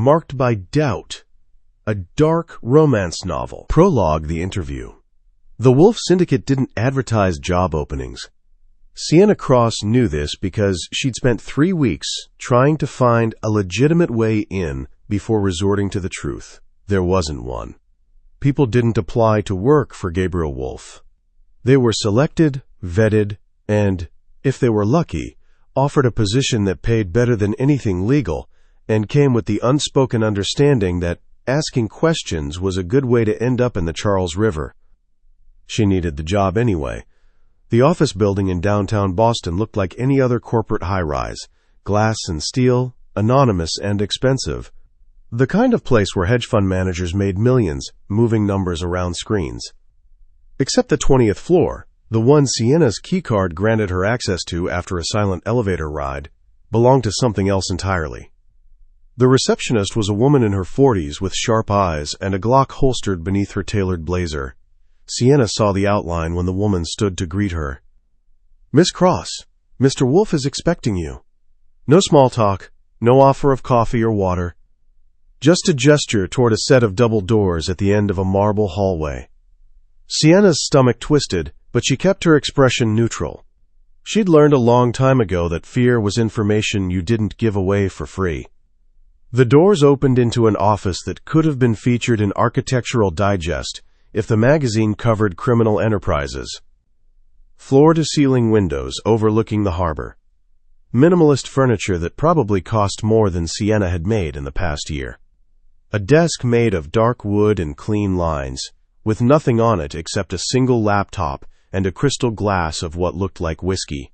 marked by doubt. A dark romance novel. Prologue: the interview. The Wolf Syndicate didn't advertise job openings. Sienna Cross knew this because she'd spent 3 weeks trying to find a legitimate way in before resorting to the truth. There wasn't one. People didn't apply to work for Gabriel Wolf. They were selected, vetted, and, if they were lucky, offered a position that paid better than anything legal and came with the unspoken understanding that asking questions was a good way to end up in the Charles River. She needed the job anyway. The office building in downtown Boston looked like any other corporate high-rise, glass and steel, anonymous and expensive. The kind of place where hedge fund managers made millions moving numbers around screens. Except the 20th floor, the one Sienna's keycard granted her access to after a silent elevator ride, belonged to something else entirely. The receptionist was a woman in her 40s with sharp eyes and a Glock holstered beneath her tailored blazer. Sienna saw the outline when the woman stood to greet her. "Miss Cross, Mr. Wolf is expecting you." No small talk, no offer of coffee or water. Just a gesture toward a set of double doors at the end of a marble hallway. Sienna's stomach twisted, but she kept her expression neutral. She'd learned a long time ago that fear was information you didn't give away for free. The doors opened into an office that could have been featured in Architectural Digest if the magazine covered criminal enterprises. Floor-to-ceiling windows overlooking the harbor. Minimalist furniture that probably cost more than Sienna had made in the past year. A desk made of dark wood and clean lines, with nothing on it except a single laptop and a crystal glass of what looked like whiskey.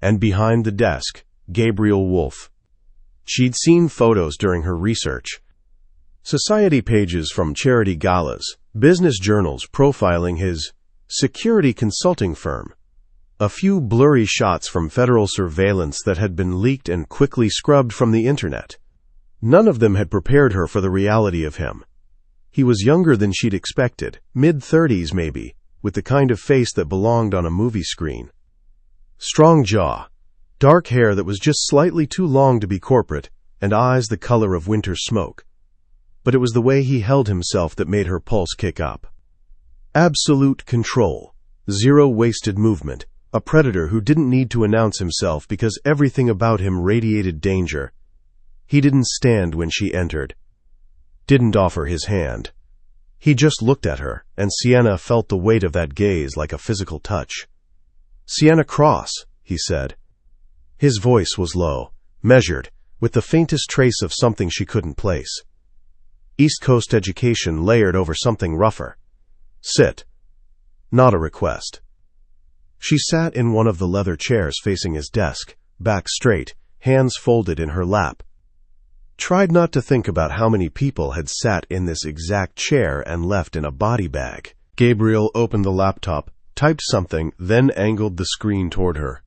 And behind the desk, Gabriel Wolf. She'd seen photos during her research. Society pages from charity galas, business journals profiling his security consulting firm. A few blurry shots from federal surveillance that had been leaked and quickly scrubbed from the internet. None of them had prepared her for the reality of him. He was younger than she'd expected, mid-30s maybe, with the kind of face that belonged on a movie screen. Strong jaw, dark hair that was just slightly too long to be corporate, and eyes the color of winter smoke. But it was the way he held himself that made her pulse kick up. Absolute control, zero wasted movement, a predator who didn't need to announce himself because everything about him radiated danger. He didn't stand when she entered. Didn't offer his hand. He just looked at her, and Sienna felt the weight of that gaze like a physical touch. "Sienna Cross," he said. His voice was low, measured, with the faintest trace of something she couldn't place. East Coast education layered over something rougher. "Sit." Not a request. She sat in one of the leather chairs facing his desk, back straight, hands folded in her lap. Tried not to think about how many people had sat in this exact chair and left in a body bag. Gabriel opened the laptop, typed something, then angled the screen toward her.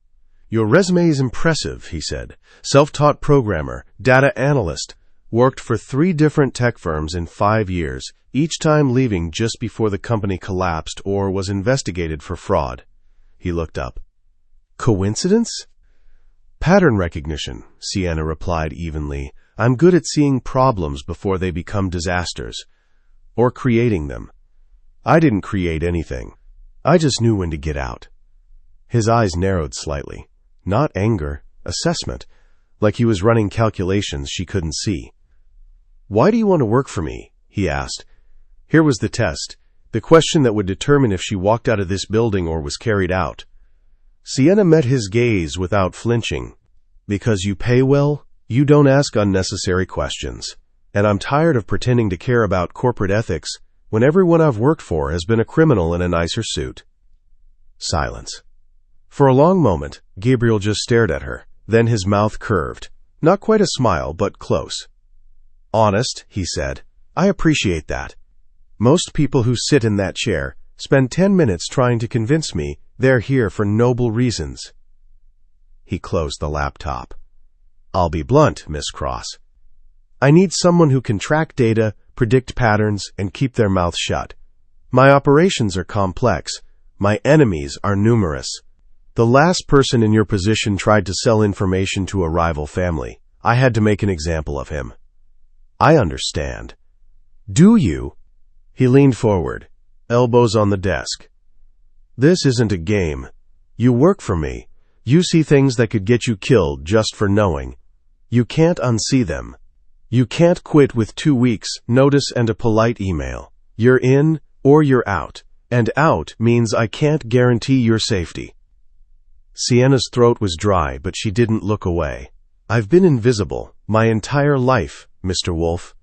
"Your resume is impressive," he said. "Self-taught programmer, data analyst, worked for 3 different tech firms in 5 years, each time leaving just before the company collapsed or was investigated for fraud." He looked up. "Coincidence?" "Pattern recognition," Sienna replied evenly. "I'm good at seeing problems before they become disasters. Or creating them. I didn't create anything. I just knew when to get out." His eyes narrowed slightly. Not anger, assessment, like he was running calculations she couldn't see. "Why do you want to work for me?" he asked. Here was the test, the question that would determine if she walked out of this building or was carried out. Sienna met his gaze without flinching. "Because you pay well, you don't ask unnecessary questions. And I'm tired of pretending to care about corporate ethics when everyone I've worked for has been a criminal in a nicer suit." Silence. For a long moment, Gabriel just stared at her. Then his mouth curved. Not quite a smile, but close. "Honest," he said. "I appreciate that. Most people who sit in that chair spend 10 minutes trying to convince me they're here for noble reasons." He closed the laptop. "I'll be blunt, Miss Cross. I need someone who can track data, predict patterns, and keep their mouth shut. My operations are complex. My enemies are numerous. The last person in your position tried to sell information to a rival family. I had to make an example of him." I understand. Do you? He leaned forward, elbows on the desk. This isn't a game. You work for me. You see things that could get you killed just for knowing. You can't unsee them. You can't quit with 2 weeks' notice and a polite email. You're in or you're out. And out means I can't guarantee your safety. Sienna's throat was dry, but she didn't look away. I've been invisible my entire life, Mr. Wolf.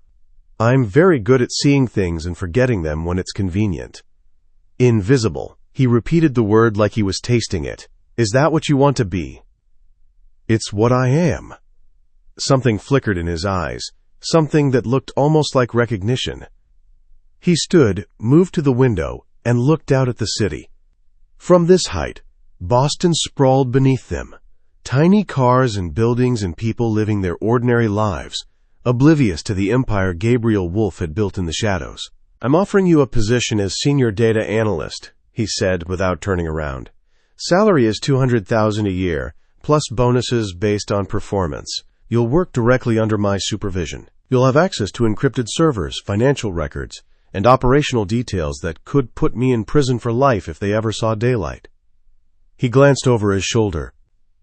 I'm very good at seeing things and forgetting them when it's convenient. Invisible. He repeated the word like he was tasting it. Is that what you want to be? It's what I am. Something flickered in his eyes, something that looked almost like recognition. He stood, moved to the window, and looked out at the city. From this height, Boston sprawled beneath them. Tiny cars and buildings and people living their ordinary lives, oblivious to the empire Gabriel Wolf had built in the shadows. I'm offering you a position as senior data analyst, he said without turning around. Salary is $200,000 a year, plus bonuses based on performance. You'll work directly under my supervision. You'll have access to encrypted servers, financial records, and operational details that could put me in prison for life if they ever saw daylight. He glanced over his shoulder.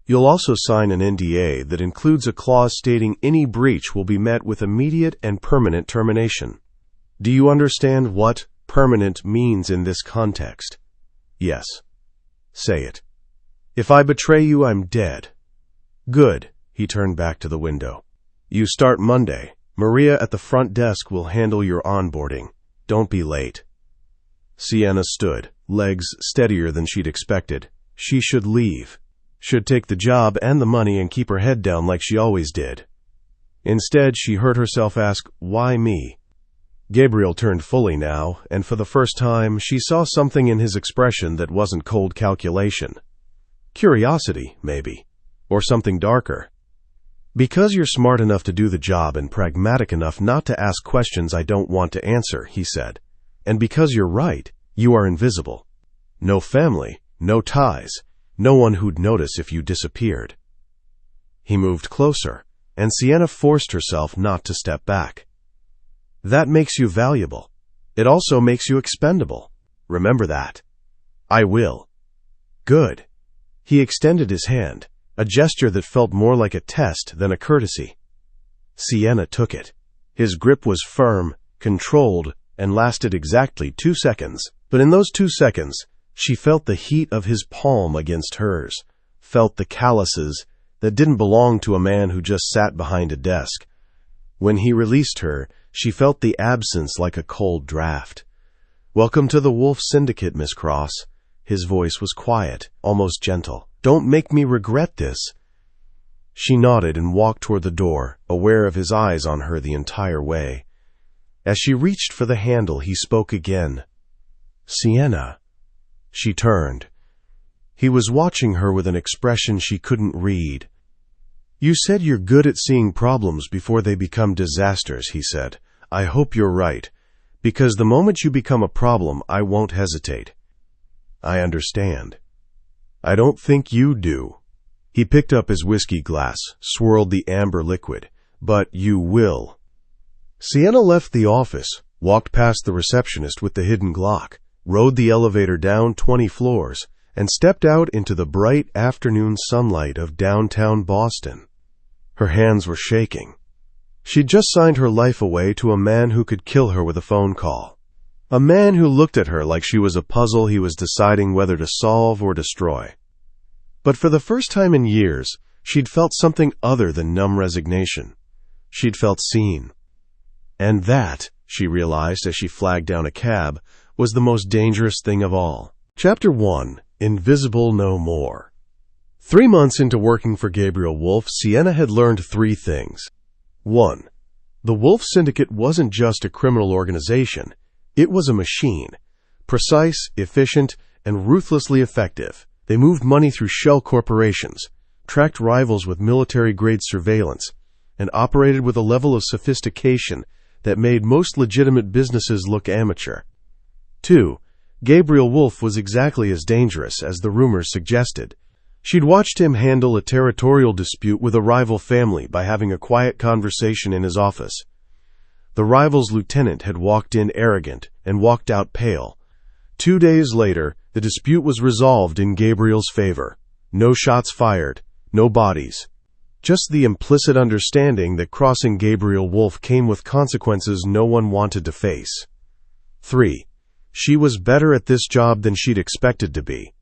You'll also sign an NDA that includes a clause stating any breach will be met with immediate and permanent termination. Do you understand what permanent means in this context? Yes. Say it. If I betray you, I'm dead. Good. He turned back to the window. You start Monday. Maria at the front desk will handle your onboarding. Don't be late. Sienna stood, legs steadier than she'd expected. She should leave. Should take the job and the money and keep her head down like she always did. Instead, she heard herself ask, why me? Gabriel turned fully now, and for the first time, she saw something in his expression that wasn't cold calculation. Curiosity, maybe. Or something darker. Because you're smart enough to do the job and pragmatic enough not to ask questions I don't want to answer, he said. And because you're right, you are invisible. No family, no ties, no one who'd notice if you disappeared. He moved closer, and Sienna forced herself not to step back. That makes you valuable. It also makes you expendable. Remember that. I will. Good. He extended his hand, a gesture that felt more like a test than a courtesy. Sienna took it. His grip was firm, controlled, and lasted exactly 2 seconds. But in those 2 seconds, she felt the heat of his palm against hers, felt the calluses that didn't belong to a man who just sat behind a desk. When he released her, she felt the absence like a cold draft. Welcome to the Wolf Syndicate, Miss Cross. His voice was quiet, almost gentle. Don't make me regret this. She nodded and walked toward the door, aware of his eyes on her the entire way. As she reached for the handle, he spoke again. Sienna. She turned. He was watching her with an expression she couldn't read. You said you're good at seeing problems before they become disasters, he said. I hope you're right, because the moment you become a problem, I won't hesitate. I understand. I don't think you do. He picked up his whiskey glass, swirled the amber liquid. But you will. Sienna left the office, walked past the receptionist with the hidden Glock, rode the elevator down 20 floors, and stepped out into the bright afternoon sunlight of downtown Boston. Her hands were shaking. She'd just signed her life away to a man who could kill her with a phone call. A man who looked at her like she was a puzzle he was deciding whether to solve or destroy. But for the first time in years, she'd felt something other than numb resignation. She'd felt seen. And that, she realized as she flagged down a cab, was the most dangerous thing of all. Chapter 1. Invisible No More. 3 months into working for Gabriel Wolf, Sienna had learned 3 things. 1. The Wolf Syndicate wasn't just a criminal organization. It was a machine. Precise, efficient, and ruthlessly effective. They moved money through shell corporations, tracked rivals with military-grade surveillance, and operated with a level of sophistication that made most legitimate businesses look amateur. 2. Gabriel Wolf was exactly as dangerous as the rumors suggested. She'd watched him handle a territorial dispute with a rival family by having a quiet conversation in his office. The rival's lieutenant had walked in arrogant and walked out pale. 2 days later, the dispute was resolved in Gabriel's favor. No shots fired, no bodies. Just the implicit understanding that crossing Gabriel Wolf came with consequences no one wanted to face. 3. She was better at this job than she'd expected to be.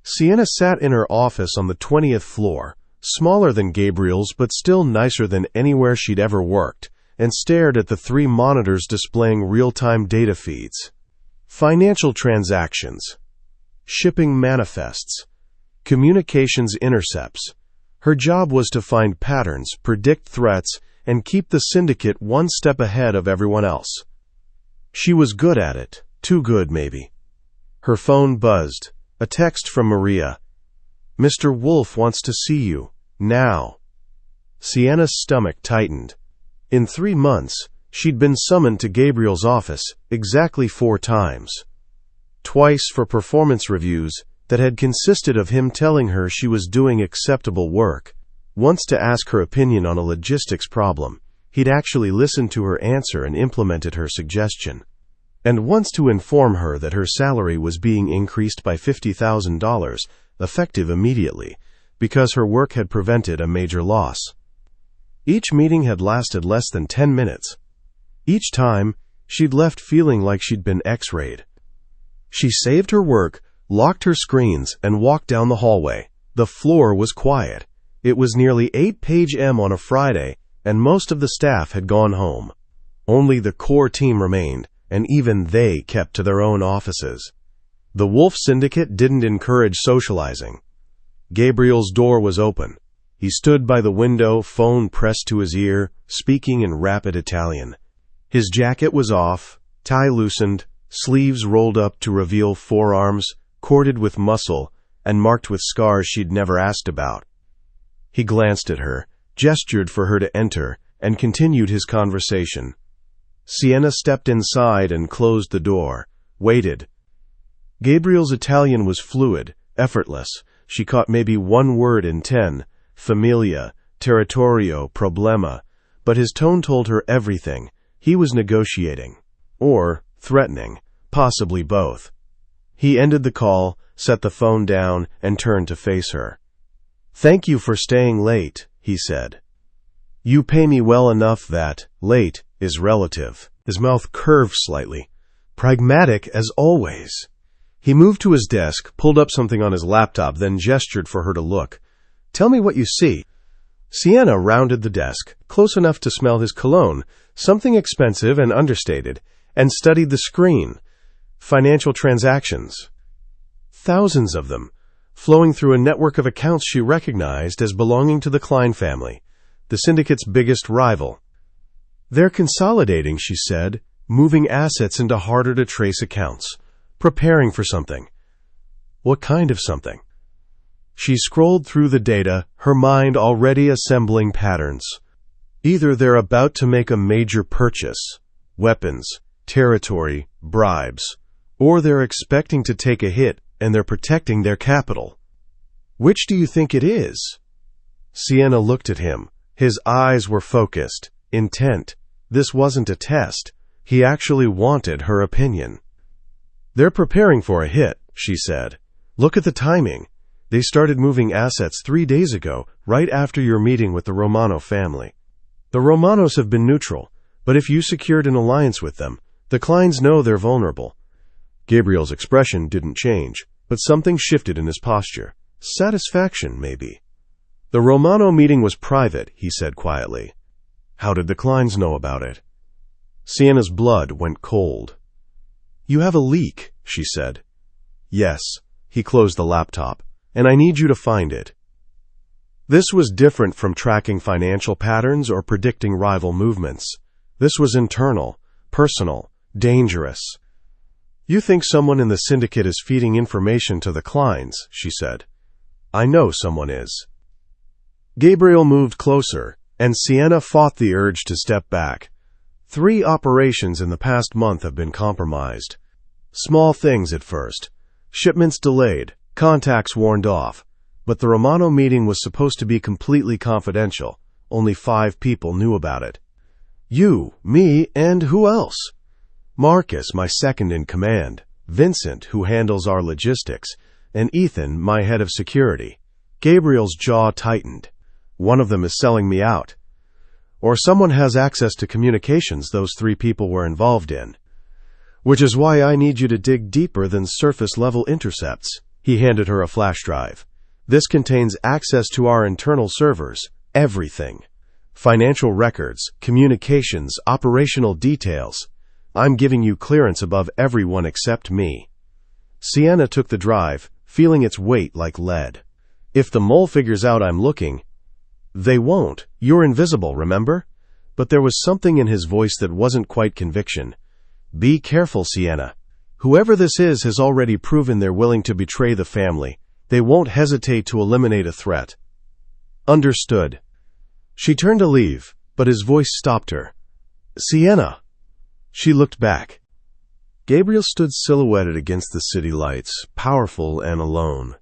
Sienna sat in her office on the 20th floor, smaller than Gabriel's but still nicer than anywhere she'd ever worked, and stared at the 3 monitors displaying real-time data feeds. Financial transactions, shipping manifests, communications intercepts. Her job was to find patterns, predict threats, and keep the syndicate one step ahead of everyone else. She was good at it, too good maybe. Her phone buzzed. A text from Maria. "Mr. Wolf wants to see you. Now." Sienna's stomach tightened. In 3 months, she'd been summoned to Gabriel's office exactly 4 times. Twice for performance reviews that had consisted of him telling her she was doing acceptable work. Once to ask her opinion on a logistics problem. He'd actually listened to her answer and implemented her suggestion. And once to inform her that her salary was being increased by $50,000, effective immediately, because her work had prevented a major loss. Each meeting had lasted less than 10 minutes. Each time, she'd left feeling like she'd been X-rayed. She saved her work, locked her screens, and walked down the hallway. The floor was quiet. It was nearly 8 p.m. on a Friday, and most of the staff had gone home. Only the core team remained, and even they kept to their own offices. The Wolf Syndicate didn't encourage socializing. Gabriel's door was open. He stood by the window, phone pressed to his ear, speaking in rapid Italian. His jacket was off, tie loosened, sleeves rolled up to reveal forearms, corded with muscle, and marked with scars she'd never asked about. He glanced at her, gestured for her to enter, and continued his conversation. Sienna stepped inside and closed the door, waited. Gabriel's Italian was fluid, effortless. She caught maybe 1 word in 10, familia, territorio, problema, but his tone told her everything. He was negotiating. Or threatening, possibly both. He ended the call, set the phone down, and turned to face her. "Thank you for staying late," he said. "You pay me well enough that late is relative." His mouth curved slightly. Pragmatic as always. He moved to his desk, pulled up something on his laptop, then gestured for her to look. "Tell me what you see." Sienna rounded the desk, close enough to smell his cologne, something expensive and understated, and studied the screen. Financial transactions. Thousands of them, flowing through a network of accounts she recognized as belonging to the Klein family, the syndicate's biggest rival. "They're consolidating," she said, "moving assets into harder-to-trace accounts, preparing for something." What kind of something? She scrolled through the data, her mind already assembling patterns. Either they're about to make a major purchase, weapons, territory, bribes, or they're expecting to take a hit and they're protecting their capital. Which do you think it is? Sienna looked at him. His eyes were focused, intent. This wasn't a test. He actually wanted her opinion. "They're preparing for a hit," she said. "Look at the timing. They started moving assets 3 days ago, right after your meeting with the Romano family. The Romanos have been neutral, but if you secured an alliance with them, the Kleins know they're vulnerable." Gabriel's expression didn't change, but something shifted in his posture. Satisfaction, maybe. "The Romano meeting was private," he said quietly. "How did the Kleins know about it?" Sienna's blood went cold. "You have a leak," she said. "Yes." He closed the laptop. "And I need you to find it." This was different from tracking financial patterns or predicting rival movements. This was internal, personal, dangerous. "You think someone in the syndicate is feeding information to the Kleins," she said. "I know someone is." Gabriel moved closer, and Sienna fought the urge to step back. 3 operations in the past month have been compromised. Small things at first. Shipments delayed, contacts warned off. But the Romano meeting was supposed to be completely confidential. Only 5 people knew about it. You, me, and who else? Marcus, my second in command, Vincent, who handles our logistics, and Ethan, my head of security. Gabriel's jaw tightened. One of them is selling me out. Or someone has access to communications those 3 people were involved in. Which is why I need you to dig deeper than surface-level intercepts. He handed her a flash drive. This contains access to our internal servers. Everything. Financial records, communications, operational details. I'm giving you clearance above everyone except me. Sienna took the drive, feeling its weight like lead. If the mole figures out I'm looking... They won't. You're invisible, remember? But there was something in his voice that wasn't quite conviction. Be careful, Sienna. Whoever this is has already proven they're willing to betray the family. They won't hesitate to eliminate a threat. Understood. She turned to leave, but his voice stopped her. Sienna! She looked back. Gabriel stood silhouetted against the city lights, powerful and alone.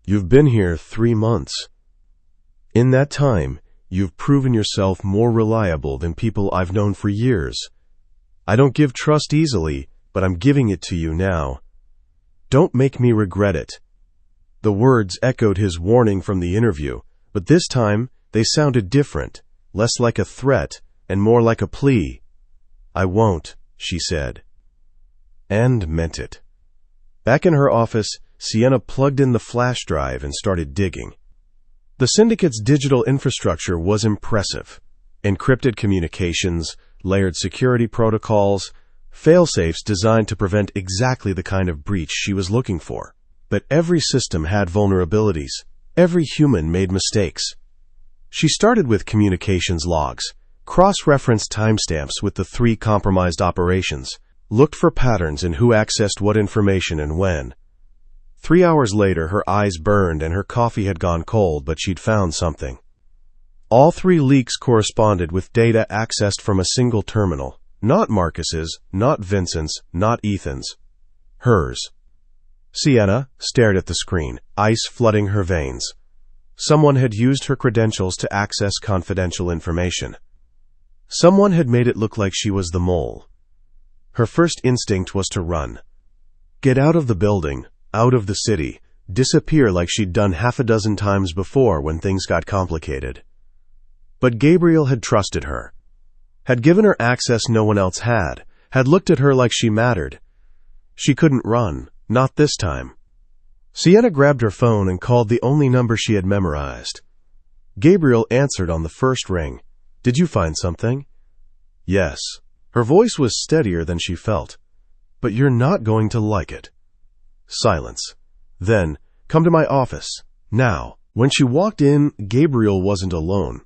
You've been here 3 months. In that time, you've proven yourself more reliable than people I've known for years. I don't give trust easily, but I'm giving it to you now. Don't make me regret it. The words echoed his warning from the interview, but this time they sounded different, less like a threat and more like a plea. I won't, she said. And meant it. Back in her office, Sienna plugged in the flash drive and started digging. The syndicate's digital infrastructure was impressive. Encrypted communications, layered security protocols, fail-safes designed to prevent exactly the kind of breach she was looking for. But every system had vulnerabilities. Every human made mistakes. She started with communications logs, cross-referenced timestamps with the 3 compromised operations, looked for patterns in who accessed what information and when. 3 hours later, her eyes burned and her coffee had gone cold, but she'd found something. All 3 leaks corresponded with data accessed from a single terminal. Not Marcus's, not Vincent's, not Ethan's. Hers. Sienna stared at the screen, ice flooding her veins. Someone had used her credentials to access confidential information. Someone had made it look like she was the mole. Her first instinct was to run. Get out of the building. Out of the city, disappear like she'd done 6 times before when things got complicated. But Gabriel had trusted her, had given her access no one else had looked at her like she mattered. She couldn't run, not this time. Sienna grabbed her phone and called the only number she had memorized. Gabriel answered on the first ring. Did you find something? Yes. Her voice was steadier than she felt. But you're not going to like it. Silence. Then, come to my office. Now. When she walked in, Gabriel wasn't alone.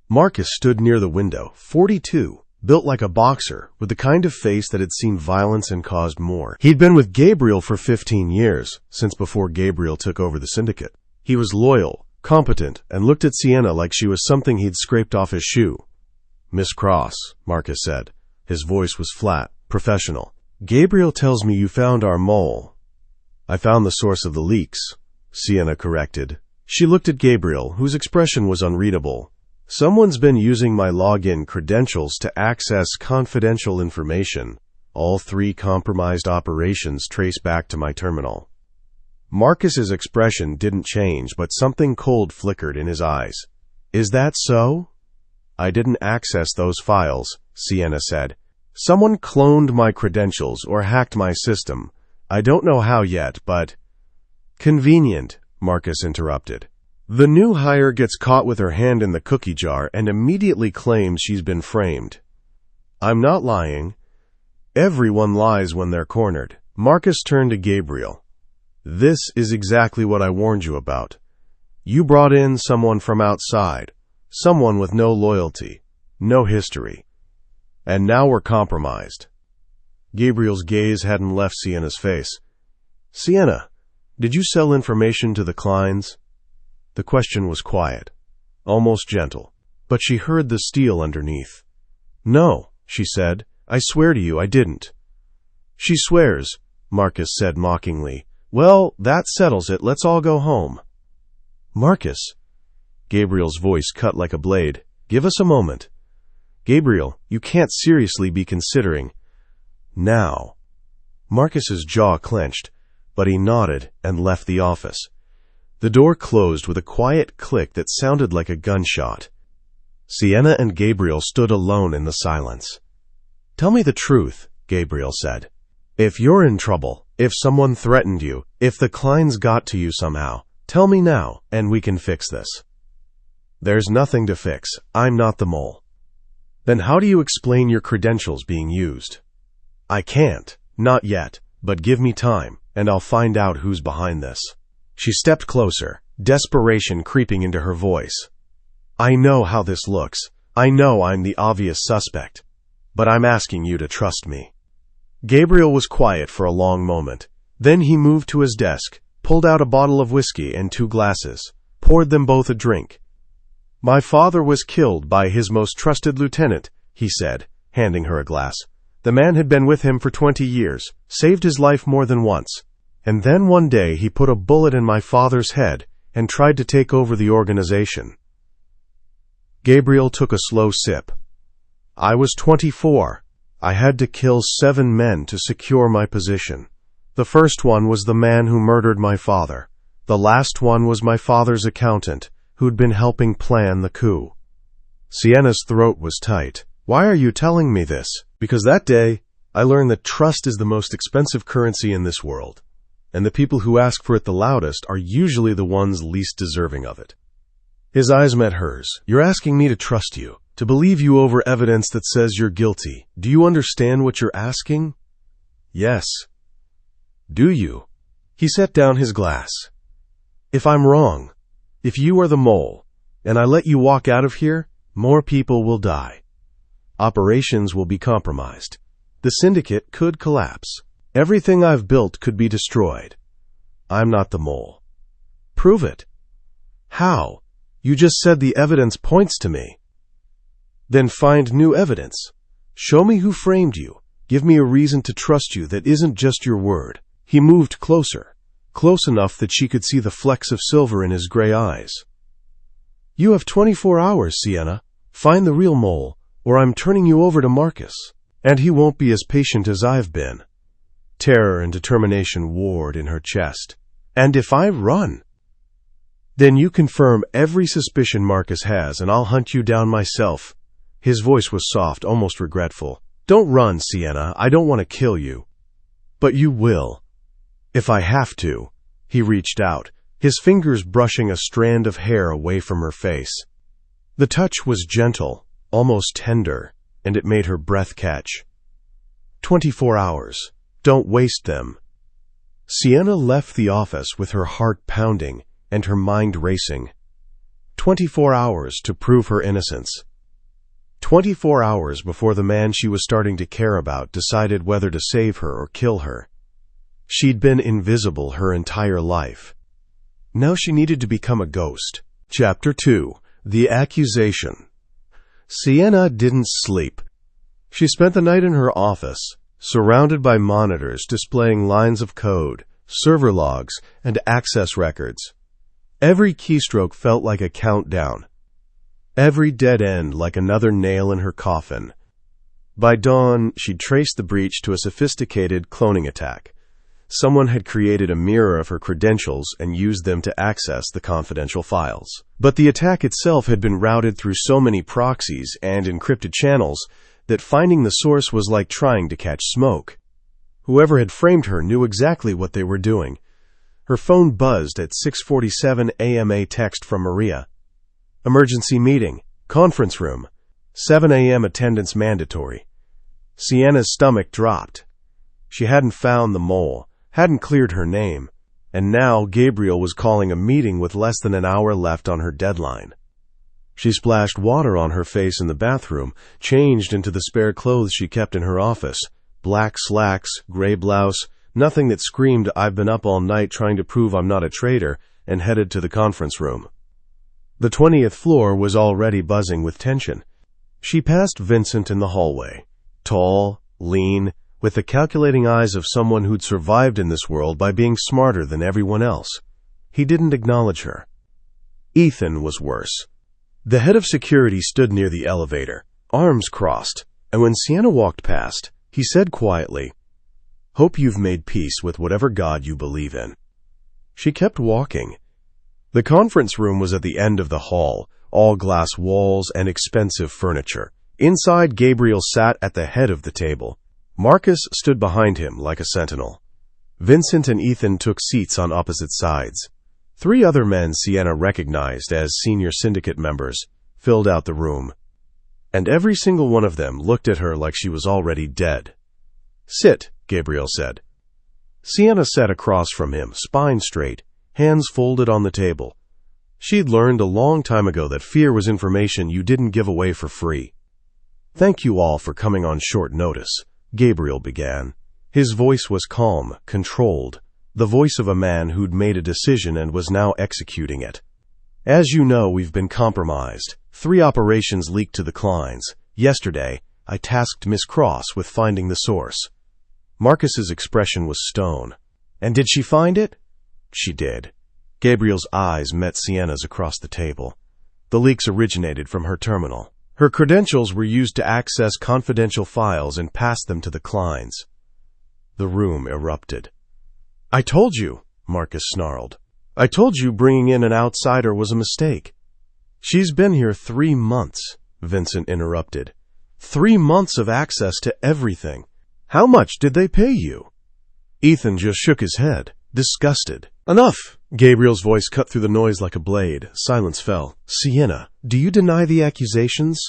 Marcus stood near the window, 42, built like a boxer, with the kind of face that had seen violence and caused more. He'd been with Gabriel for 15 years, since before Gabriel took over the syndicate. He was loyal, competent, and looked at Sienna like she was something he'd scraped off his shoe. Miss Cross, Marcus said. His voice was flat, professional. Gabriel tells me you found our mole. I found the source of the leaks, Sienna corrected. She looked at Gabriel, whose expression was unreadable. Someone's been using my login credentials to access confidential information. All 3 compromised operations trace back to my terminal. Marcus's expression didn't change, but something cold flickered in his eyes. Is that so? I didn't access those files, Sienna said. Someone cloned my credentials or hacked my system. I don't know how yet, but... Convenient, Marcus interrupted. The new hire gets caught with her hand in the cookie jar and immediately claims she's been framed. I'm not lying. Everyone lies when they're cornered. Marcus turned to Gabriel. This is exactly what I warned you about. You brought in someone from outside, someone with no loyalty, no history. And now we're compromised. Gabriel's gaze hadn't left Sienna's face. Sienna, did you sell information to the Kleins? The question was quiet, almost gentle, but she heard the steel underneath. No, she said. I swear to you I didn't. She swears, Marcus said mockingly. Well, that settles it. Let's all go home. Marcus, Gabriel's voice cut like a blade. Give us a moment. Gabriel, you can't seriously be considering. Now. Marcus's jaw clenched, but he nodded and left the office. The door closed with a quiet click that sounded like a gunshot. Sienna and Gabriel stood alone in the silence. Tell me the truth, Gabriel said. If you're in trouble, if someone threatened you, if the Kleins got to you somehow, tell me now, and we can fix this. There's nothing to fix. I'm not the mole. Then how do you explain your credentials being used? I can't. Not yet. But give me time, and I'll find out who's behind this. She stepped closer, desperation creeping into her voice. I know how this looks. I know I'm the obvious suspect. But I'm asking you to trust me. Gabriel was quiet for a long moment. Then he moved to his desk, pulled out a bottle of whiskey and 2 glasses, poured them both a drink. My father was killed by his most trusted lieutenant, he said, handing her a glass. The man had been with him for 20 years, saved his life more than once. And then one day he put a bullet in my father's head and tried to take over the organization. Gabriel took a slow sip. I was 24. I had to kill 7 men to secure my position. The first one was the man who murdered my father. The last one was my father's accountant, who'd been helping plan the coup. Sienna's throat was tight. Why are you telling me this? Because that day, I learned that trust is the most expensive currency in this world, and the people who ask for it the loudest are usually the ones least deserving of it. His eyes met hers. You're asking me to trust you, to believe you over evidence that says you're guilty. Do you understand what you're asking? Yes. Do you? He set down his glass. If I'm wrong, if you are the mole, and I let you walk out of here, more people will die. Operations will be compromised. The syndicate could collapse. Everything I've built could be destroyed. I'm not the mole. Prove it. How? You just said the evidence points to me. Then find new evidence. Show me who framed you. Give me a reason to trust you that isn't just your word. He moved closer, close enough that she could see the flecks of silver in his gray eyes. You have 24 hours, Sienna. Find the real mole, or I'm turning you over to Marcus, and he won't be as patient as I've been. Terror and determination warred in her chest. And if I run? Then you confirm every suspicion Marcus has, and I'll hunt you down myself. His voice was soft, almost regretful. Don't run, Sienna. I don't want to kill you. But you will. If I have to. He reached out, his fingers brushing a strand of hair away from her face. The touch was gentle, almost tender, and it made her breath catch. 24 hours. Don't waste them. Sienna left the office with her heart pounding and her mind racing. 24 hours to prove her innocence. 24 hours before the man she was starting to care about decided whether to save her or kill her. She'd been invisible her entire life. Now she needed to become a ghost. Chapter 2. The Accusation. Sienna didn't sleep. She spent the night in her office, surrounded by monitors displaying lines of code, server logs, and access records. Every keystroke felt like a countdown. Every dead end like another nail in her coffin. By dawn, she'd traced the breach to a sophisticated cloning attack. Someone had created a mirror of her credentials and used them to access the confidential files. But the attack itself had been routed through so many proxies and encrypted channels that finding the source was like trying to catch smoke. Whoever had framed her knew exactly what they were doing. Her phone buzzed at 6:47 a.m. A text from Maria. Emergency meeting. Conference room. 7 a.m. attendance mandatory. Sienna's stomach dropped. She hadn't found the mole, hadn't cleared her name, and now Gabriel was calling a meeting with less than an hour left on her deadline. She splashed water on her face in the bathroom, changed into the spare clothes she kept in her office. Black slacks, gray blouse, nothing that screamed, I've been up all night trying to prove I'm not a traitor, and headed to the conference room. The 20th floor was already buzzing with tension. She passed Vincent in the hallway. Tall, lean, with the calculating eyes of someone who'd survived in this world by being smarter than everyone else. He didn't acknowledge her. Ethan was worse. The head of security stood near the elevator, arms crossed, and when Sienna walked past, he said quietly, "Hope you've made peace with whatever God you believe in." She kept walking. The conference room was at the end of the hall, all glass walls and expensive furniture. Inside, Gabriel sat at the head of the table. Marcus stood behind him like a sentinel. Vincent and Ethan took seats on opposite sides. 3 other men Sienna recognized as senior syndicate members filled out the room, and every single one of them looked at her like she was already dead. "Sit," Gabriel said. Sienna sat across from him, spine straight, hands folded on the table. She'd learned a long time ago that fear was information you didn't give away for free. "Thank you all for coming on short notice," Gabriel began. His voice was calm, controlled, the voice of a man who'd made a decision and was now executing it. "As you know, we've been compromised. 3 operations leaked to the Kleins. Yesterday, I tasked Miss Cross with finding the source." Marcus's expression was stone. "And did she find it?" "She did." Gabriel's eyes met Sienna's across the table. The leaks originated from her terminal. Her credentials were used to access confidential files and pass them to the Kleins. The room erupted. "I told you," Marcus snarled. "I told you bringing in an outsider was a mistake." "She's been here 3 months," Vincent interrupted. 3 months of access to everything. How much did they pay you?" Ethan just shook his head, disgusted. "Enough!" Gabriel's voice cut through the noise like a blade. Silence fell. "Sienna, do you deny the accusations?"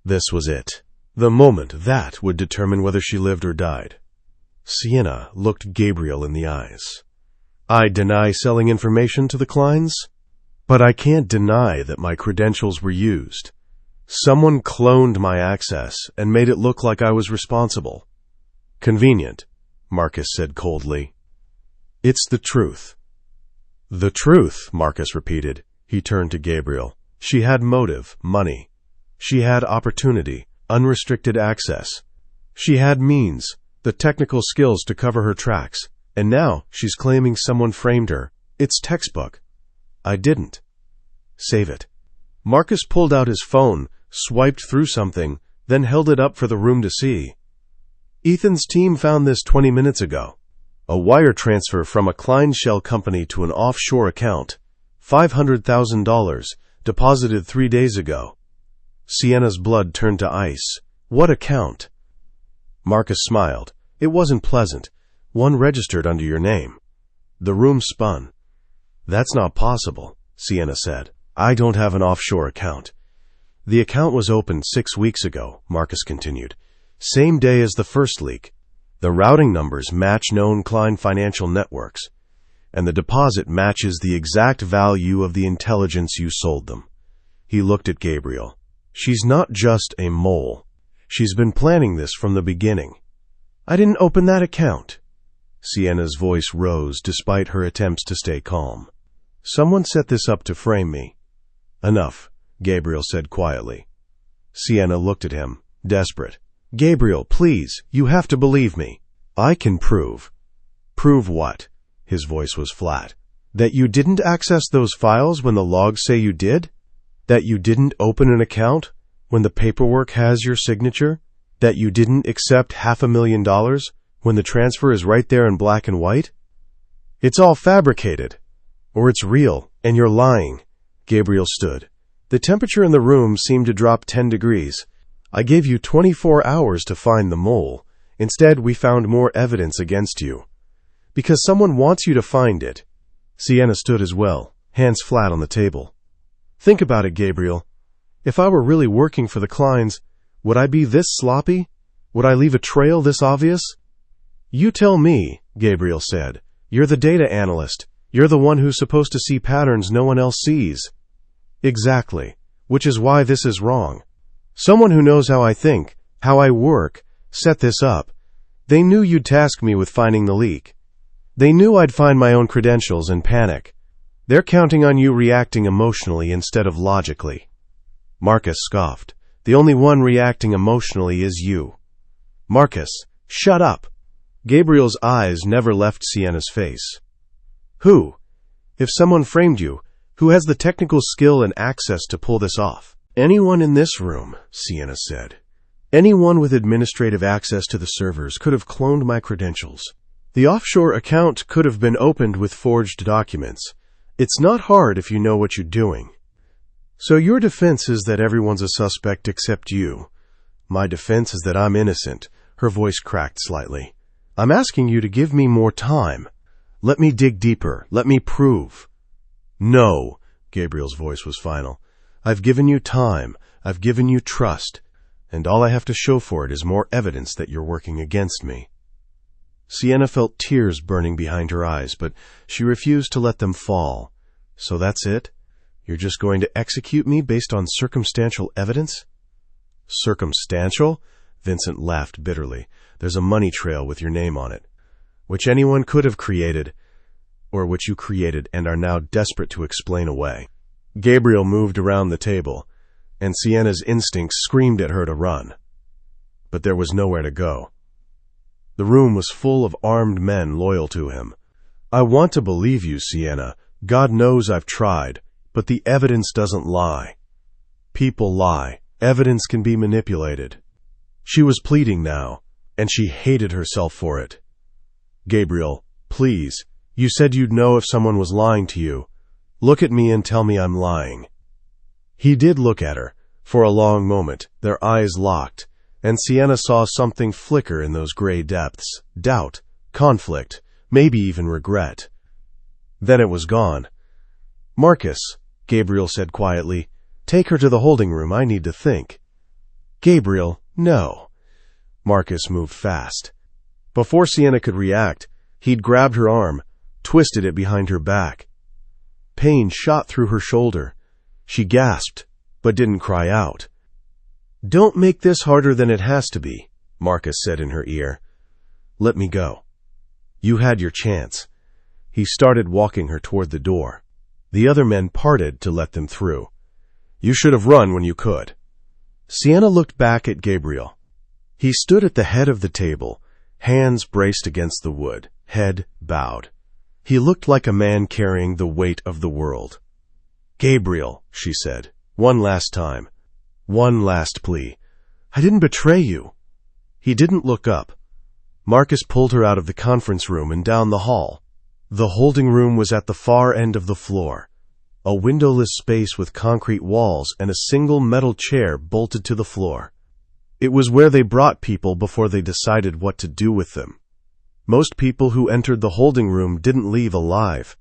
This was it. The moment that would determine whether she lived or died. Sienna looked Gabriel in the eyes. "I deny selling information to the Kleins, but I can't deny that my credentials were used. Someone cloned my access and made it look like I was responsible." "Convenient," Marcus said coldly. "It's the truth." "The truth," Marcus repeated. He turned to Gabriel. "She had motive, money. She had opportunity, unrestricted access. She had means, the technical skills to cover her tracks. And now she's claiming someone framed her. It's textbook. I didn't. Save it." Marcus pulled out his phone, swiped through something, then held it up for the room to see. "Ethan's team found this 20 minutes ago. A wire transfer from a Klein shell company to an offshore account. $500,000, deposited 3 days ago." Sienna's blood turned to ice. "What account?" Marcus smiled. "It wasn't pleasant. One registered under your name." The room spun. "That's not possible," Sienna said. "I don't have an offshore account." "The account was opened 6 weeks ago," Marcus continued. "Same day as the first leak. The routing numbers match known Klein financial networks, and the deposit matches the exact value of the intelligence you sold them." He looked at Gabriel. "She's not just a mole. She's been planning this from the beginning." "I didn't open that account." Sienna's voice rose despite her attempts to stay calm. "Someone set this up to frame me." "Enough," Gabriel said quietly. Sienna looked at him, desperate. "Gabriel, please, you have to believe me. I can prove." "Prove what?" His voice was flat. "That you didn't access those files when the logs say you did? That you didn't open an account when the paperwork has your signature? That you didn't accept $500,000 when the transfer is right there in black and white? It's all fabricated. Or it's real, and you're lying." Gabriel stood. The temperature in the room seemed to drop 10 degrees. "I gave you 24 hours to find the mole. Instead, we found more evidence against you. Because someone wants you to find it." Sienna stood as well, hands flat on the table. "Think about it, Gabriel. If I were really working for the Kleins, would I be this sloppy? Would I leave a trail this obvious?" "You tell me," Gabriel said. "You're the data analyst. You're the one who's supposed to see patterns no one else sees." "Exactly. Which is why this is wrong. Someone who knows how I think, how I work, set this up. They knew you'd task me with finding the leak. They knew I'd find my own credentials and panic. They're counting on you reacting emotionally instead of logically." Marcus scoffed. "The only one reacting emotionally is you." "Marcus, shut up." Gabriel's eyes never left Sienna's face. "Who? If someone framed you, who has the technical skill and access to pull this off?" Anyone in this room, Sienna said. Anyone with administrative access to the servers could have cloned my credentials. The offshore account could have been opened with forged documents. It's not hard if you know what you're doing. So your defense is that everyone's a suspect except you. My defense is that I'm innocent. Her voice cracked slightly. I'm asking you to give me more time. Let me dig deeper. Let me prove. No, Gabriel's voice was final. I've given you time. I've given you trust. And all I have to show for it is more evidence that you're working against me. Sienna felt tears burning behind her eyes, but she refused to let them fall. So that's it? You're just going to execute me based on circumstantial evidence? Circumstantial? Vincent laughed bitterly. There's a money trail with your name on it, which anyone could have created, or which you created and are now desperate to explain away. Gabriel moved around the table, and Sienna's instincts screamed at her to run. But there was nowhere to go. The room was full of armed men loyal to him. I want to believe you, Sienna. God knows I've tried, but the evidence doesn't lie. People lie. Evidence can be manipulated. She was pleading now, and she hated herself for it. Gabriel, please, you said you'd know if someone was lying to you. Look at me and tell me I'm lying. He did look at her. For a long moment, their eyes locked, and Sienna saw something flicker in those gray depths. Doubt, conflict, maybe even regret. Then it was gone. Marcus, Gabriel said quietly, take her to the holding room. I need to think. Gabriel, no. Marcus moved fast. Before Sienna could react, he'd grabbed her arm, twisted it behind her back. Pain shot through her shoulder. She gasped, but didn't cry out. Don't make this harder than it has to be, Marcus said in her ear. Let me go. You had your chance. He started walking her toward the door. The other men parted to let them through. You should have run when you could. Sienna looked back at Gabriel. He stood at the head of the table, hands braced against the wood, head bowed. He looked like a man carrying the weight of the world. Gabriel, she said, one last time. One last plea. I didn't betray you. He didn't look up. Marcus pulled her out of the conference room and down the hall. The holding room was at the far end of the floor, a windowless space with concrete walls and a single metal chair bolted to the floor. It was where they brought people before they decided what to do with them. Most people who entered the holding room didn't leave alive.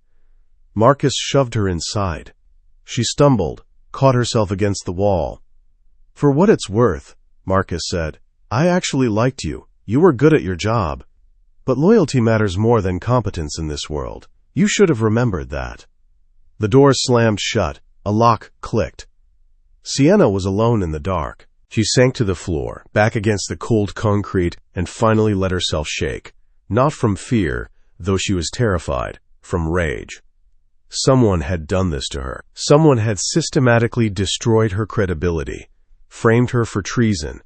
Marcus shoved her inside. She stumbled, caught herself against the wall. For what it's worth, Marcus said, I actually liked you. You were good at your job. But loyalty matters more than competence in this world. You should have remembered that. The door slammed shut. A lock clicked. Sienna was alone in the dark. She sank to the floor, back against the cold concrete, and finally let herself shake. Not from fear, though she was terrified, from rage. Someone had done this to her. Someone had systematically destroyed her credibility, framed her for treason,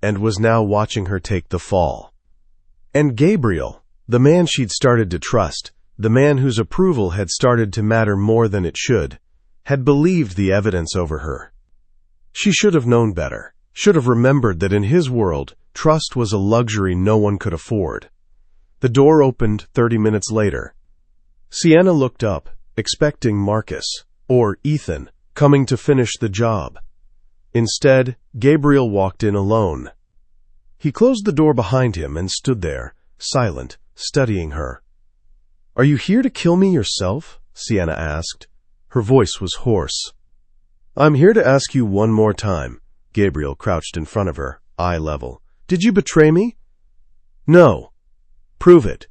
and was now watching her take the fall. And Gabriel, the man she'd started to trust, the man whose approval had started to matter more than it should, had believed the evidence over her. She should have known better, should have remembered that in his world, trust was a luxury no one could afford. The door opened 30 minutes later. Sienna looked up, expecting Marcus, or Ethan, coming to finish the job. Instead, Gabriel walked in alone. He closed the door behind him and stood there, silent, studying her. Are you here to kill me yourself? Sienna asked. Her voice was hoarse. I'm here to ask you one more time. Gabriel crouched in front of her, eye level. Did you betray me? No. Prove it.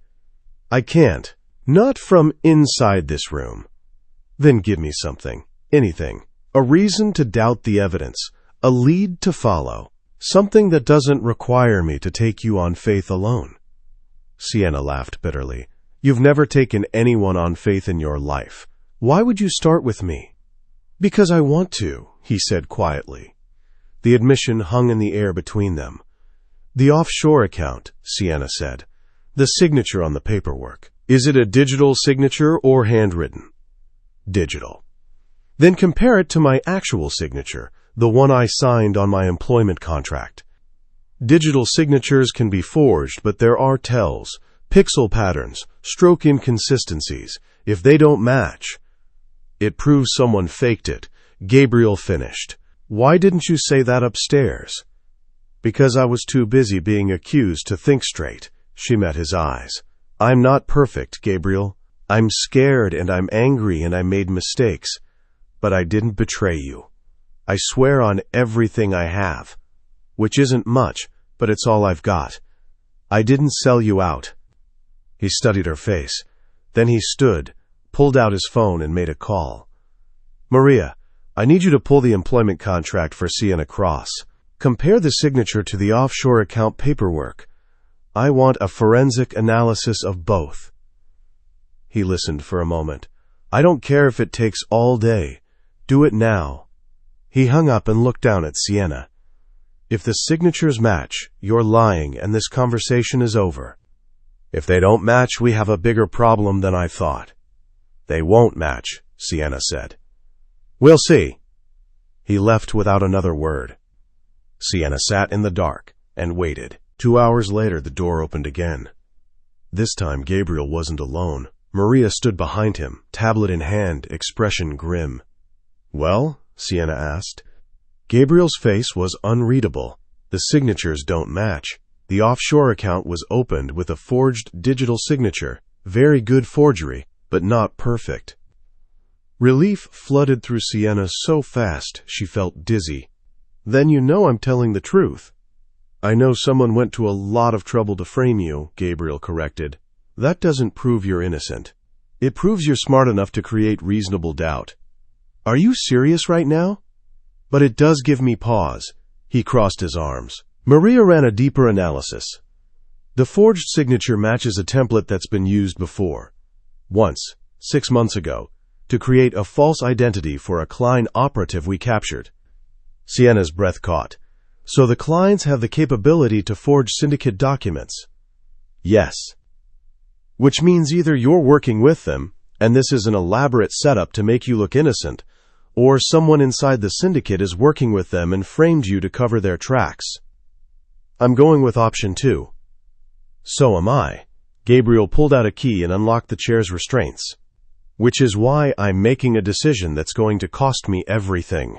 I can't. Not from inside this room. Then give me something. Anything. A reason to doubt the evidence. A lead to follow. Something that doesn't require me to take you on faith alone. Sienna laughed bitterly. You've never taken anyone on faith in your life. Why would you start with me? Because I want to, he said quietly. The admission hung in the air between them. The offshore account, Sienna said. The signature on the paperwork. Is it a digital signature or handwritten? Digital. Then compare it to my actual signature, the one I signed on my employment contract. Digital signatures can be forged, but there are tells, pixel patterns, stroke inconsistencies. If they don't match, it proves someone faked it. Gabriel finished. Why didn't you say that upstairs? Because I was too busy being accused to think straight. She met his eyes. I'm not perfect, Gabriel. I'm scared and I'm angry and I made mistakes. But I didn't betray you. I swear on everything I have. Which isn't much, but it's all I've got. I didn't sell you out. He studied her face. Then he stood, pulled out his phone and made a call. Maria, I need you to pull the employment contract for Sienna Cross. Compare the signature to the offshore account paperwork. I want a forensic analysis of both. He listened for a moment. I don't care if it takes all day. Do it now. He hung up and looked down at Sienna. If the signatures match, you're lying and this conversation is over. If they don't match, we have a bigger problem than I thought. They won't match, Sienna said. We'll see. He left without another word. Sienna sat in the dark and waited. 2 hours later, the door opened again. This time, Gabriel wasn't alone. Maria stood behind him, tablet in hand, expression grim. Well? Sienna asked. Gabriel's face was unreadable. The signatures don't match. The offshore account was opened with a forged digital signature. Very good forgery, but not perfect. Relief flooded through Sienna so fast she felt dizzy. Then you know I'm telling the truth. I know someone went to a lot of trouble to frame you, Gabriel corrected. That doesn't prove you're innocent. It proves you're smart enough to create reasonable doubt. Are you serious right now? But it does give me pause. He crossed his arms. Maria ran a deeper analysis. The forged signature matches a template that's been used before. Once, 6 months ago, to create a false identity for a Klein operative we captured. Sienna's breath caught. So the Kleins have the capability to forge syndicate documents? Yes. Which means either you're working with them, and this is an elaborate setup to make you look innocent, or someone inside the syndicate is working with them and framed you to cover their tracks. I'm going with option 2. So am I. Gabriel pulled out a key and unlocked the chair's restraints. Which is why I'm making a decision that's going to cost me everything.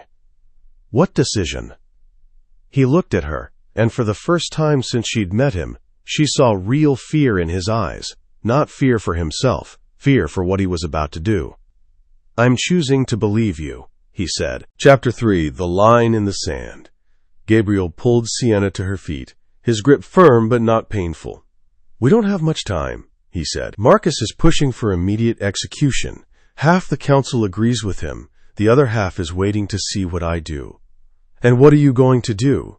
What decision? He looked at her, and for the first time since she'd met him, she saw real fear in his eyes. Not fear for himself, fear for what he was about to do. I'm choosing to believe you, he said. Chapter 3, The Line in the Sand. Gabriel pulled Sienna to her feet, his grip firm but not painful. We don't have much time, he said. Marcus is pushing for immediate execution. Half the council agrees with him. The other half is waiting to see what I do. And what are you going to do?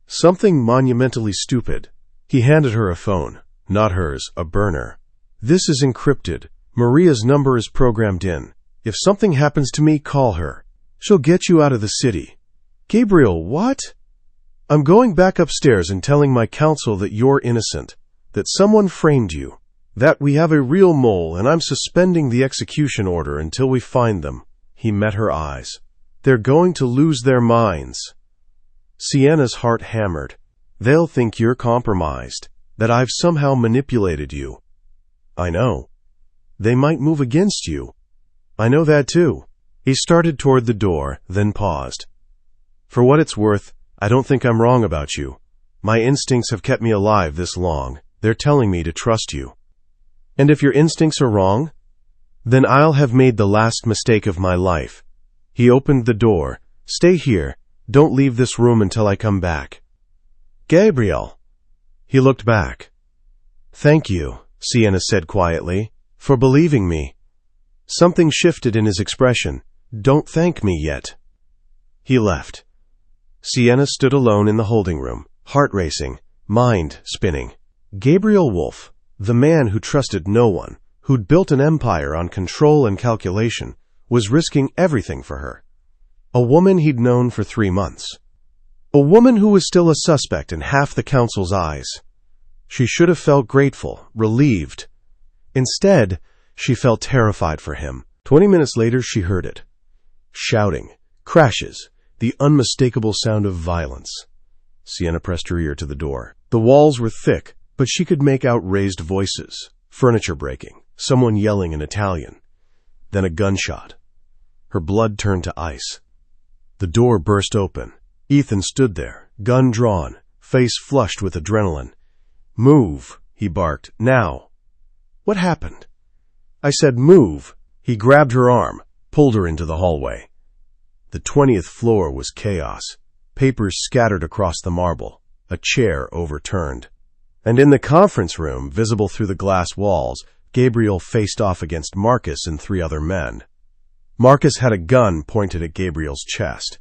Something monumentally stupid. He handed her a phone. Not hers, a burner. This is encrypted. Maria's number is programmed in. If something happens to me, call her. She'll get you out of the city. Gabriel, what? I'm going back upstairs and telling my counsel that you're innocent, that someone framed you, that we have a real mole and I'm suspending the execution order until we find them. He met her eyes. They're going to lose their minds. Sienna's heart hammered. They'll think you're compromised, that I've somehow manipulated you. I know. They might move against you. I know that too. He started toward the door, then paused. For what it's worth, I don't think I'm wrong about you. My instincts have kept me alive this long. They're telling me to trust you. And if your instincts are wrong, then I'll have made the last mistake of my life. He opened the door. Stay here. Don't leave this room until I come back. Gabriel. He looked back. Thank you, Sienna said quietly, for believing me. Something shifted in his expression. Don't thank me yet. He left. Sienna stood alone in the holding room, heart racing, mind spinning. Gabriel Wolf, the man who trusted no one, who'd built an empire on control and calculation, was risking everything for her. A woman he'd known for 3 months. A woman who was still a suspect in half the council's eyes. She should have felt grateful, relieved. Instead, she felt terrified for him. 20 minutes later, she heard it. Shouting. Crashes. the unmistakable sound of violence. Sienna pressed her ear to the door. The walls were thick, but she could make out raised voices, furniture breaking, someone yelling in Italian. Then a gunshot. Her blood turned to ice. The door burst open. Ethan stood there, gun drawn, face flushed with adrenaline. "Move," he barked. "Now." "What happened?" "I said move." He grabbed her arm, pulled her into the hallway. The 20th floor was chaos. Papers scattered across the marble, a chair overturned. And in the conference room, visible through the glass walls, Gabriel faced off against Marcus and 3 other men. Marcus had a gun pointed at Gabriel's chest.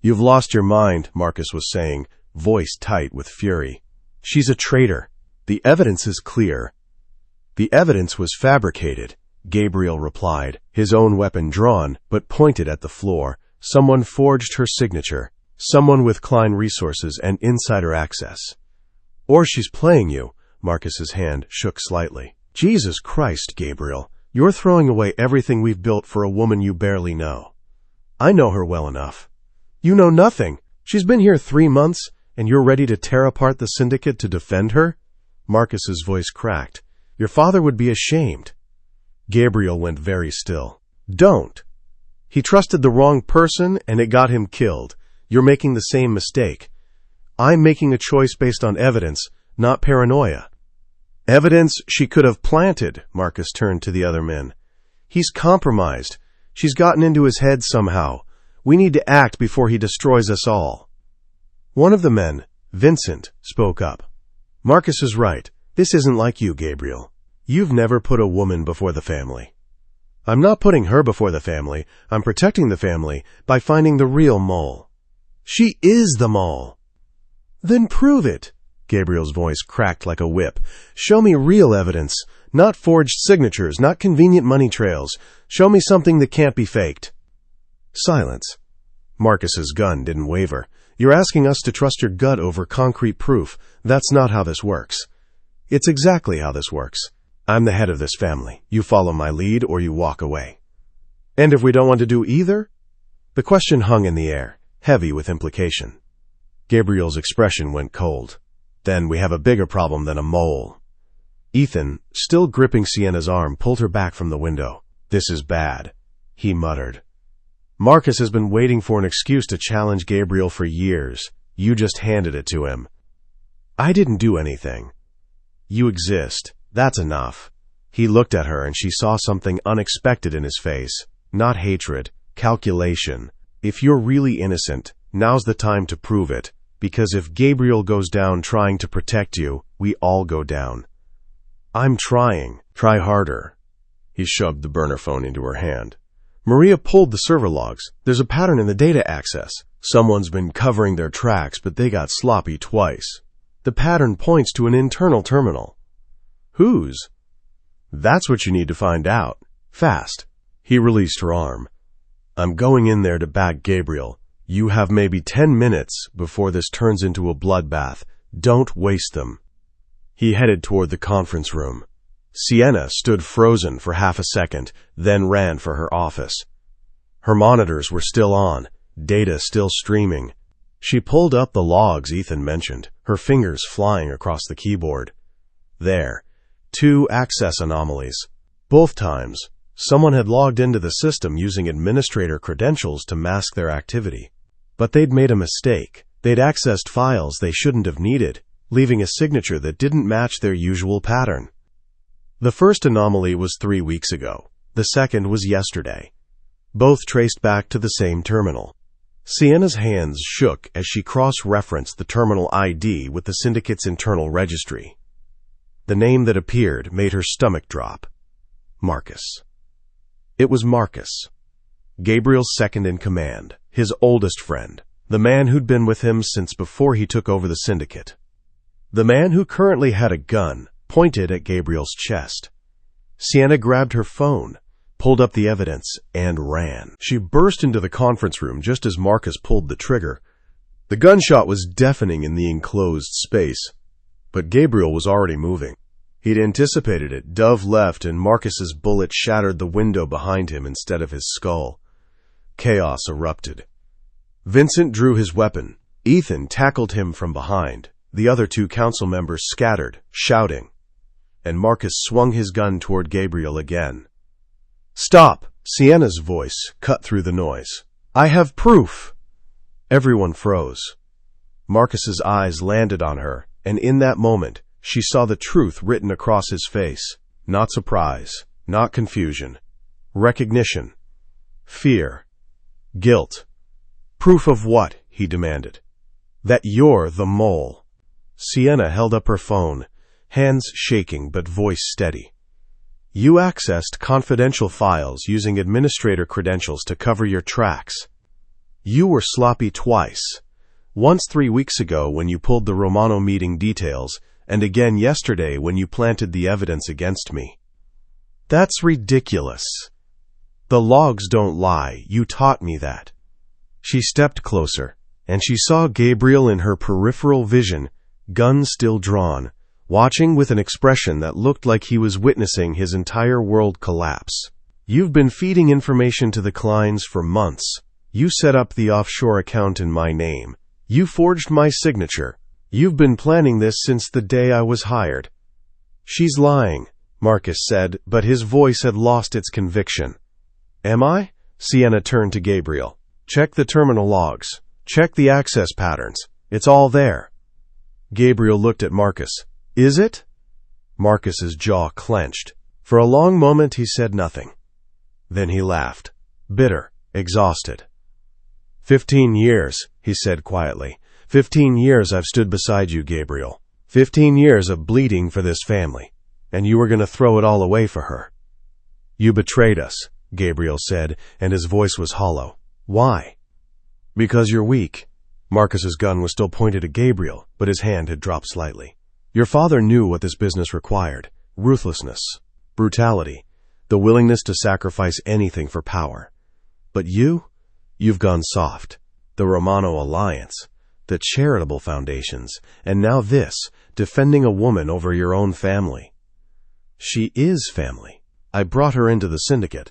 "You've lost your mind," Marcus was saying, voice tight with fury. "She's a traitor. The evidence is clear." "The evidence was fabricated," Gabriel replied, his own weapon drawn, but pointed at the floor. "Someone forged her signature. Someone with Klein resources and insider access." "Or she's playing you." Marcus's hand shook slightly. "Jesus Christ, Gabriel. You're throwing away everything we've built for a woman you barely know." "I know her well enough." "You know nothing. She's been here 3 months, and you're ready to tear apart the syndicate to defend her?" Marcus's voice cracked. "Your father would be ashamed." Gabriel went very still. "Don't. He trusted the wrong person, and it got him killed. You're making the same mistake. I'm making a choice based on evidence, not paranoia." "Evidence she could have planted," Marcus turned to the other men. "He's compromised. She's gotten into his head somehow. We need to act before he destroys us all." One of the men, Vincent, spoke up. "Marcus is right. This isn't like you, Gabriel. You've never put a woman before the family." "I'm not putting her before the family. I'm protecting the family by finding the real mole." "She is the mole." "Then prove it." Gabriel's voice cracked like a whip. "Show me real evidence, not forged signatures, not convenient money trails. Show me something that can't be faked." Silence. Marcus's gun didn't waver. "You're asking us to trust your gut over concrete proof. That's not how this works." "It's exactly how this works. I'm the head of this family. You follow my lead or you walk away." "And if we don't want to do either?" The question hung in the air, heavy with implication. Gabriel's expression went cold. "Then we have a bigger problem than a mole." Ethan, still gripping Sienna's arm, pulled her back from the window. "This is bad," he muttered. "Marcus has been waiting for an excuse to challenge Gabriel for years. You just handed it to him." "I didn't do anything." "You exist. That's enough." He looked at her and she saw something unexpected in his face. Not hatred, calculation. "If you're really innocent, now's the time to prove it. Because if Gabriel goes down trying to protect you, we all go down." "I'm trying. Try harder." He shoved the burner phone into her hand. "Maria pulled the server logs. There's a pattern in the data access. Someone's been covering their tracks, but they got sloppy twice. The pattern points to an internal terminal." "Whose?" "That's what you need to find out. Fast." He released her arm. "I'm going in there to back Gabriel. You have maybe 10 minutes before this turns into a bloodbath. Don't waste them." He headed toward the conference room. Sienna stood frozen for half a second, then ran for her office. Her monitors were still on, data still streaming. She pulled up the logs Ethan mentioned, her fingers flying across the keyboard. There, 2 access anomalies. Both times, someone had logged into the system using administrator credentials to mask their activity. But they'd made a mistake. They'd accessed files they shouldn't have needed, leaving a signature that didn't match their usual pattern. The first anomaly was 3 weeks ago. The second was yesterday. Both traced back to the same terminal. Sienna's hands shook as she cross-referenced the terminal ID with the syndicate's internal registry. The name that appeared made her stomach drop. Marcus. It was Marcus, Gabriel's second-in-command, his oldest friend, the man who'd been with him since before he took over the syndicate. The man who currently had a gun pointed at Gabriel's chest. Sienna grabbed her phone, pulled up the evidence, and ran. She burst into the conference room just as Marcus pulled the trigger. The gunshot was deafening in the enclosed space, but Gabriel was already moving. He'd anticipated it, dove left, and Marcus's bullet shattered the window behind him instead of his skull. Chaos erupted. Vincent drew his weapon. Ethan tackled him from behind. The other two council members scattered, shouting, and Marcus swung his gun toward Gabriel again. "Stop!" Sienna's voice cut through the noise. "I have proof!" Everyone froze. Marcus's eyes landed on her, and in that moment, she saw the truth written across his face. Not surprise, not confusion. Recognition. Fear. Guilt. "Proof of what?" he demanded. "That you're the mole." Sienna held up her phone, hands shaking but voice steady. "You accessed confidential files using administrator credentials to cover your tracks. You were sloppy twice. Once 3 weeks ago when you pulled the Romano meeting details, and again yesterday when you planted the evidence against me." "That's ridiculous." "The logs don't lie. You taught me that." She stepped closer, and she saw Gabriel in her peripheral vision, gun still drawn, watching with an expression that looked like he was witnessing his entire world collapse. "You've been feeding information to the Kleins for months. You set up the offshore account in my name. You forged my signature. You've been planning this since the day I was hired." "She's lying," Marcus said, but his voice had lost its conviction. "Am I?" Sienna turned to Gabriel. "Check the terminal logs. Check the access patterns. It's all there." Gabriel looked at Marcus. "Is it?" Marcus's jaw clenched. For a long moment he said nothing. Then he laughed, bitter, exhausted. 15 years, he said quietly. 15 years I've stood beside you, Gabriel. 15 years of bleeding for this family. And you were going to throw it all away for her." "You betrayed us," Gabriel said, and his voice was hollow. "Why?" "Because you're weak." Marcus's gun was still pointed at Gabriel, but his hand had dropped slightly. "Your father knew what this business required. Ruthlessness, brutality, the willingness to sacrifice anything for power. But you've gone soft. The Romano Alliance, the charitable foundations, and now this, defending a woman over your own family." "She is family. I brought her into the syndicate."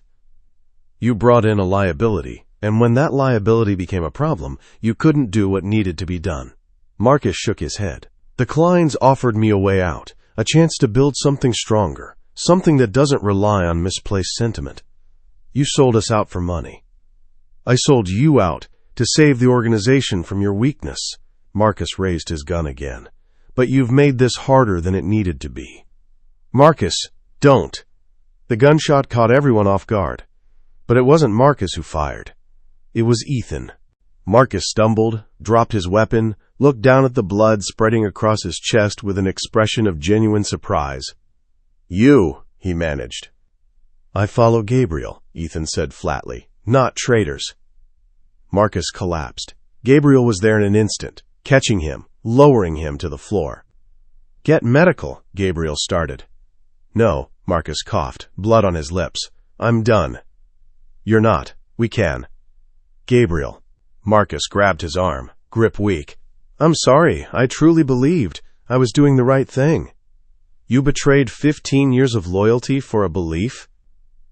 "You brought in a liability. And when that liability became a problem, you couldn't do what needed to be done." Marcus shook his head. "The Kleins offered me a way out, a chance to build something stronger, something that doesn't rely on misplaced sentiment. You sold us out for money. I sold you out to save the organization from your weakness." Marcus raised his gun again. "But you've made this harder than it needed to be." "Marcus, don't." The gunshot caught everyone off guard. But it wasn't Marcus who fired. It was Ethan. Marcus stumbled, dropped his weapon, looked down at the blood spreading across his chest with an expression of genuine surprise. "You," he managed. "I follow Gabriel," Ethan said flatly, "not traitors." Marcus collapsed. Gabriel was there in an instant, catching him, lowering him to the floor. "Get medical," Gabriel started. "No," Marcus coughed, blood on his lips. "I'm done." "You're not. We can." "Gabriel." Marcus grabbed his arm, grip weak. "I'm sorry. I truly believed I was doing the right thing." "You betrayed 15 years of loyalty for a belief?"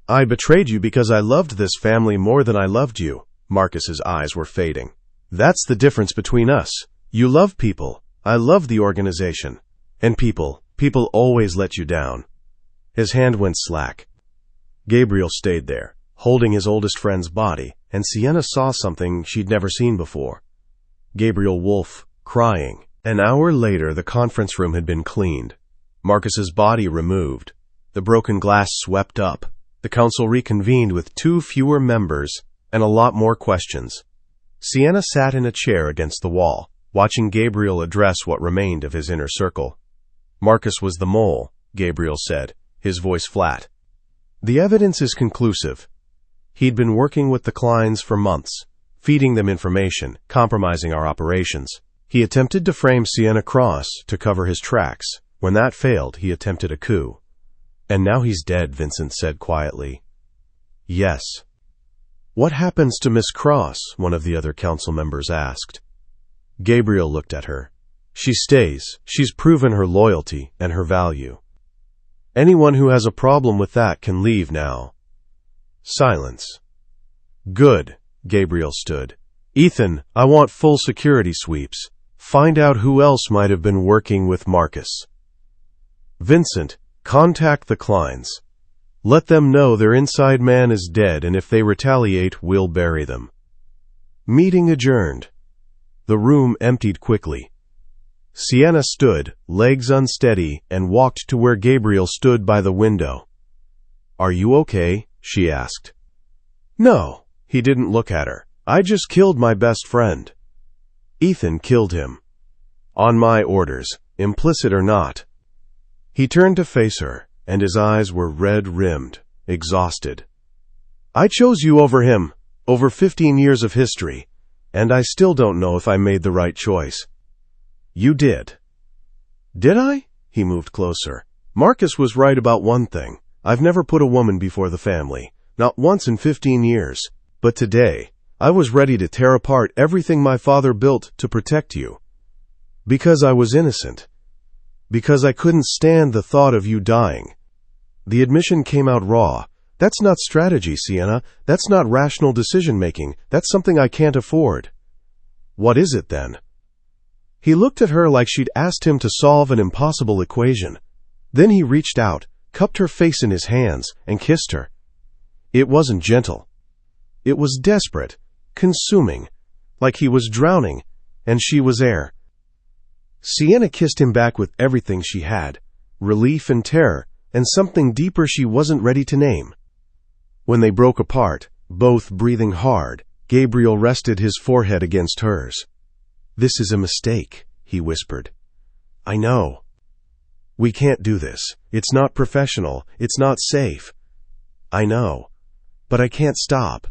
"I betrayed you because I loved this family more than I loved you." Marcus's eyes were fading. "That's the difference between us. You love people. I love the organization. And people always let you down." His hand went slack. Gabriel stayed there, holding his oldest friend's body, and Sienna saw something she'd never seen before. Gabriel Wolfe, crying. An hour later, the conference room had been cleaned. Marcus's body removed. The broken glass swept up. The council reconvened with 2 fewer members and a lot more questions. Sienna sat in a chair against the wall, watching Gabriel address what remained of his inner circle. "Marcus was the mole," Gabriel said, his voice flat. "The evidence is conclusive. He'd been working with the Kleins for months, feeding them information, compromising our operations. He attempted to frame Sienna Cross to cover his tracks. When that failed, he attempted a coup. And now he's dead," Vincent said quietly. "Yes." "What happens to Miss Cross?" one of the other council members asked. Gabriel looked at her. "She stays. She's proven her loyalty and her value. Anyone who has a problem with that can leave now." Silence. "Good." Gabriel stood. Ethan, I want full security sweeps. Find out who else might have been working with Marcus. Vincent, contact the Kleins. Let them know their inside man is dead, and if they retaliate, we'll bury them. Meeting adjourned. The room emptied quickly. Sienna stood, legs unsteady, and walked to where Gabriel stood by the window. Are you okay? She asked. No, he didn't look at her. I just killed my best friend. Ethan killed him. On my orders, implicit or not. He turned to face her, and his eyes were red-rimmed, exhausted. I chose you over him, over 15 years of history, and I still don't know if I made the right choice. You did. Did I? He moved closer. Marcus was right about one thing. I've never put a woman before the family, not once in 15 years. But today, I was ready to tear apart everything my father built to protect you. Because I was innocent. Because I couldn't stand the thought of you dying. The admission came out raw. That's not strategy, Sienna. That's not rational decision-making. That's something I can't afford. What is it, then? He looked at her like she'd asked him to solve an impossible equation. Then he reached out, cupped her face in his hands, and kissed her. It wasn't gentle. It was desperate, consuming, like he was drowning, and she was air. Sienna kissed him back with everything she had, relief and terror, and something deeper she wasn't ready to name. When they broke apart, both breathing hard, Gabriel rested his forehead against hers. This is a mistake, he whispered. I know. We can't do this. It's not professional. It's not safe. I know. But I can't stop.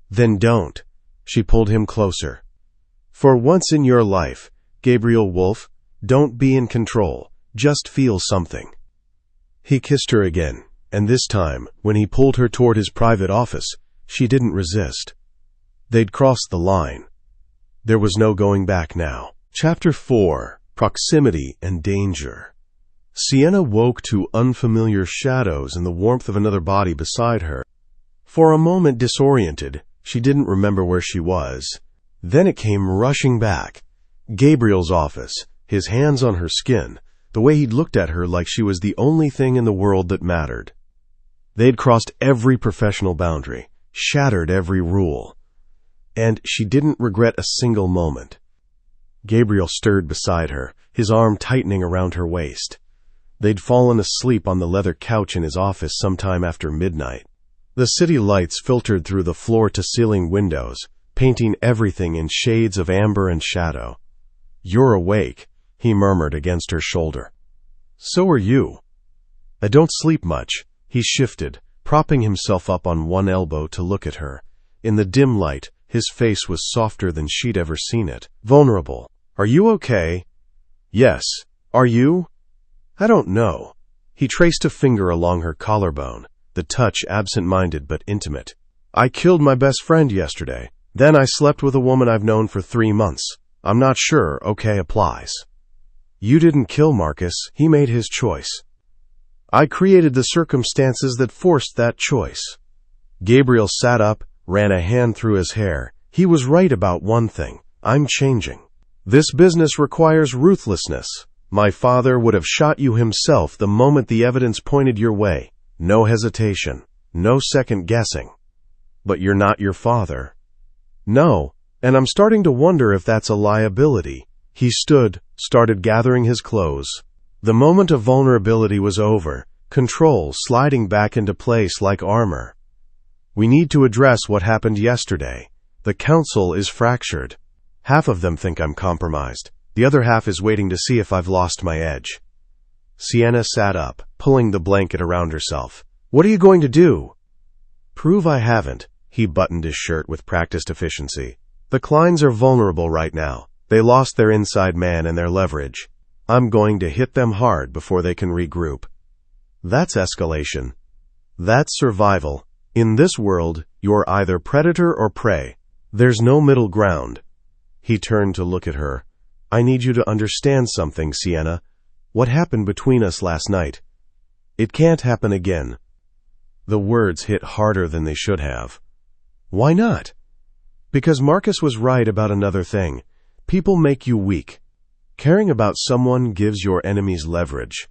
Then don't. She pulled him closer. For once in your life, Gabriel Wolf, don't be in control. Just feel something. He kissed her again, and this time, when he pulled her toward his private office, she didn't resist. They'd crossed the line. There was no going back now. Chapter 4. Proximity and Danger. Sienna woke to unfamiliar shadows and the warmth of another body beside her. For a moment disoriented, she didn't remember where she was. Then it came rushing back. Gabriel's office, his hands on her skin, the way he'd looked at her like she was the only thing in the world that mattered. They'd crossed every professional boundary, shattered every rule. And she didn't regret a single moment. Gabriel stirred beside her, his arm tightening around her waist. They'd fallen asleep on the leather couch in his office sometime after midnight. The city lights filtered through the floor-to-ceiling windows, painting everything in shades of amber and shadow. You're awake, he murmured against her shoulder. So are you. I don't sleep much. He shifted, propping himself up on one elbow to look at her. In the dim light, his face was softer than she'd ever seen it. Vulnerable. Are you okay? Yes. Are you? I don't know. He traced a finger along her collarbone, the touch absent-minded but intimate. I killed my best friend yesterday. Then I slept with a woman I've known for 3 months. I'm not sure okay applies. You didn't kill Marcus. He made his choice. I created the circumstances that forced that choice. Gabriel sat up, ran a hand through his hair. He was right about one thing. I'm changing. This business requires ruthlessness. My father would have shot you himself the moment the evidence pointed your way. No hesitation. No second guessing. But you're not your father. No, and I'm starting to wonder if that's a liability. He stood, started gathering his clothes. The moment of vulnerability was over, control sliding back into place like armor. We need to address what happened yesterday. The council is fractured. Half of them think I'm compromised. The other half is waiting to see if I've lost my edge. Sienna sat up, pulling the blanket around herself. What are you going to do? Prove I haven't. He buttoned his shirt with practiced efficiency. The Kleins are vulnerable right now. They lost their inside man and their leverage. I'm going to hit them hard before they can regroup. That's escalation. That's survival. In this world, you're either predator or prey. There's no middle ground. He turned to look at her. I need you to understand something, Sienna. What happened between us last night? It can't happen again. The words hit harder than they should have. Why not? Because Marcus was right about another thing. People make you weak. Caring about someone gives your enemies leverage.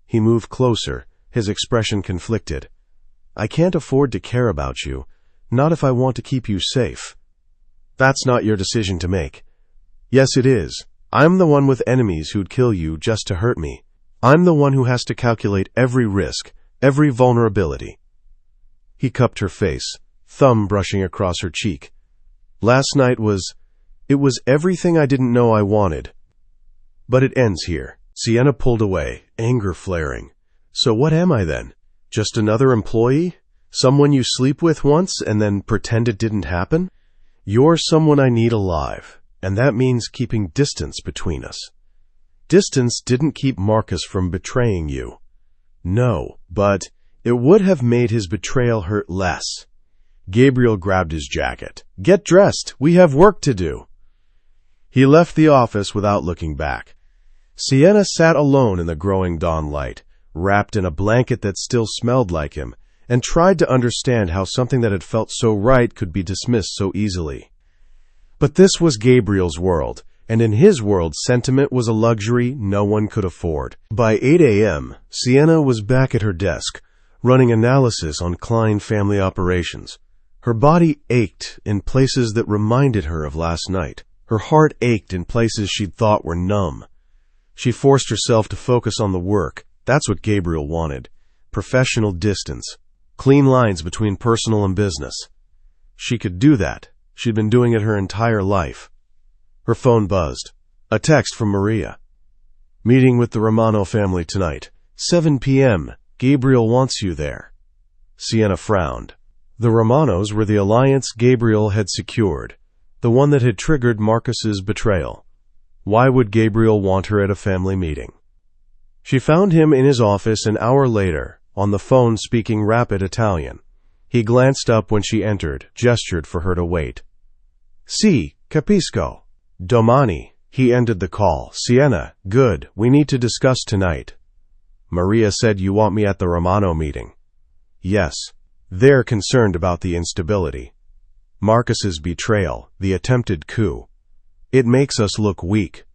He moved closer, his expression conflicted. I can't afford to care about you, not if I want to keep you safe. That's not your decision to make. Yes, it is. I'm the one with enemies who'd kill you just to hurt me. I'm the one who has to calculate every risk, every vulnerability. He cupped her face, thumb brushing across her cheek. Last night it was everything I didn't know I wanted. But it ends here. Sienna pulled away, anger flaring. So what am I then? Just another employee? Someone you sleep with once and then pretend it didn't happen? You're someone I need alive, and that means keeping distance between us. Distance didn't keep Marcus from betraying you. No, but it would have made his betrayal hurt less. Gabriel grabbed his jacket. Get dressed. We have work to do. He left the office without looking back. Sienna sat alone in the growing dawn light, wrapped in a blanket that still smelled like him, and tried to understand how something that had felt so right could be dismissed so easily. But this was Gabriel's world, and in his world sentiment was a luxury no one could afford. By 8 a.m., Sienna was back at her desk, running analysis on Klein family operations. Her body ached in places that reminded her of last night. Her heart ached in places she'd thought were numb. She forced herself to focus on the work. That's what Gabriel wanted. Professional distance. Clean lines between personal and business. She could do that. She'd been doing it her entire life. Her phone buzzed. A text from Maria. Meeting with the Romano family tonight. 7 p.m. Gabriel wants you there. Sienna frowned. The Romanos were the alliance Gabriel had secured, the one that had triggered Marcus's betrayal. Why would Gabriel want her at a family meeting? She found him in his office an hour later, on the phone speaking rapid Italian. He glanced up when she entered, gestured for her to wait. Si, capisco. Domani. He ended the call. Sienna, good, we need to discuss tonight. Maria said you want me at the Romano meeting. Yes. They're concerned about the instability. Marcus's betrayal, the attempted coup. It makes us look weak.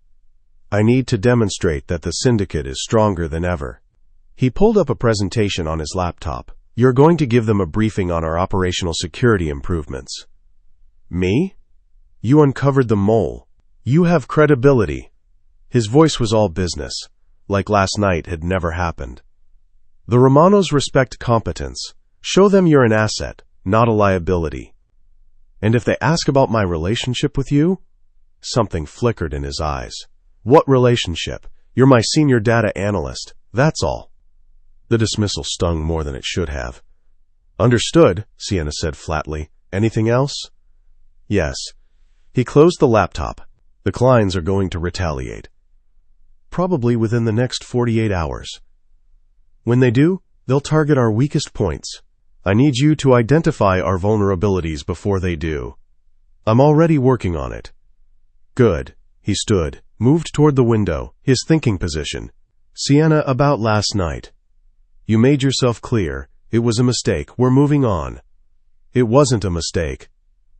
I need to demonstrate that the syndicate is stronger than ever. He pulled up a presentation on his laptop. You're going to give them a briefing on our operational security improvements. Me? You uncovered the mole. You have credibility. His voice was all business, like last night had never happened. The Romanos respect competence. Show them you're an asset, not a liability. And if they ask about my relationship with you? Something flickered in his eyes. What relationship? You're my senior data analyst. That's all. The dismissal stung more than it should have. Understood, Sienna said flatly. Anything else? Yes. He closed the laptop. The Kleins are going to retaliate. Probably within the next 48 hours. When they do, they'll target our weakest points. I need you to identify our vulnerabilities before they do. I'm already working on it. Good. He stood, moved toward the window, his thinking position. Sienna, about last night. You made yourself clear. It was a mistake. We're moving on. It wasn't a mistake.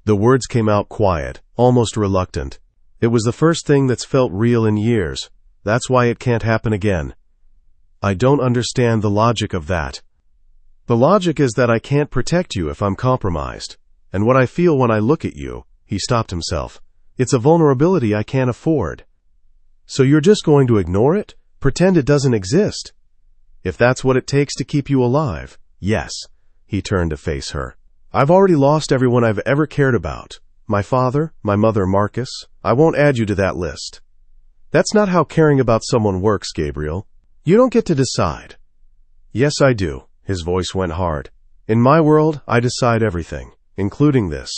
The words came out quiet, almost reluctant. It was the first thing that's felt real in years. That's why it can't happen again. I don't understand the logic of that. The logic is that I can't protect you if I'm compromised. And what I feel when I look at you, he stopped himself. It's a vulnerability I can't afford. So you're just going to ignore it? Pretend it doesn't exist? If that's what it takes to keep you alive, yes. He turned to face her. I've already lost everyone I've ever cared about. My father, my mother, Marcus. I won't add you to that list. That's not how caring about someone works, Gabriel. You don't get to decide. Yes, I do. His voice went hard. In my world, I decide everything, including this.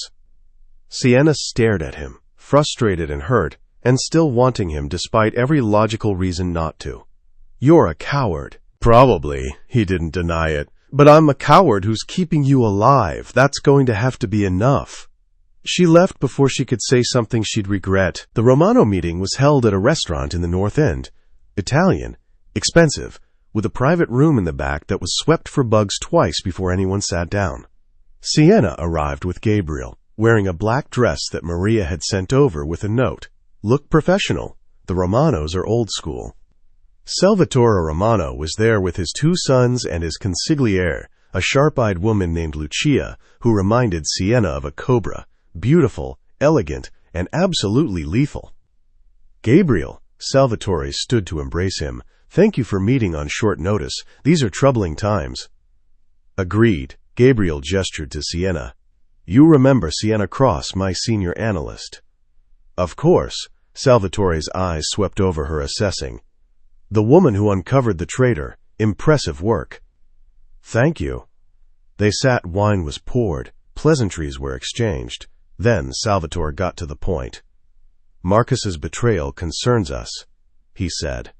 Sienna stared at him, frustrated and hurt, and still wanting him despite every logical reason not to. You're a coward. Probably, he didn't deny it. But I'm a coward who's keeping you alive. That's going to have to be enough. She left before she could say something she'd regret. The Romano meeting was held at a restaurant in the North End. Italian, expensive, with a private room in the back that was swept for bugs twice before anyone sat down. Sienna arrived with Gabriel. wearing a black dress that Maria had sent over with a note. Look professional. The Romanos are old school. Salvatore Romano was there with his 2 sons and his consigliere, a sharp-eyed woman named Lucia, who reminded Sienna of a cobra, beautiful, elegant, and absolutely lethal. Gabriel, Salvatore stood to embrace him. Thank you for meeting on short notice. These are troubling times. Agreed. Gabriel gestured to Sienna. You remember Sienna Cross, my senior analyst. Of course. Salvatore's eyes swept over her, assessing. The woman who uncovered the traitor. Impressive work. Thank you. They sat, wine was poured, pleasantries were exchanged. Then Salvatore got to the point. Marcus's betrayal concerns us, he said.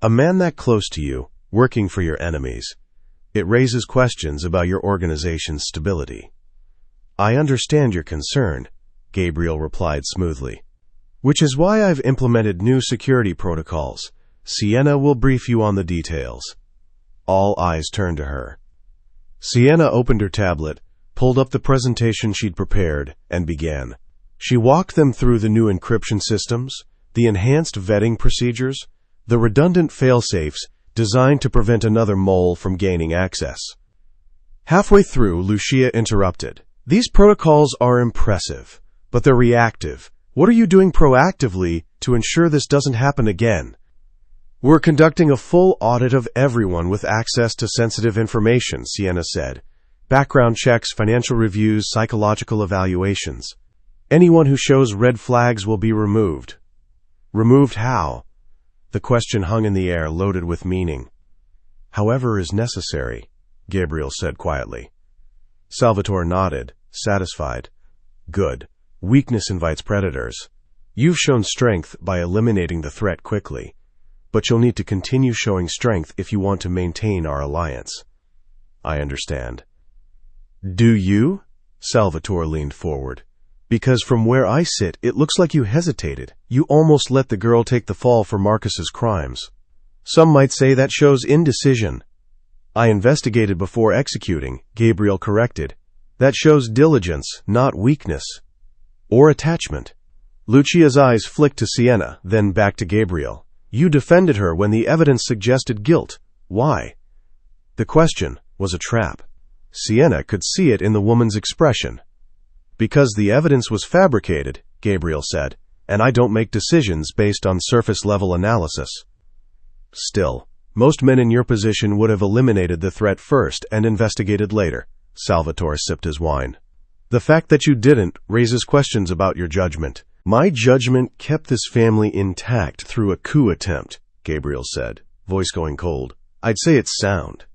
A man that close to you, working for your enemies. It raises questions about your organization's stability. I understand your concern, Gabriel replied smoothly. Which is why I've implemented new security protocols. Sienna will brief you on the details. All eyes turned to her. Sienna opened her tablet, pulled up the presentation she'd prepared, and began. She walked them through the new encryption systems, the enhanced vetting procedures, the redundant fail-safes designed to prevent another mole from gaining access. Halfway through, Lucia interrupted. These protocols are impressive, but they're reactive. What are you doing proactively to ensure this doesn't happen again? We're conducting a full audit of everyone with access to sensitive information, Sienna said. Background checks, financial reviews, psychological evaluations. Anyone who shows red flags will be removed. Removed how? The question hung in the air, loaded with meaning. However is necessary, Gabriel said quietly. Salvatore nodded, satisfied. Good. Weakness invites predators. You've shown strength by eliminating the threat quickly, but you'll need to continue showing strength if you want to maintain our alliance. I understand. Do you? Salvatore leaned forward. Because from where I sit, it looks like you hesitated. You almost let the girl take the fall for Marcus's crimes. Some might say that shows indecision. I investigated before executing, Gabriel corrected. That shows diligence, not weakness. Or attachment. Lucia's eyes flicked to Sienna, then back to Gabriel. You defended her when the evidence suggested guilt. Why? The question was a trap. Sienna could see it in the woman's expression. Because the evidence was fabricated, Gabriel said, and I don't make decisions based on surface-level analysis. Still, most men in your position would have eliminated the threat first and investigated later. Salvatore sipped his wine. The fact that you didn't raises questions about your judgment. My judgment kept this family intact through a coup attempt, Gabriel said, voice going cold. I'd say it's sound.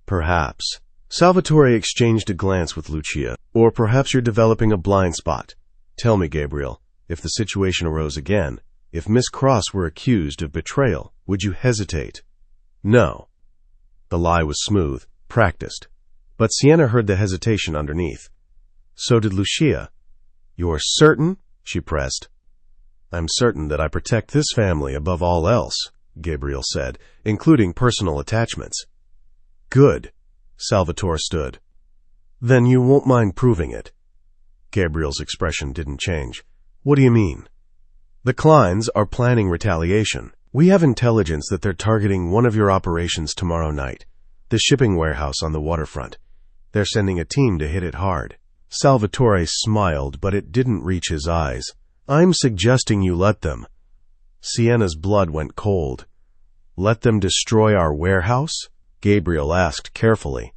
Perhaps. Salvatore exchanged a glance with Lucia. Or perhaps you're developing a blind spot. Tell me, Gabriel, if the situation arose again, if Miss Cross were accused of betrayal, would you hesitate? No. The lie was smooth, practiced. But Sienna heard the hesitation underneath. So did Lucia. You're certain? She pressed. I'm certain that I protect this family above all else, Gabriel said, including personal attachments. Good. Salvatore stood. Then you won't mind proving it. Gabriel's expression didn't change. What do you mean? The Kleins are planning retaliation. We have intelligence that they're targeting one of your operations tomorrow night, the shipping warehouse on the waterfront. They're sending a team to hit it hard. Salvatore smiled, but it didn't reach his eyes. I'm suggesting you let them. Sienna's blood went cold. Let them destroy our warehouse? Gabriel asked carefully.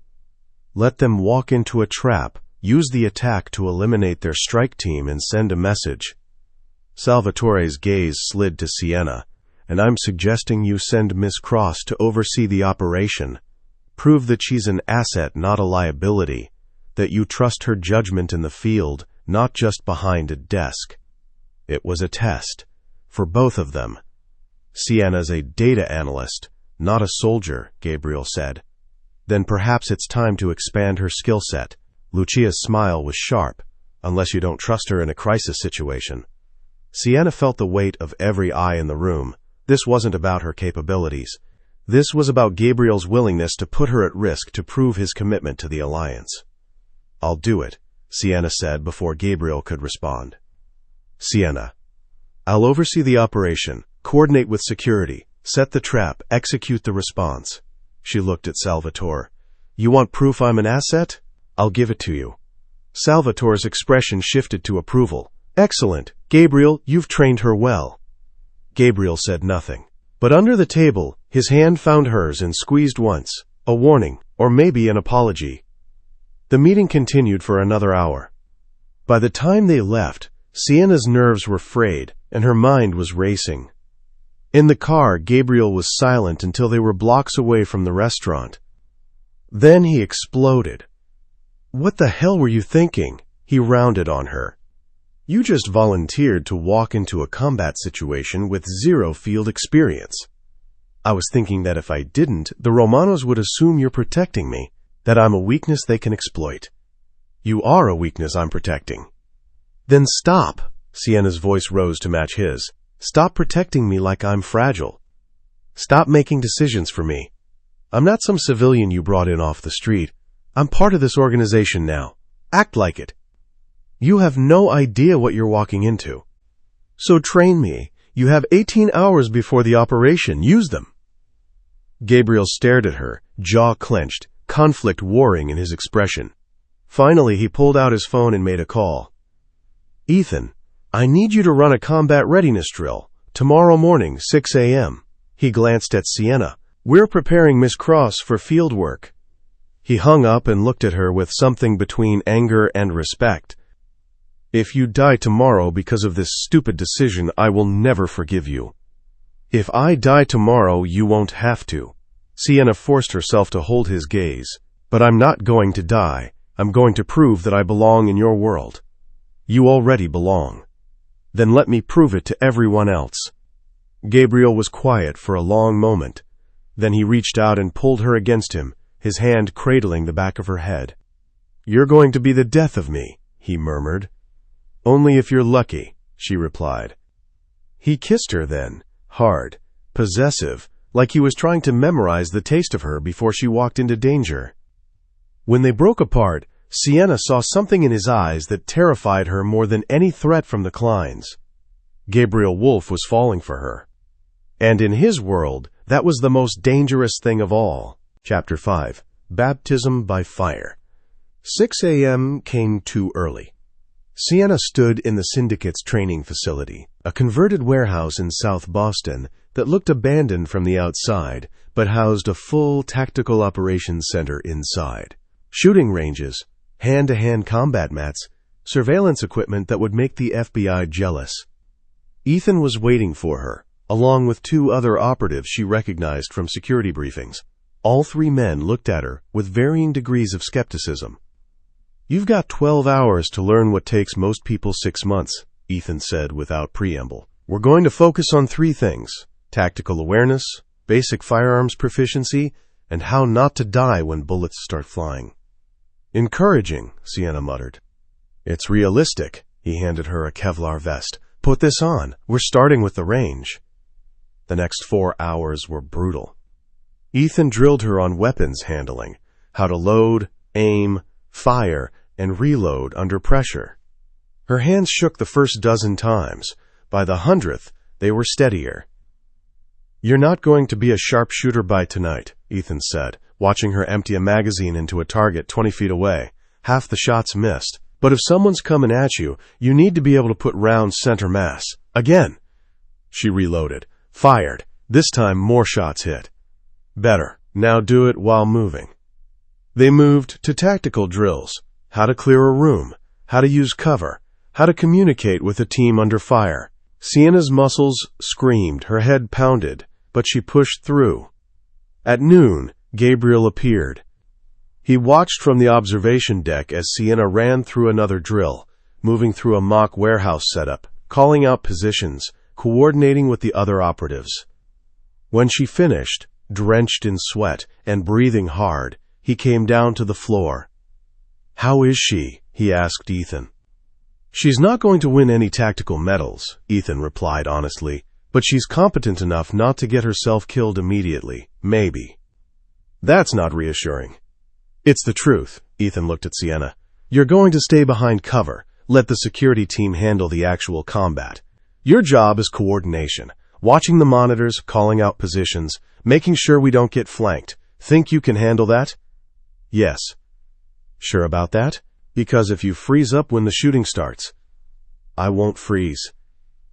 Let them walk into a trap, use the attack to eliminate their strike team and send a message. Salvatore's gaze slid to Sienna. And I'm suggesting you send Miss Cross to oversee the operation. Prove that she's an asset, not a liability. That you trust her judgment in the field, not just behind a desk. It was a test. For both of them. Sienna's a data analyst, not a soldier, Gabriel said. Then perhaps it's time to expand her skill set. Lucia's smile was sharp, unless you don't trust her in a crisis situation. Sienna felt the weight of every eye in the room. This wasn't about her capabilities. This was about Gabriel's willingness to put her at risk to prove his commitment to the alliance. I'll do it, Sienna said before Gabriel could respond. Sienna, I'll oversee the operation, coordinate with security, set the trap, execute the response. She looked at Salvatore. You want proof I'm an asset? I'll give it to you. Salvatore's expression shifted to approval. Excellent. Gabriel, you've trained her well. Gabriel said nothing. But under the table, his hand found hers and squeezed once, a warning, or maybe an apology. The meeting continued for another hour. By the time they left, Sienna's nerves were frayed, and her mind was racing. In the car, Gabriel was silent until they were blocks away from the restaurant. Then he exploded. What the hell were you thinking? He rounded on her. You just volunteered to walk into a combat situation with zero field experience. I was thinking that if I didn't, the Romanos would assume you're protecting me, that I'm a weakness they can exploit. You are a weakness I'm protecting. Then stop. Sienna's voice rose to match his. Stop protecting me like I'm fragile. Stop making decisions for me. I'm not some civilian you brought in off the street. I'm part of this organization now. Act like it. You have no idea what you're walking into. So train me. You have 18 hours before the operation. Use them. Gabriel stared at her, jaw clenched, conflict warring in his expression. Finally, he pulled out his phone and made a call. Ethan, I need you to run a combat readiness drill. Tomorrow morning, 6 a.m. He glanced at Sienna. We're preparing Miss Cross for field work. He hung up and looked at her with something between anger and respect. If you die tomorrow because of this stupid decision, I will never forgive you. If I die tomorrow, you won't have to. Sienna forced herself to hold his gaze. But I'm not going to die. I'm going to prove that I belong in your world. You already belong. Then let me prove it to everyone else. Gabriel was quiet for a long moment. Then he reached out and pulled her against him, his hand cradling the back of her head. You're going to be the death of me, he murmured. Only if you're lucky, she replied. He kissed her then, hard, possessive, like he was trying to memorize the taste of her before she walked into danger. When they broke apart, Sienna saw something in his eyes that terrified her more than any threat from the Kleins. Gabriel Wolfe was falling for her. And in his world, that was the most dangerous thing of all. Chapter 5. Baptism by Fire. 6 a.m. came too early. Sienna stood in the Syndicate's training facility, a converted warehouse in South Boston that looked abandoned from the outside, but housed a full tactical operations center inside. Shooting ranges, hand-to-hand combat mats, surveillance equipment that would make the FBI jealous. Ethan was waiting for her, along with 2 other operatives she recognized from security briefings. All 3 men looked at her with varying degrees of skepticism. You've got 12 hours to learn what takes most people 6 months, Ethan said without preamble. We're going to focus on 3 things: tactical awareness, basic firearms proficiency, and how not to die when bullets start flying. Encouraging, Sienna muttered. It's realistic. He handed her a Kevlar vest. Put this on. We're starting with the range. The next 4 hours were brutal. Ethan drilled her on weapons handling, how to load, aim, fire, and reload under pressure. Her hands shook the first dozen times. By the 100th, they were steadier. You're not going to be a sharpshooter by tonight, Ethan said, watching her empty a magazine into a target 20 feet away. Half the shots missed. But if someone's coming at you, you need to be able to put rounds center mass. Again. She reloaded. Fired. This time more shots hit. Better. Now do it while moving. They moved to tactical drills. How to clear a room. How to use cover. How to communicate with a team under fire. Sienna's muscles screamed, her head pounded, but she pushed through. At noon, Gabriel appeared. He watched from the observation deck as Sienna ran through another drill, moving through a mock warehouse setup, calling out positions, coordinating with the other operatives. When she finished, drenched in sweat and breathing hard, he came down to the floor. How is she? He asked Ethan. She's not going to win any tactical medals, Ethan replied honestly, but she's competent enough not to get herself killed immediately, maybe. That's not reassuring. It's the truth, Ethan looked at Sienna. You're going to stay behind cover. Let the security team handle the actual combat. Your job is coordination, watching the monitors, calling out positions, making sure we don't get flanked. Think you can handle that? Yes. Sure about that? Because if you freeze up when the shooting starts. I won't freeze.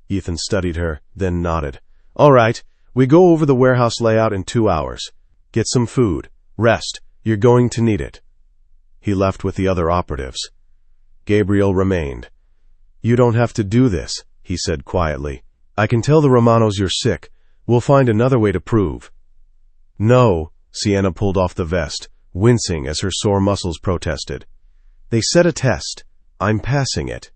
Ethan studied her, then nodded. All right, we go over the warehouse layout in 2 hours. Get some food. Rest. You're going to need it. He left with the other operatives. Gabriel remained. You don't have to do this, he said quietly. I can tell the Romanos you're sick. We'll find another way to prove. No, Sienna pulled off the vest, wincing as her sore muscles protested. They set a test. I'm passing it.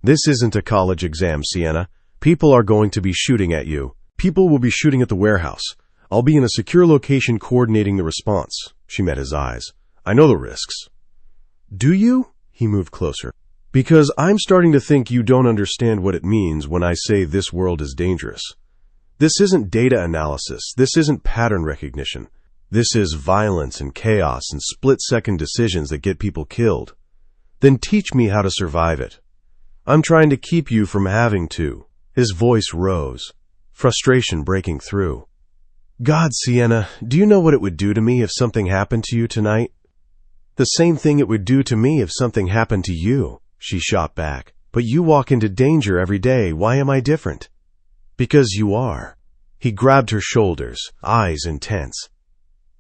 This isn't a college exam, Sienna. People are going to be shooting at you. People will be shooting at the warehouse. I'll be in a secure location coordinating the response. She met his eyes. I know the risks. Do you? He moved closer. Because I'm starting to think you don't understand what it means when I say this world is dangerous. This isn't data analysis. This isn't pattern recognition. This is violence and chaos and split-second decisions that get people killed. Then teach me how to survive it. I'm trying to keep you from having to. His voice rose, frustration breaking through. God, Sienna, do you know what it would do to me if something happened to you tonight? The same thing it would do to me if something happened to you, she shot back. But you walk into danger every day. Why am I different? Because you are. He grabbed her shoulders, eyes intense.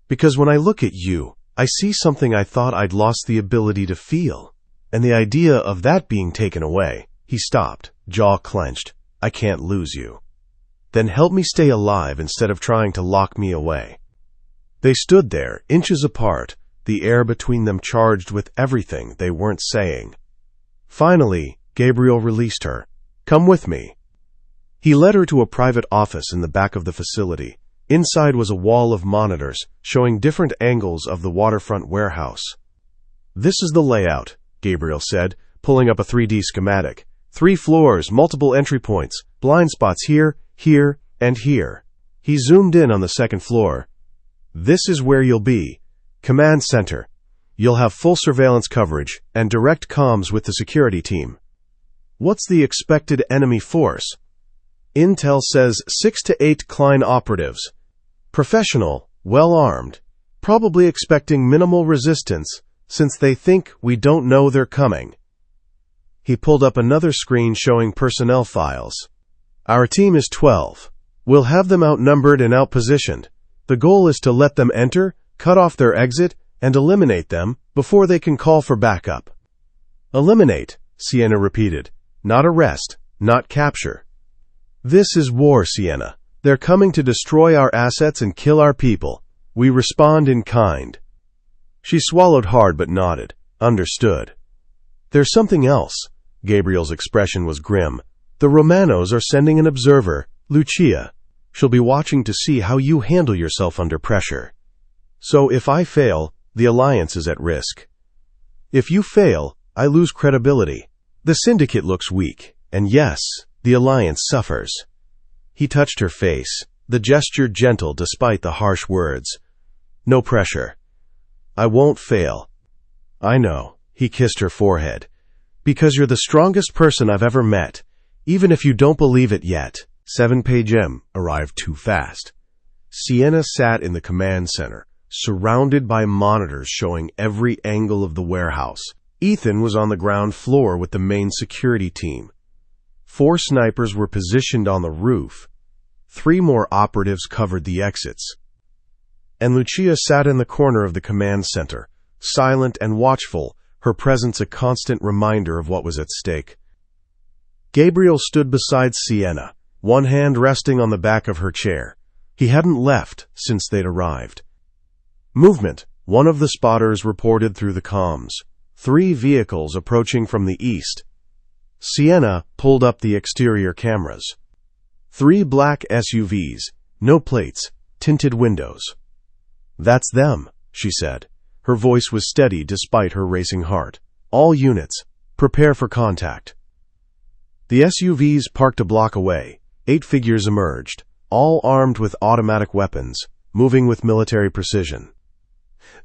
Because when I look at you, I see something I thought I'd lost the ability to feel. And the idea of that being taken away. He stopped, jaw clenched. I can't lose you. Then help me stay alive instead of trying to lock me away. They stood there, inches apart, the air between them charged with everything they weren't saying. Finally, Gabriel released her. Come with me. He led her to a private office in the back of the facility. Inside was a wall of monitors showing different angles of the waterfront warehouse. This is the layout, Gabriel said, pulling up a 3D schematic. 3 floors, multiple entry points, blind spots here, here, and here. He zoomed in on the 2nd floor. This is where you'll be. Command center. You'll have full surveillance coverage and direct comms with the security team. What's the expected enemy force? Intel says 6 to 8 Klein operatives. Professional, well-armed, probably expecting minimal resistance since they think we don't know they're coming. He pulled up another screen showing personnel files. Our team is 12. We'll have them outnumbered and outpositioned. The goal is to let them enter, cut off their exit, and eliminate them before they can call for backup. Eliminate, Sienna repeated. Not arrest, not capture. This is war, Sienna. They're coming to destroy our assets and kill our people. We respond in kind. She swallowed hard but nodded. Understood. There's something else. Gabriel's expression was grim. The Romanos are sending an observer, Lucia. She'll be watching to see how you handle yourself under pressure. So if I fail, the alliance is at risk. If you fail, I lose credibility. The syndicate looks weak, and yes, the alliance suffers. He touched her face, the gesture gentle despite the harsh words. No pressure. I won't fail. I know, he kissed her forehead. Because you're the strongest person I've ever met, even if you don't believe it yet. 7-page M arrived too fast. Sienna sat in the command center, surrounded by monitors showing every angle of the warehouse. Ethan was on the ground floor with the main security team. 4 snipers were positioned on the roof. 3 more operatives covered the exits. And Lucia sat in the corner of the command center, silent and watchful, her presence a constant reminder of what was at stake. Gabriel stood beside Sienna, one hand resting on the back of her chair. He hadn't left since they'd arrived. Movement. One of the spotters reported through the comms. 3 vehicles approaching from the east. Sienna pulled up the exterior cameras. 3 black SUVs, no plates, tinted windows. That's them, she said. Her voice was steady despite her racing heart. All units, prepare for contact. The SUVs parked a block away. 8 figures emerged, all armed with automatic weapons, moving with military precision.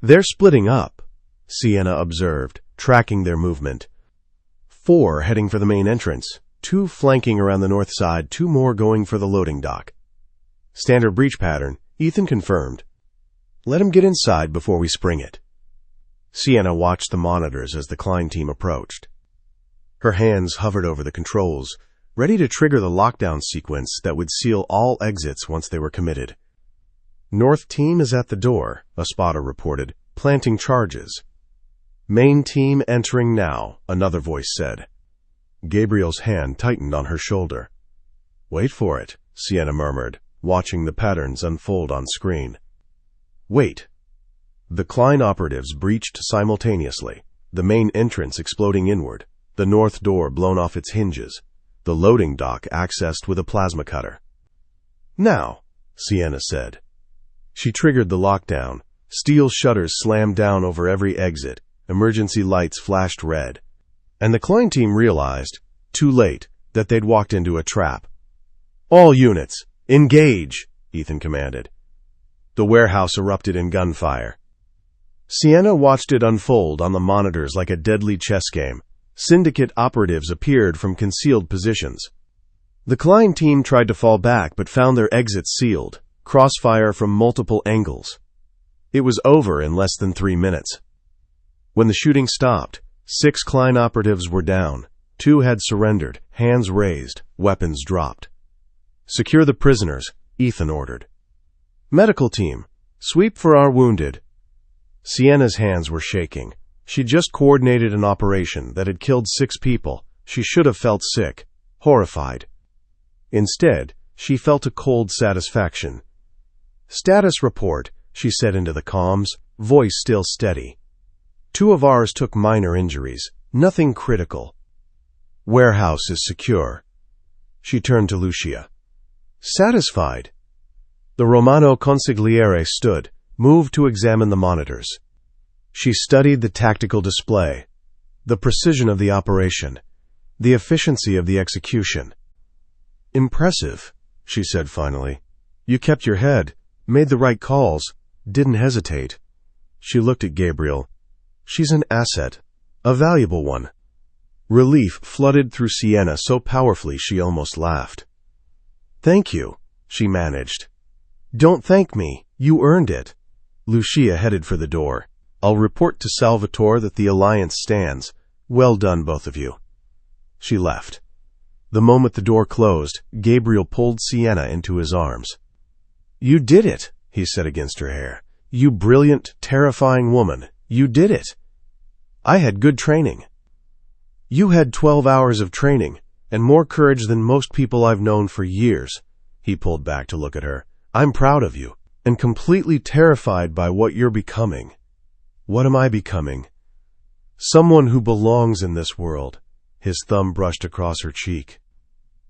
They're splitting up, Sienna observed. tracking their movement. 4 heading for the main entrance, 2 flanking around the north side, 2 more going for the loading dock. Standard breach pattern, Ethan confirmed. Let him get inside before we spring it. Sienna watched the monitors as the Klein team approached. Her hands hovered over the controls, ready to trigger the lockdown sequence that would seal all exits once they were committed. North team is at the door, a spotter reported, planting charges. Main team entering now, another voice said. Gabriel's hand tightened on her shoulder. Wait for it, Sienna murmured, watching the patterns unfold on screen. Wait. The Klein operatives breached simultaneously, the main entrance exploding inward, the north door blown off its hinges, the loading dock accessed with a plasma cutter. Now, Sienna said. She triggered the lockdown. Steel shutters slammed down over every exit, emergency lights flashed red, and the Klein team realized, too late, that they'd walked into a trap. All units, engage, Ethan commanded. The warehouse erupted in gunfire. Sienna watched it unfold on the monitors like a deadly chess game. Syndicate operatives appeared from concealed positions. The Klein team tried to fall back but found their exits sealed, crossfire from multiple angles. It was over in less than 3 minutes. When the shooting stopped, 6 Klein operatives were down. 2 had surrendered, hands raised, weapons dropped. Secure the prisoners, Ethan ordered. Medical team, sweep for our wounded. Sienna's hands were shaking. She just coordinated an operation that had killed 6 people. She should have felt sick, horrified. Instead, she felt a cold satisfaction. Status report, she said into the comms, voice still steady. 2 of ours took minor injuries, nothing critical. Warehouse is secure. She turned to Lucia. Satisfied. The Romano consigliere stood, moved to examine the monitors. She studied the tactical display, the precision of the operation, the efficiency of the execution. Impressive, she said finally. You kept your head, made the right calls, didn't hesitate. She looked at Gabriel. She's an asset, a valuable one. Relief flooded through Sienna so powerfully she almost laughed. Thank you, she managed. Don't thank me, you earned it. Lucia headed for the door. I'll report to Salvatore that the alliance stands. Well done, both of you. She left. The moment the door closed, Gabriel pulled Sienna into his arms. You did it, he said against her hair. You brilliant, terrifying woman. You did it. I had good training. You had 12 hours of training, and more courage than most people I've known for years. He pulled back to look at her. I'm proud of you, and completely terrified by what you're becoming. What am I becoming? Someone who belongs in this world. His thumb brushed across her cheek.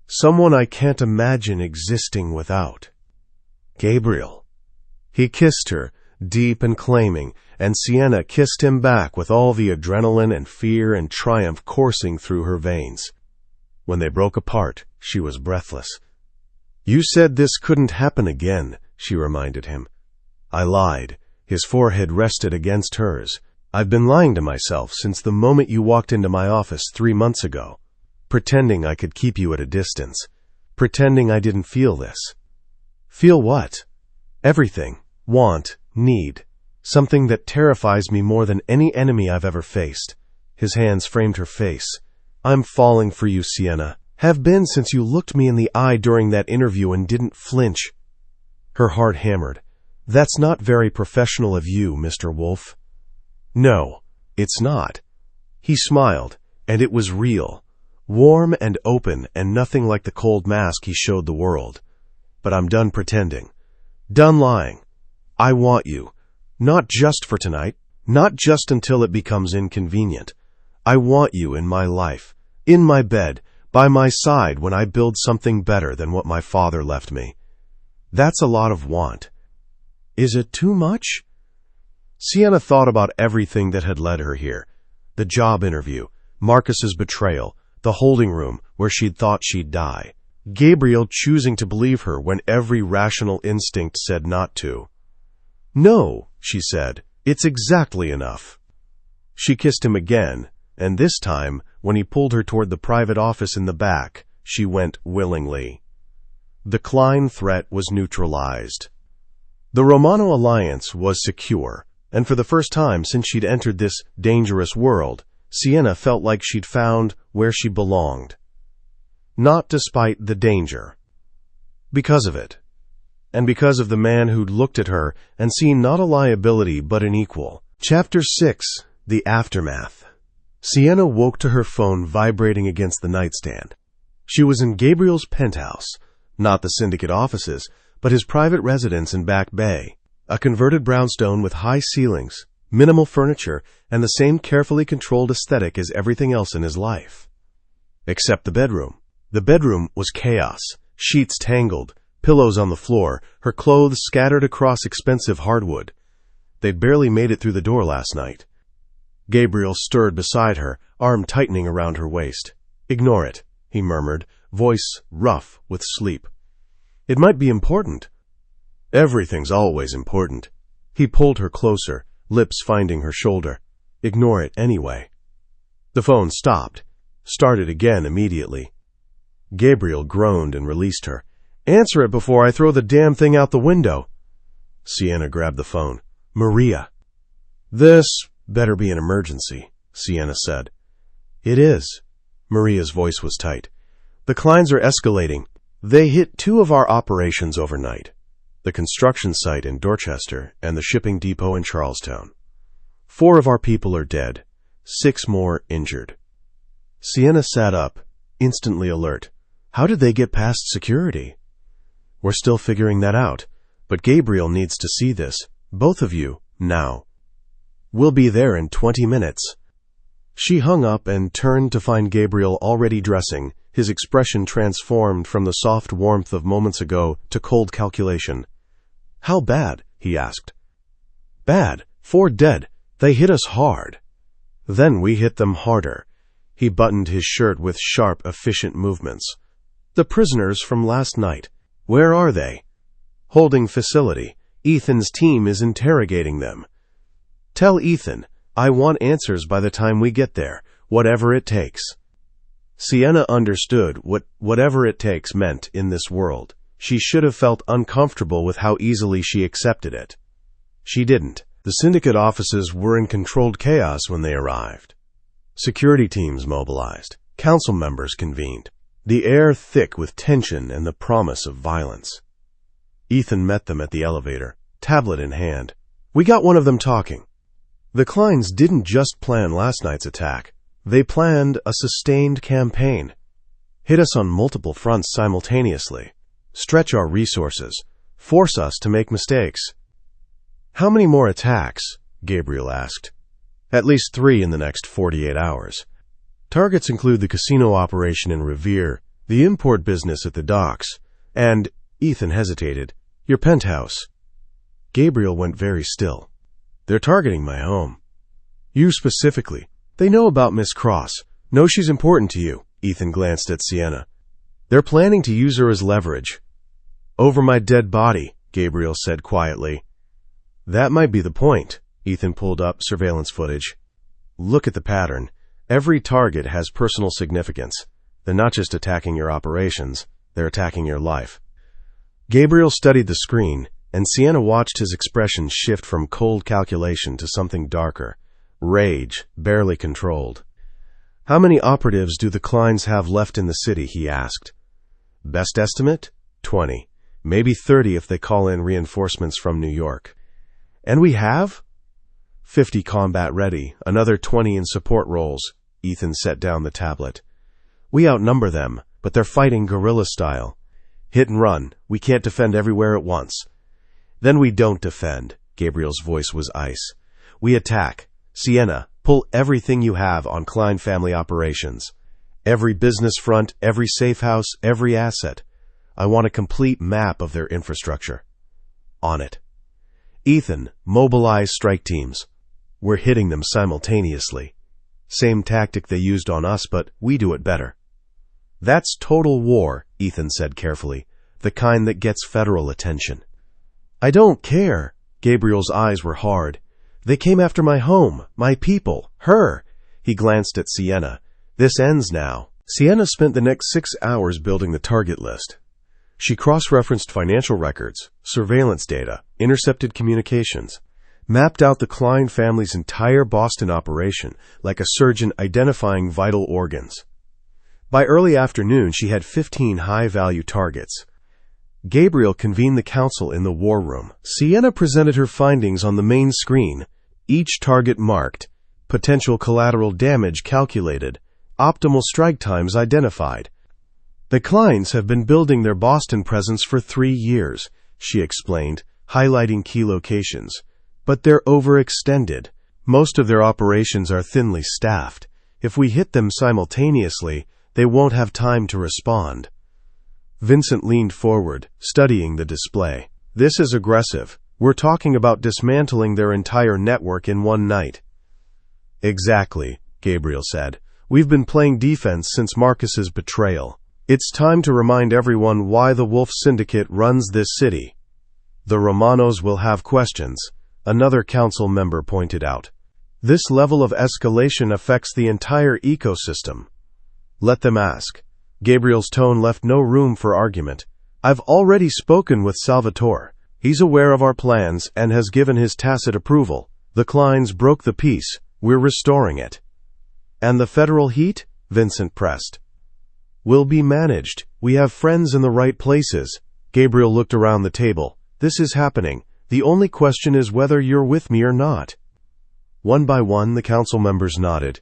Someone I can't imagine existing without. Gabriel. He kissed her, deep and claiming, and Sienna kissed him back with all the adrenaline and fear and triumph coursing through her veins. When they broke apart, she was breathless. You said this couldn't happen again, she reminded him. I lied. His forehead rested against hers. I've been lying to myself since the moment you walked into my office 3 months ago, pretending I could keep you at a distance, pretending I didn't feel this. Feel what? Everything. Want, need. Something that terrifies me more than any enemy I've ever faced. His hands framed her face. I'm falling for you, Sienna. Have been since you looked me in the eye during that interview and didn't flinch. Her heart hammered. That's not very professional of you, Mr. Wolf. No, it's not. He smiled, and it was real. Warm and open and nothing like the cold mask he showed the world. But I'm done pretending. Done lying. I want you. Not just for tonight. Not just until it becomes inconvenient. I want you in my life. In my bed. By my side when I build something better than what my father left me. That's a lot of want. Is it too much? Sienna thought about everything that had led her here. The job interview, Marcus's betrayal, the holding room where she'd thought she'd die. Gabriel choosing to believe her when every rational instinct said not to. No, she said, it's exactly enough. She kissed him again, and this time, when he pulled her toward the private office in the back, she went willingly. The Klein threat was neutralized. The Romano alliance was secure, and for the first time since she'd entered this dangerous world, Sienna felt like she'd found where she belonged. Not despite the danger. Because of it. And because of the man who'd looked at her and seen not a liability but an equal. Chapter 6. The Aftermath. Sienna woke to her phone vibrating against the nightstand. She was in Gabriel's penthouse, not the syndicate offices, but his private residence in Back Bay, a converted brownstone with high ceilings, minimal furniture, and the same carefully controlled aesthetic as everything else in his life. Except the bedroom. The bedroom was chaos, sheets tangled, pillows on the floor, her clothes scattered across expensive hardwood. They'd barely made it through the door last night. Gabriel stirred beside her, arm tightening around her waist. "Ignore it," he murmured, voice rough with sleep. "It might be important." "Everything's always important." He pulled her closer, lips finding her shoulder. "Ignore it anyway." The phone stopped, started again immediately. Gabriel groaned and released her. "Answer it before I throw the damn thing out the window." Sienna grabbed the phone. "Maria." "This better be an emergency," Sienna said. "It is." Maria's voice was tight. "The Kleins are escalating. They hit 2 of our operations overnight. The construction site in Dorchester and the shipping depot in Charlestown. 4 of our people are dead, 6 more injured." Sienna sat up, instantly alert. How did they get past security? "We're still figuring that out, but Gabriel needs to see this. Both of you, now. We'll be there in 20 minutes. She hung up and turned to find Gabriel already dressing, his expression transformed from the soft warmth of moments ago to cold calculation. "How bad?" he asked. "Bad. 4 dead. They hit us hard. Then we hit them harder." He buttoned his shirt with sharp, efficient movements. "The prisoners from last night. Where are they?" "Holding facility. Ethan's team is interrogating them." "Tell Ethan, I want answers by the time we get there, whatever it takes." Sienna understood what whatever it takes meant in this world. She should have felt uncomfortable with how easily she accepted it. She didn't. The syndicate offices were in controlled chaos when they arrived. Security teams mobilized. Council members convened. The air thick with tension and the promise of violence. Ethan met them at the elevator, tablet in hand. "We got one of them talking." The Kleins didn't just plan last night's attack. They planned a sustained campaign. Hit us on multiple fronts simultaneously. Stretch our resources. Force us to make mistakes. "How many more attacks?" Gabriel asked. "At least 3 in the next 48 hours. Targets include the casino operation in Revere, the import business at the docks, and," Ethan hesitated, "your penthouse." Gabriel went very still. "They're targeting my home." "You specifically. They know about Miss Cross. Know she's important to you." Ethan glanced at Sienna. "They're planning to use her as leverage." "Over my dead body," Gabriel said quietly. "That might be the point." Ethan pulled up surveillance footage. "Look at the pattern. Every target has personal significance. They're not just attacking your operations, they're attacking your life." Gabriel studied the screen, and Sienna watched his expression shift from cold calculation to something darker. Rage, barely controlled. "How many operatives do the Kleins have left in the city?" he asked. "Best estimate? 20. Maybe 30 if they call in reinforcements from New York." "And we have?" 50 combat ready, another 20 in support roles." Ethan set down the tablet. "We outnumber them, but they're fighting guerrilla style. Hit and run. We can't defend everywhere at once." "Then we don't defend." Gabriel's voice was ice. "We attack. Sienna, pull everything you have on Klein family operations. Every business front, every safe house, every asset. I want a complete map of their infrastructure." "On it." "Ethan, mobilize strike teams. We're hitting them simultaneously. Same tactic they used on us, but we do it better." "That's total war," Ethan said carefully. "The kind that gets federal attention." "I don't care." Gabriel's eyes were hard. They came after my home, my people, her. He glanced at Sienna. This ends now. Sienna spent the next 6 hours building the target list. She cross-referenced financial records, surveillance data, intercepted communications, mapped out the Klein family's entire Boston operation like a surgeon identifying vital organs. By early afternoon, she had 15 high-value targets. Gabriel convened the council in the war room. Sienna presented her findings on the main screen, each target marked, potential collateral damage calculated, optimal strike times identified. The Kleins have been building their Boston presence for 3 years, she explained, highlighting key locations. But they're overextended. Most of their operations are thinly staffed. If we hit them simultaneously, they won't have time to respond. Vincent leaned forward, studying the display. This is aggressive. We're talking about dismantling their entire network in one night. Exactly, Gabriel said. We've been playing defense since Marcus's betrayal. It's time to remind everyone why the Wolf Syndicate runs this city. The Romanos will have questions, another council member pointed out. This level of escalation affects the entire ecosystem. Let them ask. Gabriel's tone left no room for argument. I've already spoken with Salvatore. He's aware of our plans and has given his tacit approval. The Kleins broke the peace. We're restoring it. And the federal heat? Vincent pressed. Will be managed. We have friends in the right places. Gabriel looked around the table. This is happening. The only question is whether you're with me or not. One by one, the council members nodded.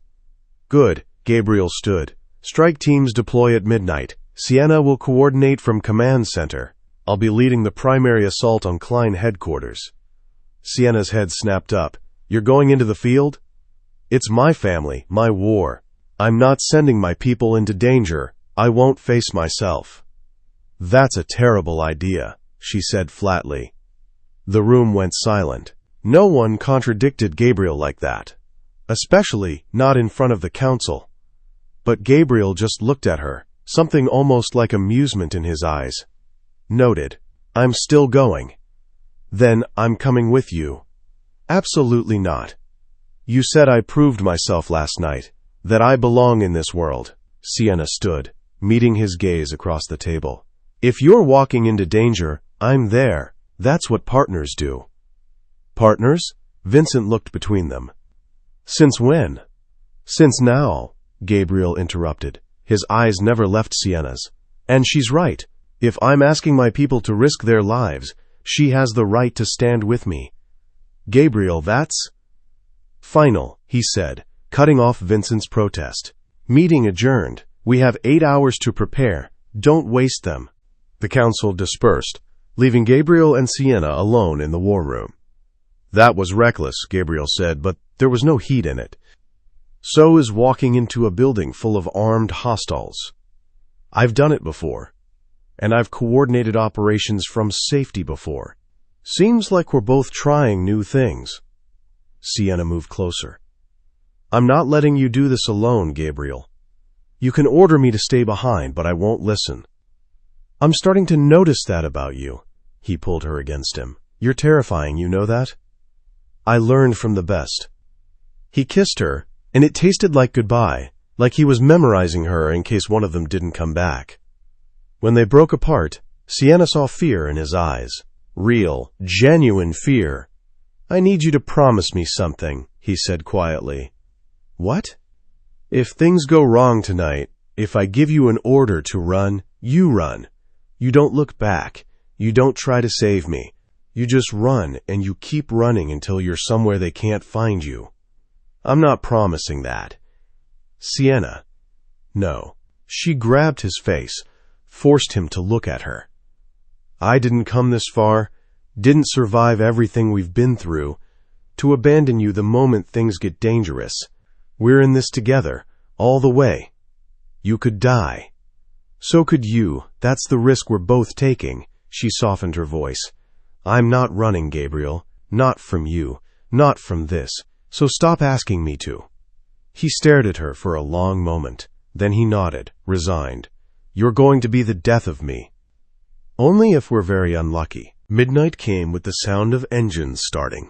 Good. Gabriel stood. Strike teams deploy at midnight. Sienna will coordinate from command center. I'll be leading the primary assault on Klein headquarters. Sienna's head snapped up. You're going into the field? It's my family, my war. I'm not sending my people into danger. I won't face myself. That's a terrible idea, she said flatly. The room went silent. No one contradicted Gabriel like that, especially not in front of the council. But Gabriel just looked at her, something almost like amusement in his eyes. Noted. I'm still going. Then I'm coming with you. Absolutely not. You said I proved myself last night, that I belong in this world. Sienna stood, meeting his gaze across the table. If you're walking into danger, I'm there. That's what partners do. Partners? Vincent looked between them. Since when? Since now, Gabriel interrupted. His eyes never left Sienna's. And she's right. If I'm asking my people to risk their lives, she has the right to stand with me. Gabriel, that's final, he said, cutting off Vincent's protest. Meeting adjourned. We have 8 hours to prepare. Don't waste them. The council dispersed, leaving Gabriel and Sienna alone in the war room. That was reckless, Gabriel said, but there was no heat in it. So is walking into a building full of armed hostiles. I've done it before, and I've coordinated operations from safety before. Seems like we're both trying new things. Sienna moved closer. I'm not letting you do this alone, Gabriel. You can order me to stay behind, but I won't listen. I'm starting to notice that about you. He pulled her against him. You're terrifying, you know that? I learned from the best. He kissed her, and it tasted like goodbye, like he was memorizing her in case one of them didn't come back. When they broke apart, Sienna saw fear in his eyes. Real, genuine fear. I need you to promise me something, he said quietly. What? If things go wrong tonight, if I give you an order to run, you run. You don't look back. You don't try to save me. You just run, and you keep running until you're somewhere they can't find you. I'm not promising that. Sienna. No. She grabbed his face, forced him to look at her. I didn't come this far, didn't survive everything we've been through, to abandon you the moment things get dangerous. We're in this together, all the way. You could die. So could you. That's the risk we're both taking. She softened her voice. I'm not running, Gabriel. Not from you. Not from this. So stop asking me to. He stared at her for a long moment. Then he nodded, resigned. You're going to be the death of me. Only if we're very unlucky. Midnight came with the sound of engines starting.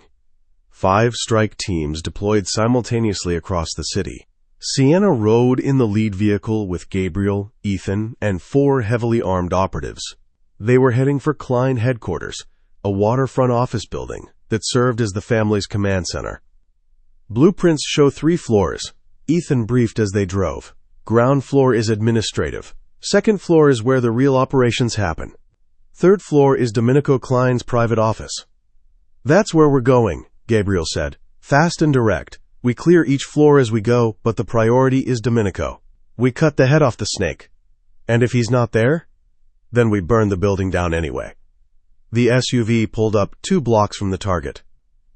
5 strike teams deployed simultaneously across the city. Sienna rode in the lead vehicle with Gabriel, Ethan, and 4 heavily armed operatives. They were heading for Klein headquarters, a waterfront office building that served as the family's command center. Blueprints show 3 floors. Ethan briefed as they drove. Ground floor is administrative. Second floor is where the real operations happen. Third floor is Domenico Klein's private office. That's where we're going, Gabriel said. Fast and direct. We clear each floor as we go, but the priority is Domenico. We cut the head off the snake. And if he's not there, then we burn the building down anyway. The SUV pulled up 2 blocks from the target.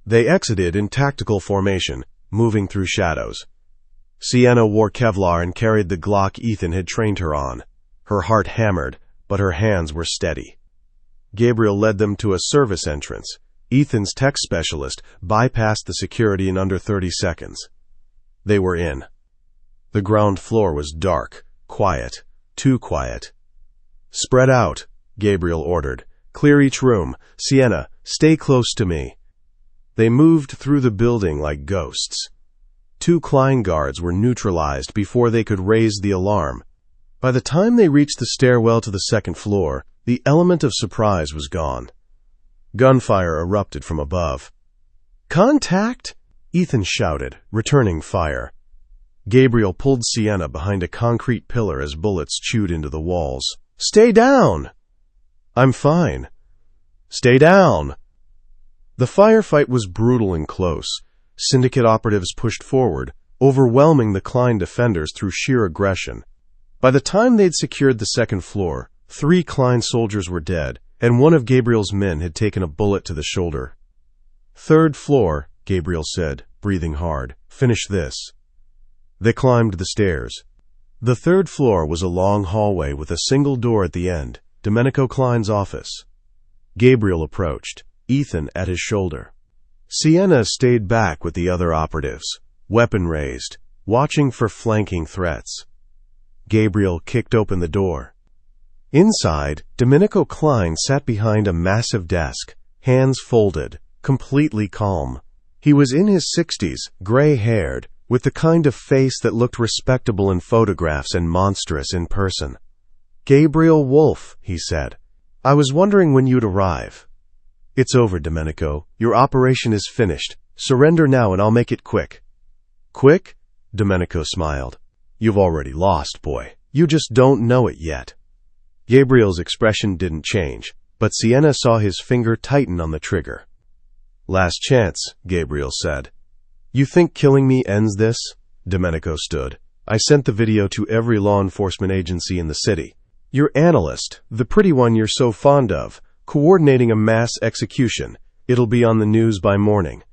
They exited in tactical formation, moving through shadows. Sienna wore Kevlar and carried the Glock Ethan had trained her on. Her heart hammered, but her hands were steady. Gabriel led them to a service entrance. Ethan's tech specialist bypassed the security in under 30 seconds. They were in. The ground floor was dark, quiet, too quiet. Spread out, Gabriel ordered. Clear each room. Sienna, stay close to me. They moved through the building like ghosts. 2 Klein guards were neutralized before they could raise the alarm. By the time they reached the stairwell to the second floor, the element of surprise was gone. Gunfire erupted from above. "Contact!" Ethan shouted, returning fire. Gabriel pulled Sienna behind a concrete pillar as bullets chewed into the walls. "Stay down!" "I'm fine." "Stay down!" The firefight was brutal and close. Syndicate operatives pushed forward, overwhelming the Klein defenders through sheer aggression. By the time they'd secured the second floor, 3 Klein soldiers were dead, and one of Gabriel's men had taken a bullet to the shoulder. "Third floor," Gabriel said, breathing hard. "Finish this." They climbed the stairs. The third floor was a long hallway with a single door at the end, Domenico Klein's office. Gabriel approached, Ethan at his shoulder. Sienna stayed back with the other operatives, weapon raised, watching for flanking threats. Gabriel kicked open the door. Inside, Domenico Klein sat behind a massive desk, hands folded, completely calm. He was in his 60s, gray-haired, with the kind of face that looked respectable in photographs and monstrous in person. "Gabriel Wolf," he said. "I was wondering when you'd arrive." "It's over, Domenico. Your operation is finished. Surrender now and I'll make it quick." "Quick?" Domenico smiled. "You've already lost, boy. You just don't know it yet." Gabriel's expression didn't change, but Sienna saw his finger tighten on the trigger. "Last chance," Gabriel said. "You think killing me ends this?" Domenico stood. "I sent the video to every law enforcement agency in the city. Your analyst, the pretty one you're so fond of, coordinating a mass execution. It'll be on the news by morning."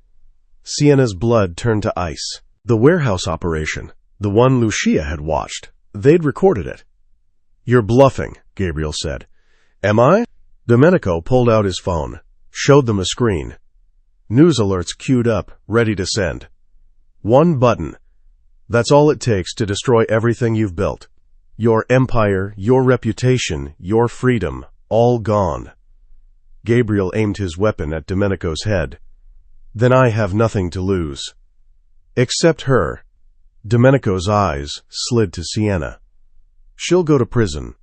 Sienna's blood turned to ice. The warehouse operation, the one Lucia had watched, they'd recorded it. "You're bluffing," Gabriel said. "Am I?" Domenico pulled out his phone, showed them a screen. News alerts queued up, ready to send. "1 button. That's all it takes to destroy everything you've built. Your empire, your reputation, your freedom, all gone." Gabriel aimed his weapon at Domenico's head. "Then I have nothing to lose." "Except her." Domenico's eyes slid to Sienna. "She'll go to prison.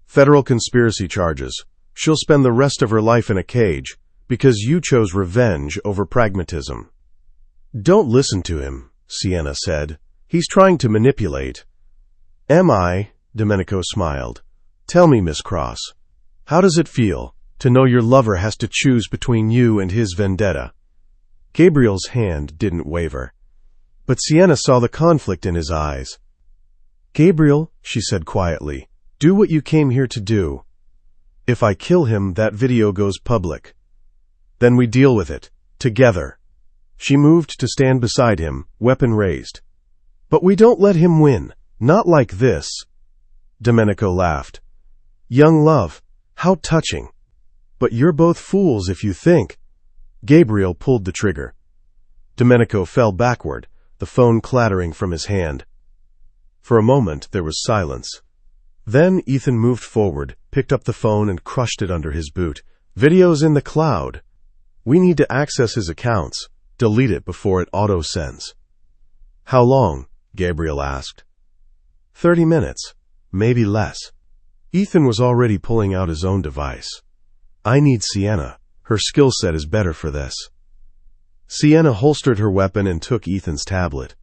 Federal conspiracy charges. She'll spend the rest of her life in a cage because you chose revenge over pragmatism." "Don't listen to him," Sienna said. "He's trying to manipulate." "Am I?" Domenico smiled. "Tell me, Miss Cross, how does it feel to know your lover has to choose between you and his vendetta?" Gabriel's hand didn't waver, but Sienna saw the conflict in his eyes. "Gabriel," she said quietly, "do what you came here to do. If I kill him, that video goes public. Then we deal with it, together." She moved to stand beside him, weapon raised. "But we don't let him win. Not like this." Domenico laughed. "Young love, how touching. But you're both fools if you think." Gabriel pulled the trigger. Domenico fell backward, the phone clattering from his hand. For a moment there was silence. Then Ethan moved forward, picked up the phone and crushed it under his boot. "Video's in the cloud. We need to access his accounts. Delete it before it auto-sends. How long? Gabriel asked. 30 minutes, maybe less. Ethan was already pulling out his own device. I need Sienna. Her skill set is better for this. Sienna holstered her weapon and took Ethan's tablet.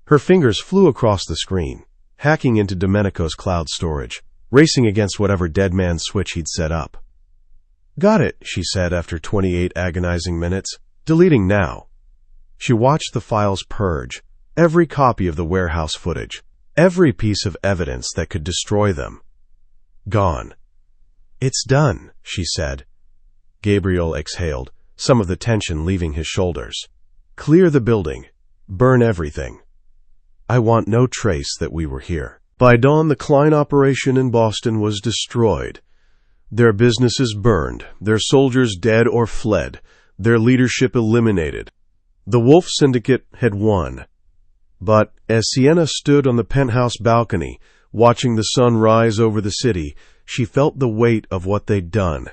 Her fingers flew across the screen, hacking into Domenico's cloud storage, racing against whatever dead man switch he'd set up. Got it, she said after 28 agonizing minutes. Deleting now. She watched the files purge, every copy of the warehouse footage, every piece of evidence that could destroy them. Gone. It's done, she said. Gabriel exhaled, some of the tension leaving his shoulders. Clear the building. Burn everything. I want no trace that we were here. By dawn, the Klein operation in Boston was destroyed. Their businesses burned, their soldiers dead or fled, their leadership eliminated. The Wolf Syndicate had won. But as Sienna stood on the penthouse balcony, watching the sun rise over the city, she felt the weight of what they'd done.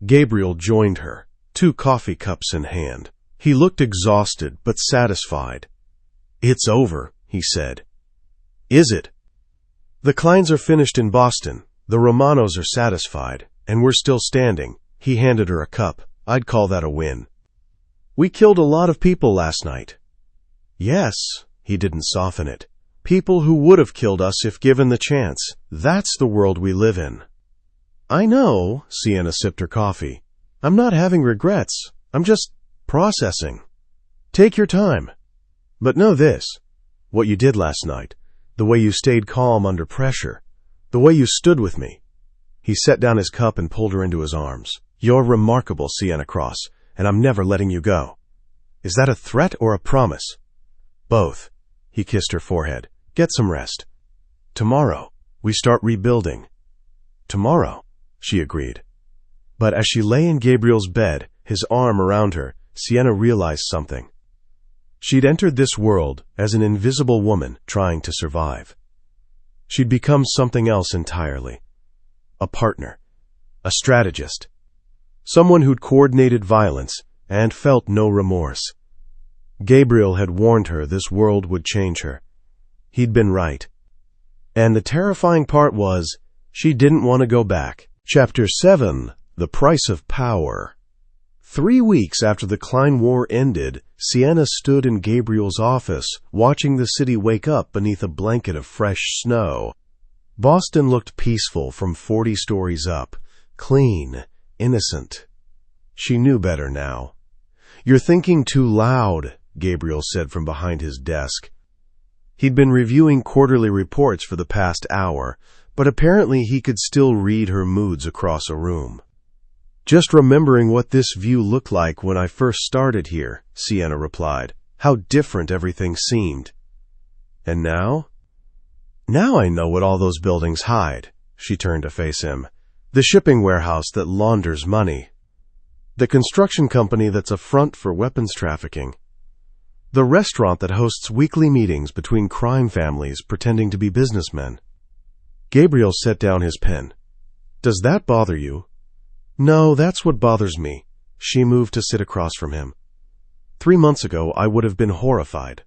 Gabriel joined her, 2 coffee cups in hand. He looked exhausted but satisfied. It's over, he said. Is it? The Kleins are finished in Boston. The Romanos are satisfied, and we're still standing. He handed her a cup. I'd call that a win. We killed a lot of people last night. Yes, he didn't soften it. People who would have killed us if given the chance. That's the world we live in. I know, Sienna sipped her coffee. I'm not having regrets. I'm just processing. Take your time. But know this. What you did last night, the way you stayed calm under pressure, the way you stood with me. He set down his cup and pulled her into his arms. You're remarkable, Sienna Cross, and I'm never letting you go. Is that a threat or a promise? Both. He kissed her forehead. Get some rest. Tomorrow, we start rebuilding. Tomorrow, she agreed. But as she lay in Gabriel's bed, his arm around her, Sienna realized something. She'd entered this world as an invisible woman trying to survive. She'd become something else entirely. A partner. A strategist. Someone who'd coordinated violence and felt no remorse. Gabriel had warned her this world would change her. He'd been right. And the terrifying part was, she didn't want to go back. Chapter 7. The Price of Power. 3 weeks after the Klein War ended, Sienna stood in Gabriel's office, watching the city wake up beneath a blanket of fresh snow. Boston looked peaceful from 40 stories up, clean, innocent. She knew better now. You're thinking too loud, Gabriel said from behind his desk. He'd been reviewing quarterly reports for the past hour, but apparently he could still read her moods across a room. Just remembering what this view looked like when I first started here, Sienna replied. How different everything seemed. And now? Now I know what all those buildings hide. She turned to face him. The shipping warehouse that launders money. The construction company that's a front for weapons trafficking. The restaurant that hosts weekly meetings between crime families pretending to be businessmen. Gabriel set down his pen. Does that bother you? No, that's what bothers me. She moved to sit across from him. 3 months ago, I would have been horrified.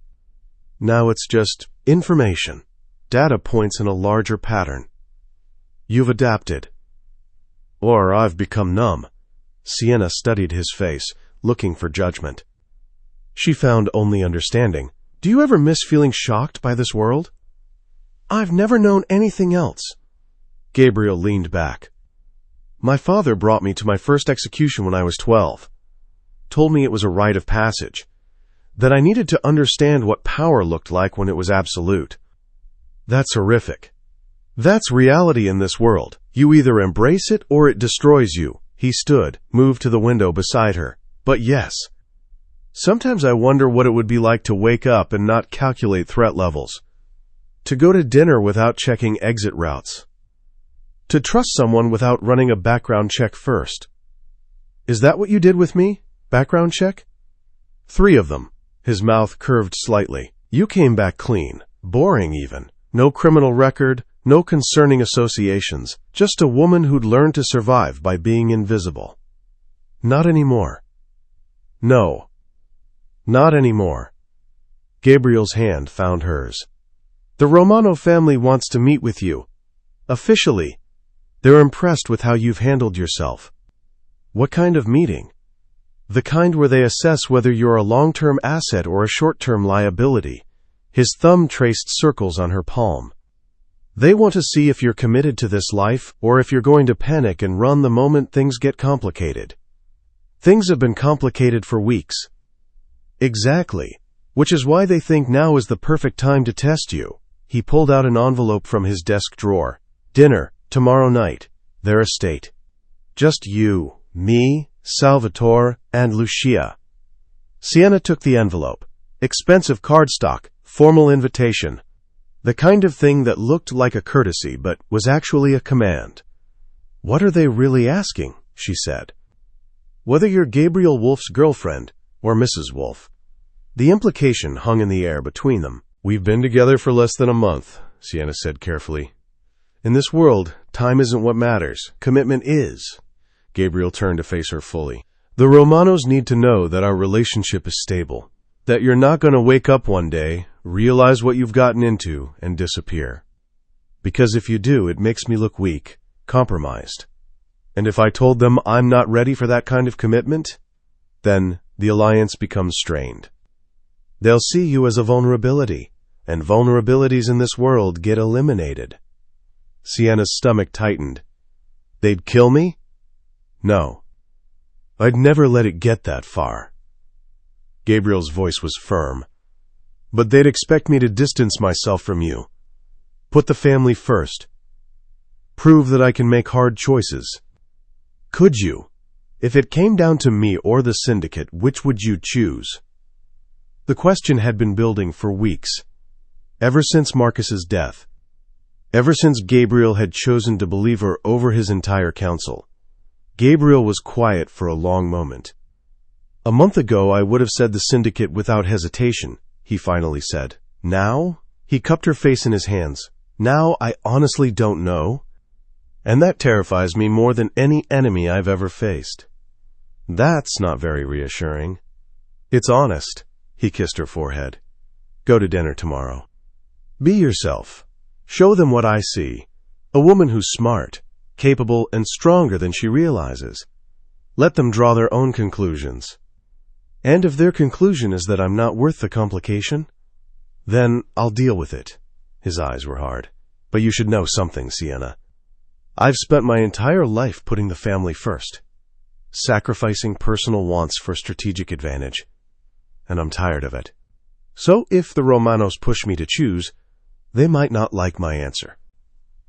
Now it's just information. Data points in a larger pattern. You've adapted. Or I've become numb. Sienna studied his face, looking for judgment. She found only understanding. Do you ever miss feeling shocked by this world? I've never known anything else. Gabriel leaned back. My father brought me to my first execution when I was 12. Told me it was a rite of passage. That I needed to understand what power looked like when it was absolute. That's horrific. That's reality in this world. You either embrace it or it destroys you. He stood, moved to the window beside her. But yes. Sometimes I wonder what it would be like to wake up and not calculate threat levels. To go to dinner without checking exit routes. To trust someone without running a background check first. Is that what you did with me? Background check? 3 of them. His mouth curved slightly. You came back clean. Boring even. No criminal record, no concerning associations. Just a woman who'd learned to survive by being invisible. Not anymore. No. Not anymore. Gabriel's hand found hers. The Romano family wants to meet with you. Officially. They're impressed with how you've handled yourself. What kind of meeting? The kind where they assess whether you're a long-term asset or a short-term liability. His thumb traced circles on her palm. They want to see if you're committed to this life or if you're going to panic and run the moment things get complicated. Things have been complicated for weeks. Exactly. Which is why they think now is the perfect time to test you. He pulled out an envelope from his desk drawer. Dinner, tomorrow night. Their estate. Just you, me, Salvatore, and Lucia. Sienna took the envelope. Expensive cardstock, formal invitation. The kind of thing that looked like a courtesy but was actually a command. What are they really asking? She said. Whether you're Gabriel Wolf's girlfriend or Mrs. Wolf. The implication hung in the air between them. We've been together for less than a month, Sienna said carefully. In this world, time isn't what matters. Commitment is. Gabriel turned to face her fully. The Romanos need to know that our relationship is stable. That you're not going to wake up one day, realize what you've gotten into, and disappear. Because if you do, it makes me look weak, compromised. And if I told them I'm not ready for that kind of commitment, then the alliance becomes strained. They'll see you as a vulnerability, and vulnerabilities in this world get eliminated. Sienna's stomach tightened. They'd kill me? No. I'd never let it get that far. Gabriel's voice was firm. But they'd expect me to distance myself from you. Put the family first. Prove that I can make hard choices. Could you? If it came down to me or the syndicate, which would you choose? The question had been building for weeks. Ever since Marcus's death. Ever since Gabriel had chosen to believe her over his entire council. Gabriel was quiet for a long moment. A month ago I would have said the syndicate without hesitation, he finally said. Now? He cupped her face in his hands. Now I honestly don't know. And that terrifies me more than any enemy I've ever faced. That's not very reassuring. It's honest. He kissed her forehead. Go to dinner tomorrow. Be yourself. Show them what I see. A woman who's smart, capable, and stronger than she realizes. Let them draw their own conclusions. And if their conclusion is that I'm not worth the complication, then I'll deal with it. His eyes were hard. But you should know something, Sienna. I've spent my entire life putting the family first, sacrificing personal wants for strategic advantage. And I'm tired of it. So if the Romanos push me to choose, they might not like my answer.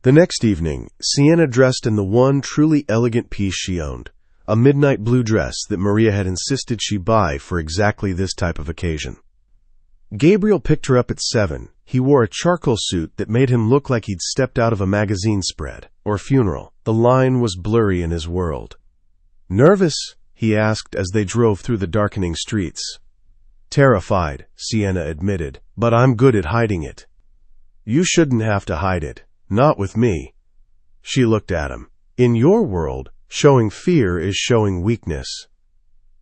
The next evening, Sienna dressed in the one truly elegant piece she owned, a midnight blue dress that Maria had insisted she buy for exactly this type of occasion. Gabriel picked her up at 7. He wore a charcoal suit that made him look like he'd stepped out of a magazine spread or funeral. The line was blurry in his world. Nervous? He asked as they drove through the darkening streets. Terrified, Sienna admitted, but I'm good at hiding it. You shouldn't have to hide it. Not with me. She looked at him. In your world, showing fear is showing weakness.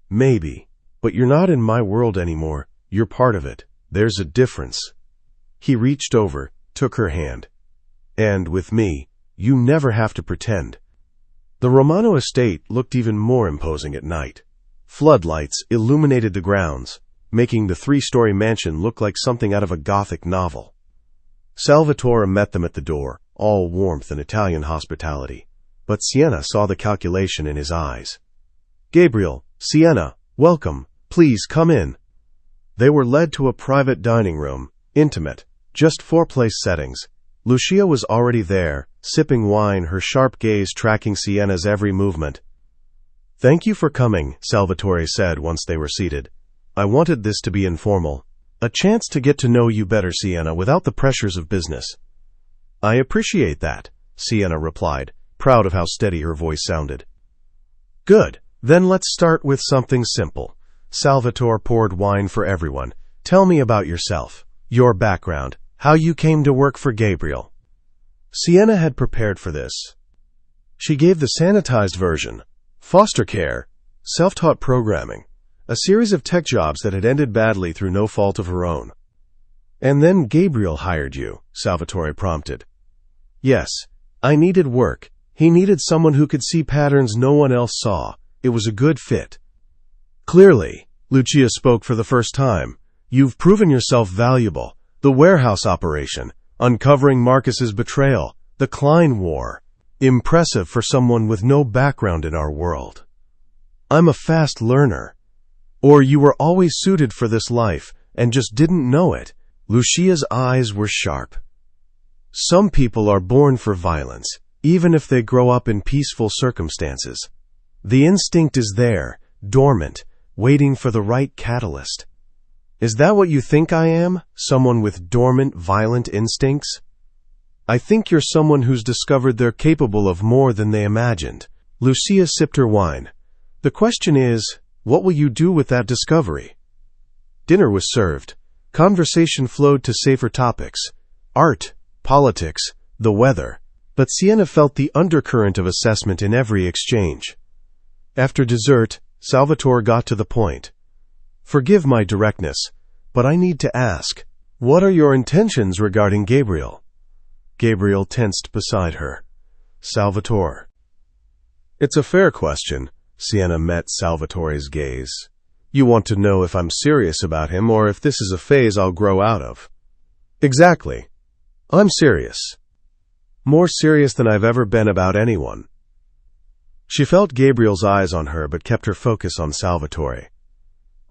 Maybe. But you're not in my world anymore. You're part of it. There's a difference. He reached over, took her hand. And with me, you never have to pretend. The Romano estate looked even more imposing at night. Floodlights illuminated the grounds, making the 3-story mansion look like something out of a Gothic novel. Salvatore met them at the door, all warmth and Italian hospitality. But Sienna saw the calculation in his eyes. Gabriel, Sienna, welcome. Please come in. They were led to a private dining room, intimate, just 4-place settings. Lucia was already there, sipping wine, her sharp gaze tracking Sienna's every movement. Thank you for coming, Salvatore said once they were seated. I wanted this to be informal. A chance to get to know you better, Sienna, without the pressures of business. I appreciate that, Sienna replied, proud of how steady her voice sounded. Good. Then let's start with something simple. Salvatore poured wine for everyone. Tell me about yourself, your background, how you came to work for Gabriel. Sienna had prepared for this. She gave the sanitized version. Foster care, self-taught programming, a series of tech jobs that had ended badly through no fault of her own. And then Gabriel hired you, Salvatore prompted. Yes, I needed work. He needed someone who could see patterns no one else saw. It was a good fit. Clearly, Lucia spoke for the first time. You've proven yourself valuable. The warehouse operation, uncovering Marcus's betrayal, the Klein War. Impressive for someone with no background in our world. I'm a fast learner. Or you were always suited for this life and just didn't know it. Lucia's eyes were sharp. Some people are born for violence, even if they grow up in peaceful circumstances. The instinct is there, dormant, waiting for the right catalyst. Is that what you think I am? Someone with dormant, violent instincts? I think you're someone who's discovered they're capable of more than they imagined. Lucia sipped her wine. The question is, what will you do with that discovery? Dinner was served. Conversation flowed to safer topics. Art, politics, the weather. But Sienna felt the undercurrent of assessment in every exchange. After dessert, Salvatore got to the point. Forgive my directness, but I need to ask, what are your intentions regarding Gabriel? Gabriel tensed beside her. Salvatore. It's a fair question. Sienna met Salvatore's gaze. You want to know if I'm serious about him or if this is a phase I'll grow out of. Exactly. I'm serious. More serious than I've ever been about anyone. She felt Gabriel's eyes on her but kept her focus on Salvatore.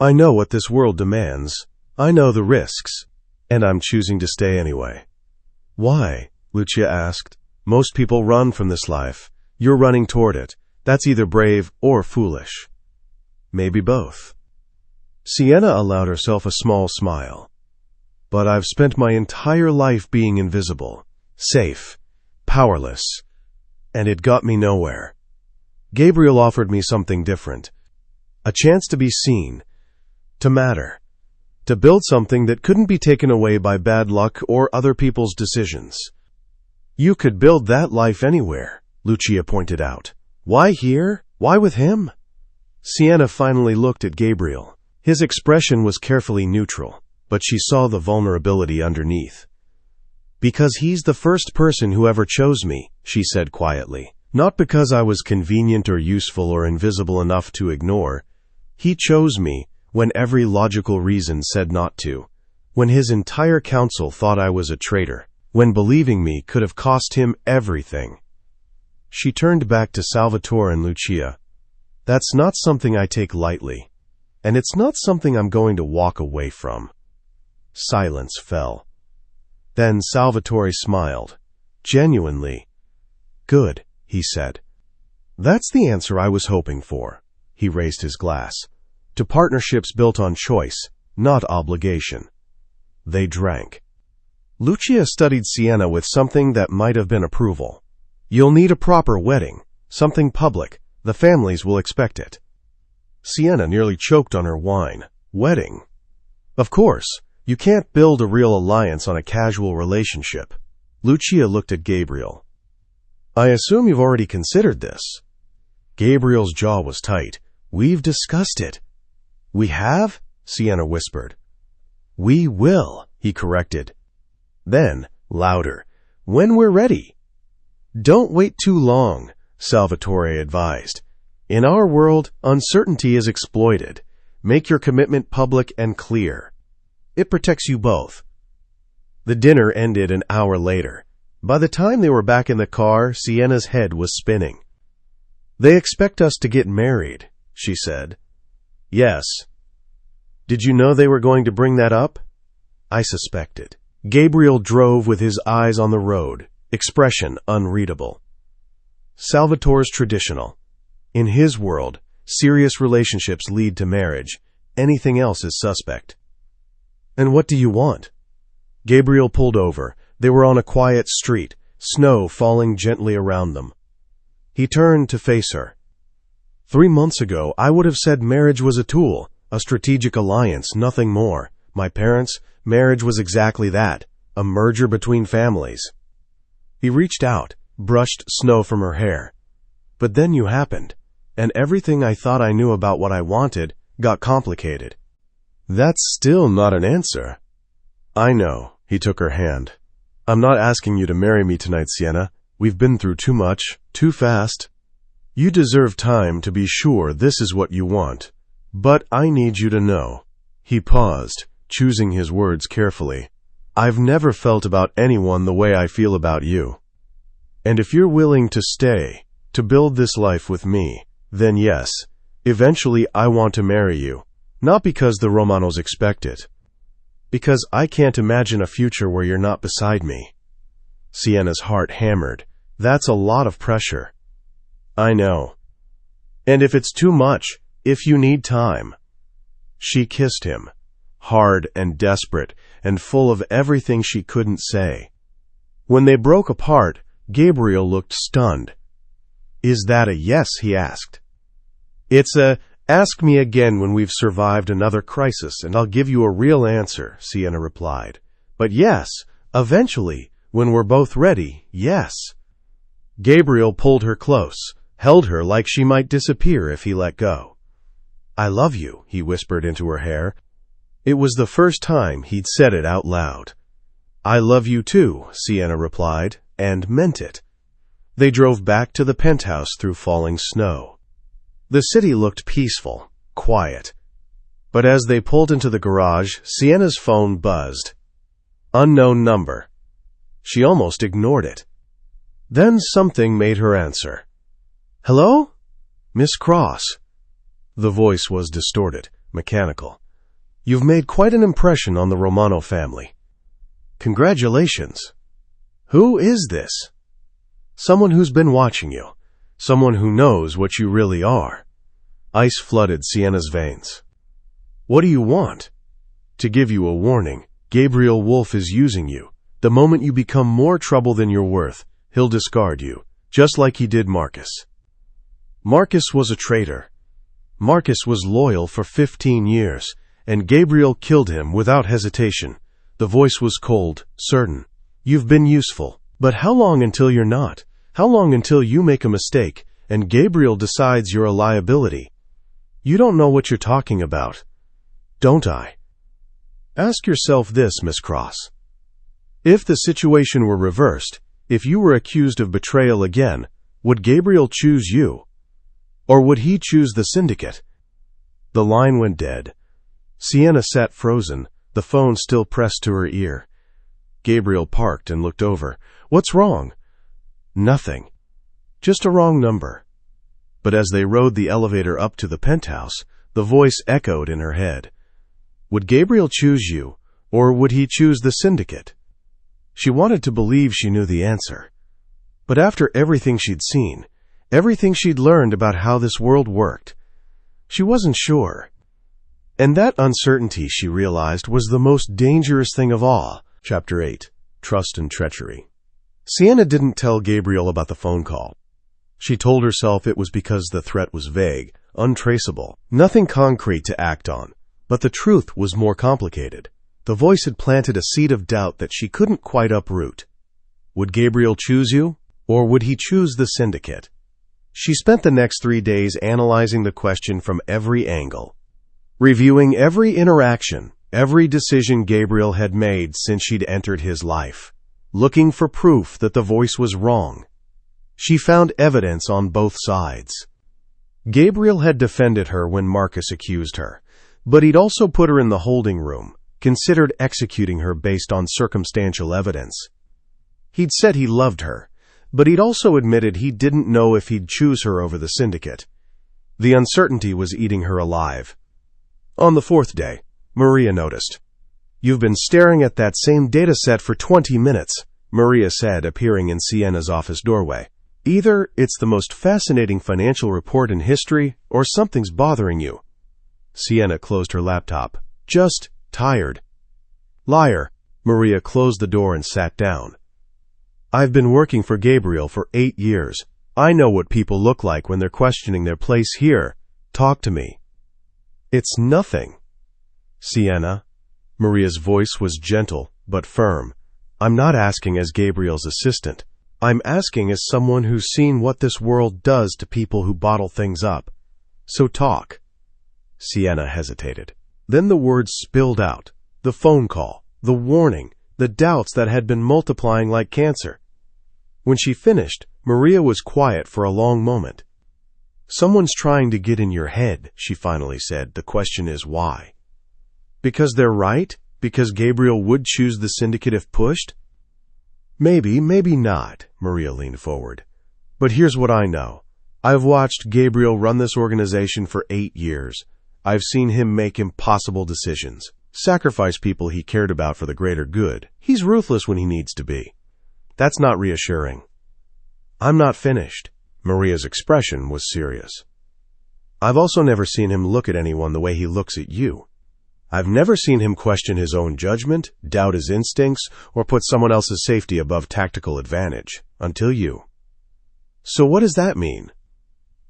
I know what this world demands. I know the risks. And I'm choosing to stay anyway. Why? Lucia asked. Most people run from this life. You're running toward it. That's either brave or foolish. Maybe both. Sienna allowed herself a small smile. But I've spent my entire life being invisible, safe, powerless, and it got me nowhere. Gabriel offered me something different. A chance to be seen, to matter, to build something that couldn't be taken away by bad luck or other people's decisions. You could build that life anywhere, Lucia pointed out. Why here? Why with him? Sienna finally looked at Gabriel. His expression was carefully neutral, but she saw the vulnerability underneath. Because he's the first person who ever chose me, she said quietly. Not because I was convenient or useful or invisible enough to ignore. He chose me when every logical reason said not to. When his entire council thought I was a traitor. When believing me could have cost him everything. She turned back to Salvatore and Lucia. That's not something I take lightly. And it's not something I'm going to walk away from. Silence fell. Then Salvatore smiled. Genuinely. Good, he said. That's the answer I was hoping for. He raised his glass. To partnerships built on choice, not obligation. They drank. Lucia studied Sienna with something that might have been approval. You'll need a proper wedding, something public. The families will expect it. Sienna nearly choked on her wine. Wedding? Of course, you can't build a real alliance on a casual relationship. Lucia looked at Gabriel. I assume you've already considered this. Gabriel's jaw was tight. We've discussed it. We have? Sienna whispered. We will, he corrected. Then, louder, when we're ready. Don't wait too long, Salvatore advised. In our world, uncertainty is exploited. Make your commitment public and clear. It protects you both. The dinner ended an hour later. By the time they were back in the car, Sienna's head was spinning. They expect us to get married, she said. Yes. Did you know they were going to bring that up? I suspected. Gabriel drove with his eyes on the road, expression unreadable. Salvatore's traditional. In his world, serious relationships lead to marriage. Anything else is suspect. And what do you want? Gabriel pulled over. They were on a quiet street, snow falling gently around them. He turned to face her. 3 months ago, I would have said marriage was a tool, a strategic alliance, nothing more. My parents, marriage was exactly that, a merger between families. He reached out, brushed snow from her hair. But then you happened, and everything I thought I knew about what I wanted got complicated. That's still not an answer. I know, he took her hand. I'm not asking you to marry me tonight, Sienna. We've been through too much, too fast. You deserve time to be sure this is what you want. But I need you to know. He paused, choosing his words carefully. I've never felt about anyone the way I feel about you. And if you're willing to stay, to build this life with me, then yes, eventually I want to marry you. Not because the Romanos expect it. Because I can't imagine a future where you're not beside me. Sienna's heart hammered. That's a lot of pressure. I know. And if it's too much, if you need time. She kissed him, hard and desperate and full of everything she couldn't say. When they broke apart, Gabriel looked stunned. Is that a yes? He asked. It's a ask me again when we've survived another crisis and I'll give you a real answer, Sienna replied. But yes, eventually, when we're both ready, yes. Gabriel pulled her close, held her like she might disappear if he let go. I love you, he whispered into her hair. It was the first time he'd said it out loud. I love you too, Sienna replied, and meant it. They drove back to the penthouse through falling snow. The city looked peaceful, quiet. But as they pulled into the garage, Sienna's phone buzzed. Unknown number. She almost ignored it. Then something made her answer. Hello? Miss Cross. The voice was distorted, mechanical. You've made quite an impression on the Romano family. Congratulations. Who is this? Someone who's been watching you. Someone who knows what you really are. Ice flooded Sienna's veins. What do you want? To give you a warning, Gabriel Wolf is using you. The moment you become more trouble than you're worth, he'll discard you, just like he did Marcus. Marcus was a traitor. Marcus was loyal for 15 years, and Gabriel killed him without hesitation. The voice was cold, certain. You've been useful, but how long until you're not? How long until you make a mistake, and Gabriel decides you're a liability? You don't know what you're talking about. Don't I? Ask yourself this, Miss Cross. If the situation were reversed, if you were accused of betrayal again, would Gabriel choose you? Or would he choose the syndicate? The line went dead. Sienna sat frozen, the phone still pressed to her ear. Gabriel parked and looked over. What's wrong? Nothing. Just a wrong number. But as they rode the elevator up to the penthouse, the voice echoed in her head. Would Gabriel choose you, or would he choose the syndicate? She wanted to believe she knew the answer. But after everything she'd seen, everything she'd learned about how this world worked, she wasn't sure. And that uncertainty, she realized, was the most dangerous thing of all. Chapter 8. Trust and Treachery. Sienna didn't tell Gabriel about the phone call. She told herself it was because the threat was vague, untraceable, nothing concrete to act on. But the truth was more complicated. The voice had planted a seed of doubt that she couldn't quite uproot. Would Gabriel choose you, or would he choose the syndicate? She spent the next 3 days analyzing the question from every angle, reviewing every interaction, every decision Gabriel had made since she'd entered his life, looking for proof that the voice was wrong. She found evidence on both sides. Gabriel had defended her when Marcus accused her, but he'd also put her in the holding room, considered executing her based on circumstantial evidence. He'd said he loved her, but he'd also admitted he didn't know if he'd choose her over the syndicate. The uncertainty was eating her alive. On the 4th day, Maria noticed. You've been staring at that same data set for 20 minutes, Maria said, appearing in Sienna's office doorway. Either it's the most fascinating financial report in history, or something's bothering you. Sienna closed her laptop. Just tired. Liar. Maria closed the door and sat down. I've been working for Gabriel for 8 years. I know what people look like when they're questioning their place here. Talk to me. It's nothing. Sienna. Maria's voice was gentle, but firm. I'm not asking as Gabriel's assistant. I'm asking as someone who's seen what this world does to people who bottle things up. So talk. Sienna hesitated. Then the words spilled out. The phone call, the warning, the doubts that had been multiplying like cancer. When she finished, Maria was quiet for a long moment. "Someone's trying to get in your head," she finally said. "The question is why? Because they're right? Because Gabriel would choose the syndicate if pushed?" "Maybe, maybe not," Maria leaned forward. "But here's what I know. I've watched Gabriel run this organization for 8 years. I've seen him make impossible decisions, sacrifice people he cared about for the greater good. He's ruthless when he needs to be. That's not reassuring." "I'm not finished." Maria's expression was serious. "I've also never seen him look at anyone the way he looks at you. I've never seen him question his own judgment, doubt his instincts, or put someone else's safety above tactical advantage. Until you." "So what does that mean?"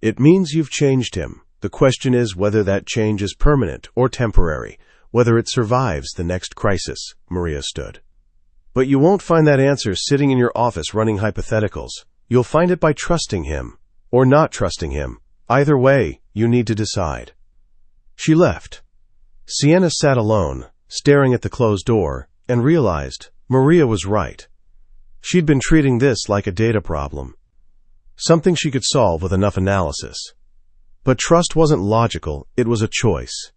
"It means you've changed him. The question is whether that change is permanent or temporary, whether it survives the next crisis." Maria stood. "But you won't find that answer sitting in your office running hypotheticals. You'll find it by trusting him, or not trusting him. Either way, you need to decide." She left. Sienna sat alone, staring at the closed door, and realized Maria was right. She'd been treating this like a data problem, something she could solve with enough analysis. But trust wasn't logical, it was a choice.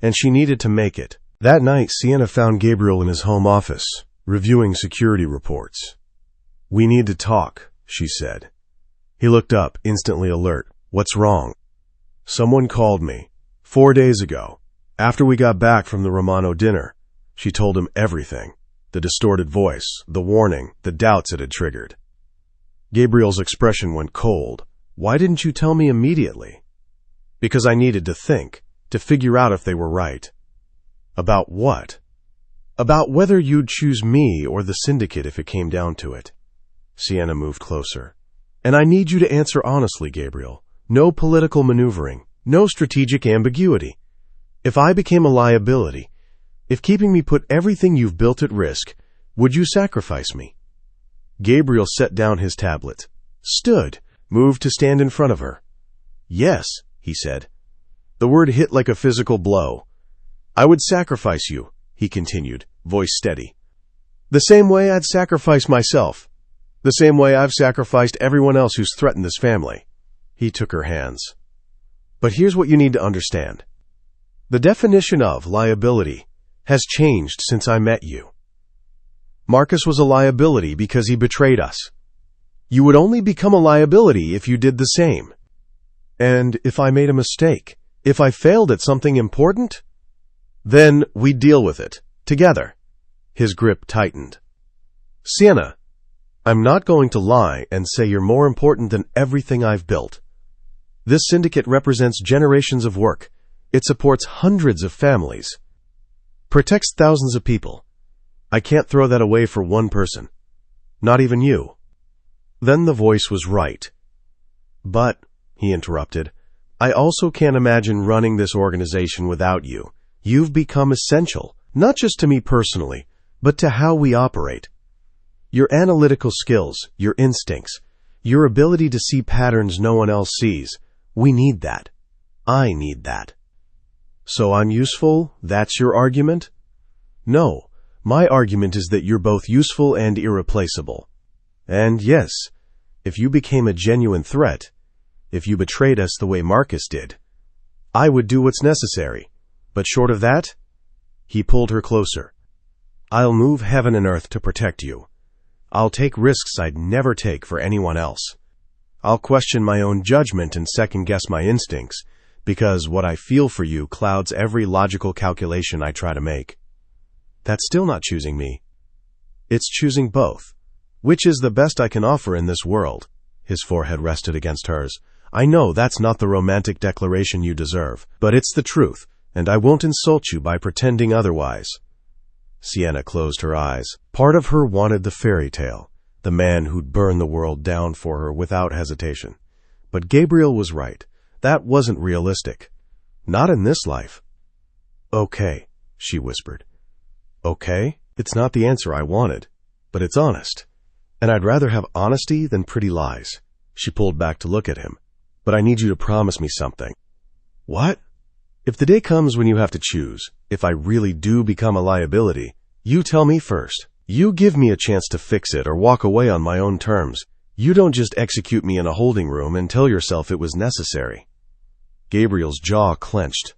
And she needed to make it. That night, Sienna found Gabriel in his home office, reviewing security reports. "We need to talk," she said. He looked up, instantly alert. "What's wrong?" "Someone called me 4 days ago, after we got back from the Romano dinner." She told him everything. The distorted voice, the warning, the doubts it had triggered. Gabriel's expression went cold. "Why didn't you tell me immediately?" "Because I needed to think, to figure out if they were right." "About what?" "About whether you'd choose me or the syndicate if it came down to it." Sienna moved closer. "And I need you to answer honestly, Gabriel. No political maneuvering, no strategic ambiguity. If I became a liability, if keeping me put everything you've built at risk, would you sacrifice me?" Gabriel set down his tablet, stood, moved to stand in front of her. "Yes," he said. The word hit like a physical blow. "I would sacrifice you," he continued, voice steady. "The same way I'd sacrifice myself. The same way I've sacrificed everyone else who's threatened this family." He took her hands. "But here's what you need to understand. The definition of liability has changed since I met you. Marcus was a liability because he betrayed us. You would only become a liability if you did the same. And if I made a mistake, if I failed at something important, then we'd deal with it, together." His grip tightened. "Sienna, I'm not going to lie and say you're more important than everything I've built. This syndicate represents generations of work. It supports hundreds of families, protects thousands of people. I can't throw that away for one person. Not even you." Then the voice was right. "But," he interrupted, "I also can't imagine running this organization without you. You've become essential, not just to me personally, but to how we operate. Your analytical skills, your instincts, your ability to see patterns no one else sees. We need that. I need that." "So I'm useful? That's your argument?" "No. My argument is that you're both useful and irreplaceable. And yes, if you became a genuine threat, if you betrayed us the way Marcus did, I would do what's necessary. But short of that," he pulled her closer, "I'll move heaven and earth to protect you. I'll take risks I'd never take for anyone else. I'll question my own judgment and second-guess my instincts, because what I feel for you clouds every logical calculation I try to make." "That's still not choosing me." "It's choosing both. Which is the best I can offer in this world?" His forehead rested against hers. "I know that's not the romantic declaration you deserve, but it's the truth, and I won't insult you by pretending otherwise." Sienna closed her eyes. Part of her wanted the fairy tale, the man who'd burn the world down for her without hesitation. But Gabriel was right. That wasn't realistic. Not in this life. "Okay," she whispered. "Okay? It's not the answer I wanted, but it's honest. And I'd rather have honesty than pretty lies." She pulled back to look at him. "But I need you to promise me something." "What?" If the day comes when you have to choose, if I really do become a liability, you tell me first. You give me a chance to fix it or walk away on my own terms. You don't just execute me in a holding room and tell yourself it was necessary. Gabriel's jaw clenched.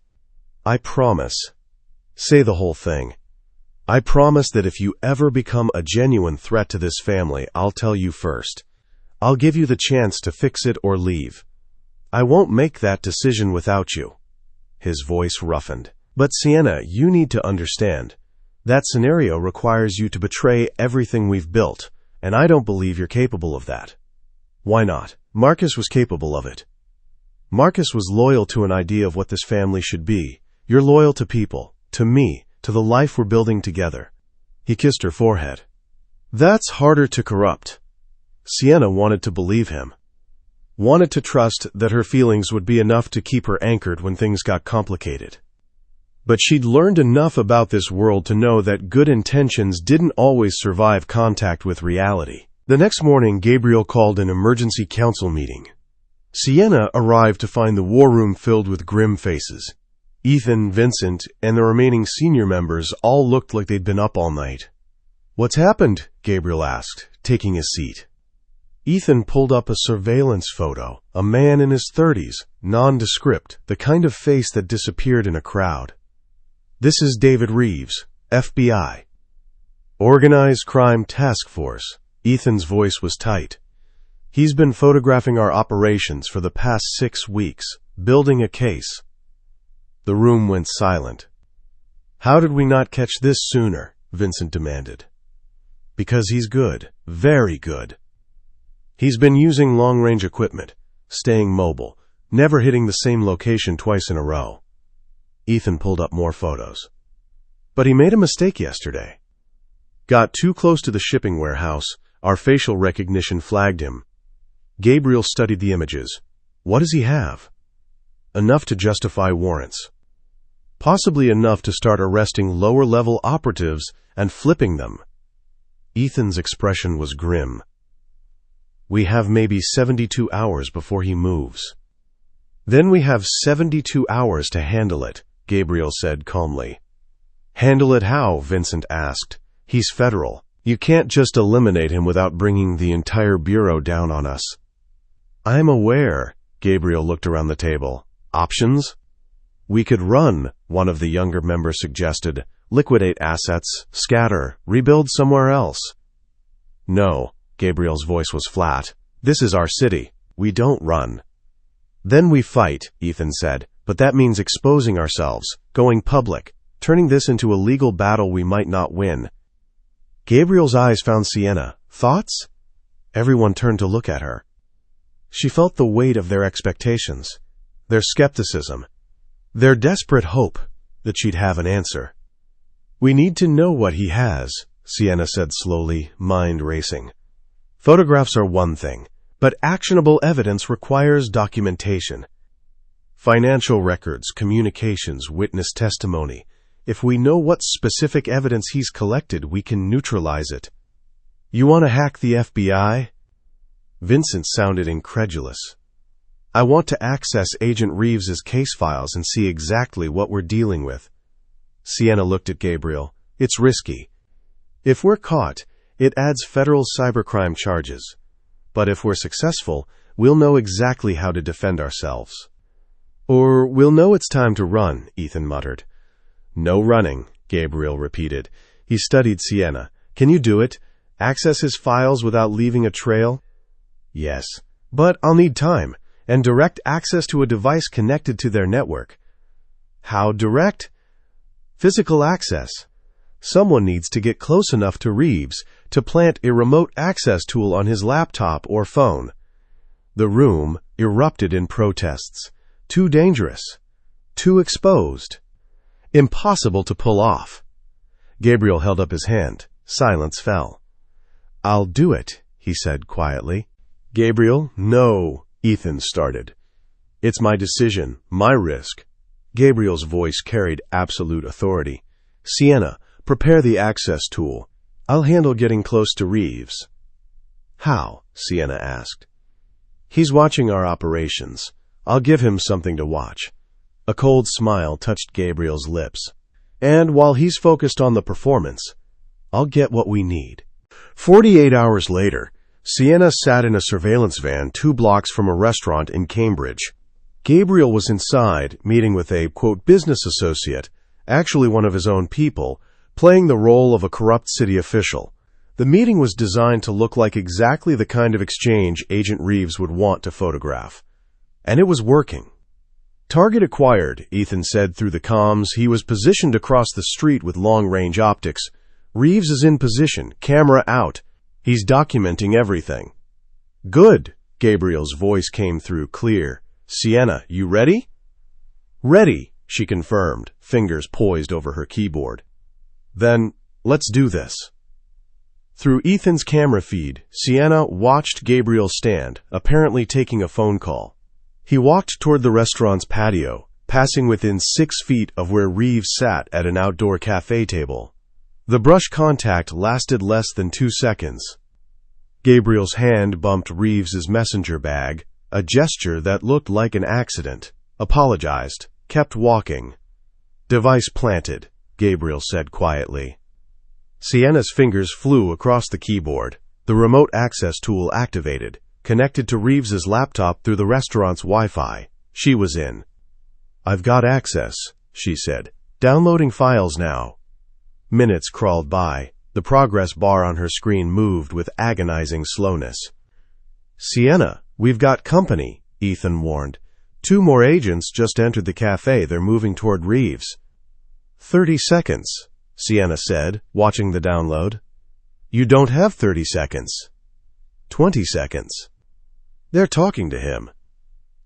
I promise. Say the whole thing. I promise that if you ever become a genuine threat to this family, I'll tell you first. I'll give you the chance to fix it or leave. I won't make that decision without you. His voice roughened. But Sienna, you need to understand. That scenario requires you to betray everything we've built, and I don't believe you're capable of that. Why not? Marcus was capable of it. Marcus was loyal to an idea of what this family should be. You're loyal to people, to me, to the life we're building together. He kissed her forehead. That's harder to corrupt. Sienna wanted to believe him. Wanted to trust that her feelings would be enough to keep her anchored when things got complicated. But she'd learned enough about this world to know that good intentions didn't always survive contact with reality. The next morning, Gabriel called an emergency council meeting. Sienna arrived to find the war room filled with grim faces. Ethan, Vincent, and the remaining senior members all looked like they'd been up all night. What's happened? Gabriel asked, taking his seat. Ethan pulled up a surveillance photo, a man in his 30s, nondescript, the kind of face that disappeared in a crowd. This is David Reeves, FBI. Organized Crime Task Force. Ethan's voice was tight. He's been photographing our operations for the past 6 weeks, building a case. The room went silent. How did we not catch this sooner? Vincent demanded. Because he's good, very good. He's been using long-range equipment, staying mobile, never hitting the same location twice in a row. Ethan pulled up more photos. But he made a mistake yesterday. Got too close to the shipping warehouse. Our facial recognition flagged him. Gabriel studied the images. What does he have? Enough to justify warrants. Possibly enough to start arresting lower-level operatives and flipping them. Ethan's expression was grim. We have maybe 72 hours before he moves. Then we have 72 hours to handle it, Gabriel said calmly. Handle it how? Vincent asked. He's federal. You can't just eliminate him without bringing the entire bureau down on us. I'm aware, Gabriel looked around the table. Options? We could run, one of the younger members suggested. Liquidate assets, scatter, rebuild somewhere else. No, Gabriel's voice was flat. This is our city. We don't run. Then we fight, Ethan said, but that means exposing ourselves, going public, turning this into a legal battle we might not win. Gabriel's eyes found Sienna. Thoughts? Everyone turned to look at her. She felt the weight of their expectations, their skepticism, their desperate hope that she'd have an answer. We need to know what he has, Sienna said slowly, mind racing. Photographs are one thing, but actionable evidence requires documentation. Financial records, communications, witness testimony. If we know what specific evidence he's collected, we can neutralize it. You want to hack the FBI? Vincent sounded incredulous. I want to access Agent Reeves's case files and see exactly what we're dealing with. Sienna looked at Gabriel. It's risky. If we're caught, it adds federal cybercrime charges. But if we're successful, we'll know exactly how to defend ourselves. Or we'll know it's time to run, Ethan muttered. No running, Gabriel repeated. He studied Sienna. Can you do it? Access his files without leaving a trail? Yes. But I'll need time, and direct access to a device connected to their network. How direct? Physical access. Someone needs to get close enough to Reeves to plant a remote access tool on his laptop or phone. The room erupted in protests. Too dangerous. Too exposed. Impossible to pull off. Gabriel held up his hand. Silence fell. I'll do it, he said quietly. Gabriel, no, Ethan started. It's my decision, my risk. Gabriel's voice carried absolute authority. Sienna, prepare the access tool. I'll handle getting close to Reeves. How? Sienna asked. He's watching our operations. I'll give him something to watch. A cold smile touched Gabriel's lips. "And while he's focused on the performance, I'll get what we need." 48 hours later, Sienna sat in a surveillance van 2 blocks from a restaurant in Cambridge. Gabriel was inside, meeting with a, quote, business associate, actually one of his own people, playing the role of a corrupt city official. The meeting was designed to look like exactly the kind of exchange Agent Reeves would want to photograph. And it was working. "Target acquired," Ethan said through the comms. He was positioned across the street with long-range optics. "Reeves is in position, camera out. He's documenting everything." "Good," Gabriel's voice came through clear. "Sienna, you ready?" "Ready," she confirmed, fingers poised over her keyboard. "Then, let's do this." Through Ethan's camera feed, Sienna watched Gabriel stand, apparently taking a phone call. He walked toward the restaurant's patio, passing within 6 feet of where Reeves sat at an outdoor cafe table. The brush contact lasted less than 2 seconds. Gabriel's hand bumped Reeves's messenger bag, a gesture that looked like an accident. Apologized, kept walking. "Device planted," Gabriel said quietly. Sienna's fingers flew across the keyboard. The remote access tool activated, connected to Reeves's laptop through the restaurant's Wi-Fi. She was in. "I've got access," she said. "Downloading files now." Minutes crawled by. The progress bar on her screen moved with agonizing slowness. "Sienna, we've got company," Ethan warned. 2 more agents just entered the cafe. They're moving toward Reeves." 30 seconds, Sienna said, watching the download. "You don't have 30 seconds. 20 seconds. They're talking to him.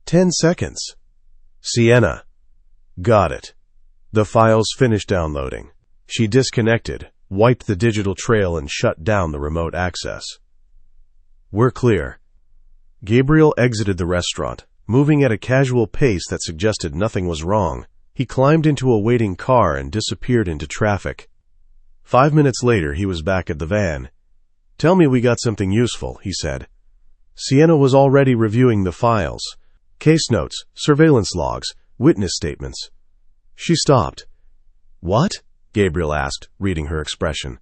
10 seconds. Sienna. Got it." The files finished downloading. She disconnected, wiped the digital trail, and shut down the remote access. "We're clear." Gabriel exited the restaurant, moving at a casual pace that suggested nothing was wrong. He climbed into a waiting car and disappeared into traffic. 5 minutes later, he was back at the van. "Tell me we got something useful," he said. Sienna was already reviewing the files. Case notes, surveillance logs, witness statements. She stopped. "What?" Gabriel asked, reading her expression.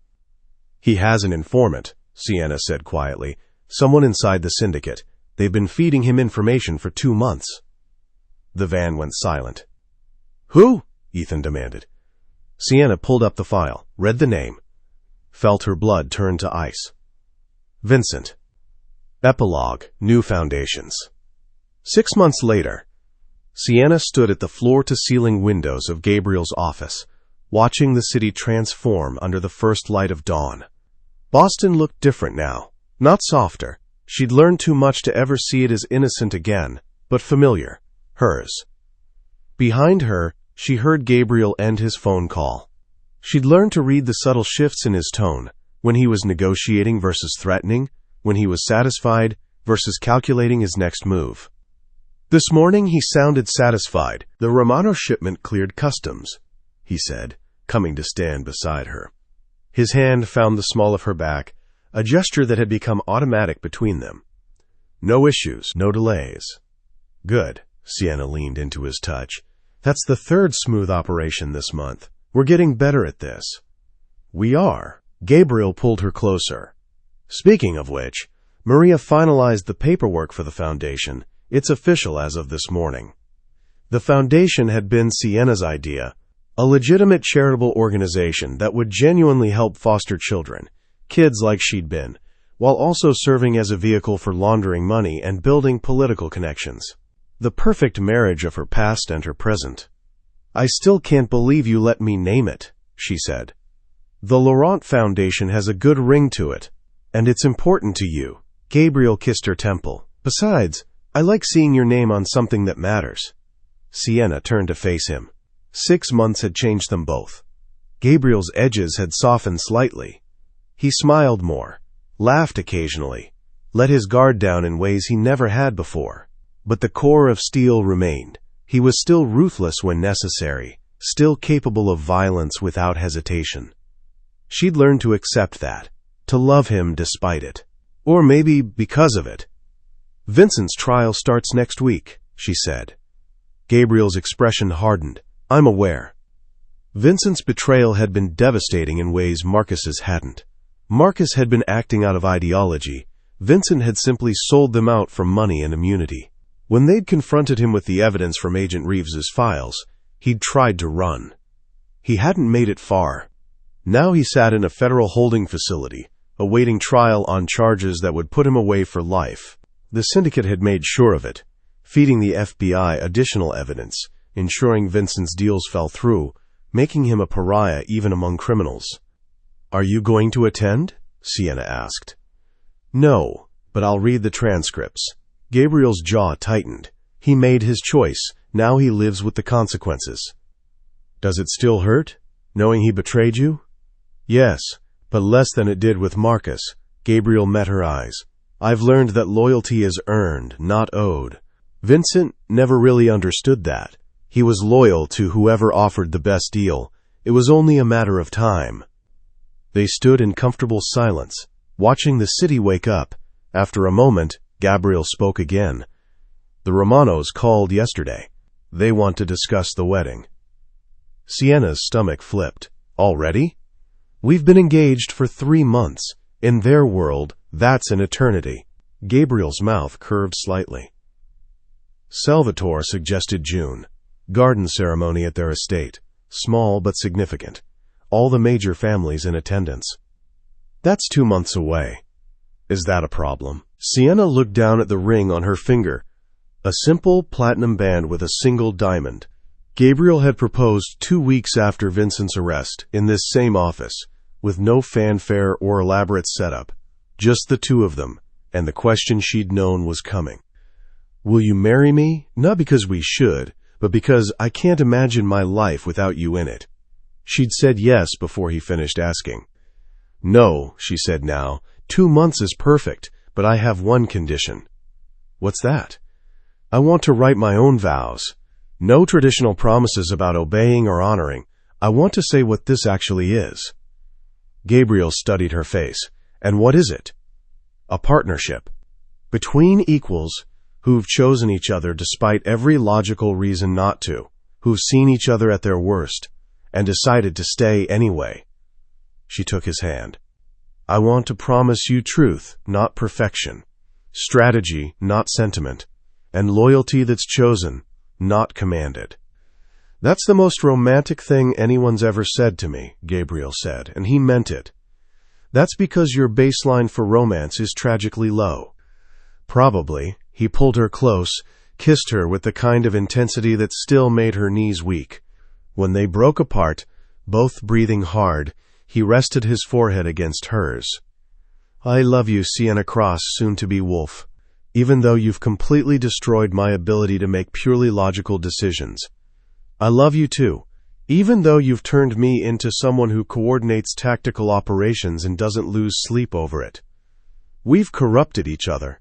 "He has an informant," Sienna said quietly. "Someone inside the syndicate. They've been feeding him information for 2 months." The van went silent. "Who?" Ethan demanded. Sienna pulled up the file, read the name, felt her blood turn to ice. Vincent. Epilogue, New Foundations. 6 months later, Sienna stood at the floor-to-ceiling windows of Gabriel's office, watching the city transform under the first light of dawn. Boston looked different now, not softer. She'd learned too much to ever see it as innocent again, but familiar, hers. Behind her, she heard Gabriel end his phone call. She'd learned to read the subtle shifts in his tone, when he was negotiating versus threatening, when he was satisfied versus calculating his next move. This morning he sounded satisfied. "The Romano shipment cleared customs," he said, coming to stand beside her. His hand found the small of her back, a gesture that had become automatic between them. "No issues, no delays." "Good," Sienna leaned into his touch. "That's the 3rd smooth operation this month. We're getting better at this." "We are." Gabriel pulled her closer. "Speaking of which, Maria finalized the paperwork for the foundation. It's official as of this morning." The foundation had been Sienna's idea, a legitimate charitable organization that would genuinely help foster children, kids like she'd been, while also serving as a vehicle for laundering money and building political connections. The perfect marriage of her past and her present. "I still can't believe you let me name it," she said. "The Laurent Foundation has a good ring to it, and it's important to you." Gabriel kissed her temple. "Besides, I like seeing your name on something that matters." Sienna turned to face him. 6 months had changed them both. Gabriel's edges had softened slightly. He smiled more, laughed occasionally, let his guard down in ways he never had before. But the core of steel remained. He was still ruthless when necessary, still capable of violence without hesitation. She'd learned to accept that, to love him despite it. Or maybe because of it. "Vincent's trial starts next week," she said. Gabriel's expression hardened. "I'm aware." Vincent's betrayal had been devastating in ways Marcus's hadn't. Marcus had been acting out of ideology. Vincent had simply sold them out for money and immunity. When they'd confronted him with the evidence from Agent Reeves's files, he'd tried to run. He hadn't made it far. Now he sat in a federal holding facility, awaiting trial on charges that would put him away for life. The syndicate had made sure of it, feeding the FBI additional evidence, ensuring Vincent's deals fell through, making him a pariah even among criminals. "Are you going to attend?" Sienna asked. "No, but I'll read the transcripts." Gabriel's jaw tightened. He made his choice. Now he lives with the consequences. "Does it still hurt, knowing he betrayed you?" "Yes, but less than it did with Marcus." Gabriel met her eyes. "I've learned that loyalty is earned, not owed." Vincent never really understood that. He was loyal to whoever offered the best deal. It was only a matter of time. They stood in comfortable silence, watching the city wake up. After a moment, Gabriel spoke again. "The Romanos called yesterday. They want to discuss the wedding." Sienna's stomach flipped. "Already? We've been engaged for 3 months. In their world, that's an eternity." Gabriel's mouth curved slightly. Salvatore suggested June. Garden ceremony at their estate. Small but significant. All the major families in attendance. "That's 2 months away." "Is that a problem?" Sienna looked down at the ring on her finger. A simple platinum band with a single diamond. Gabriel had proposed 2 weeks after Vincent's arrest, in this same office, with no fanfare or elaborate setup. Just the two of them, and the question she'd known was coming. "Will you marry me? Not because we should, but because I can't imagine my life without you in it." She'd said yes before he finished asking. "No," she said now. 2 months is perfect, but I have one condition." "What's that?" "I want to write my own vows. No traditional promises about obeying or honoring. I want to say what this actually is." Gabriel studied her face. "And what is it?" "A partnership. Between equals who've chosen each other despite every logical reason not to, who've seen each other at their worst, and decided to stay anyway." She took his hand. "I want to promise you truth, not perfection. Strategy, not sentiment. And loyalty that's chosen, not commanded." "That's the most romantic thing anyone's ever said to me," Gabriel said, and he meant it. "That's because your baseline for romance is tragically low." "Probably." He pulled her close, kissed her with the kind of intensity that still made her knees weak. When they broke apart, both breathing hard, he rested his forehead against hers. "I love you, Sienna Cross, soon-to-be Wolf. Even though you've completely destroyed my ability to make purely logical decisions. I love you too, even though you've turned me into someone who coordinates tactical operations and doesn't lose sleep over it. We've corrupted each other.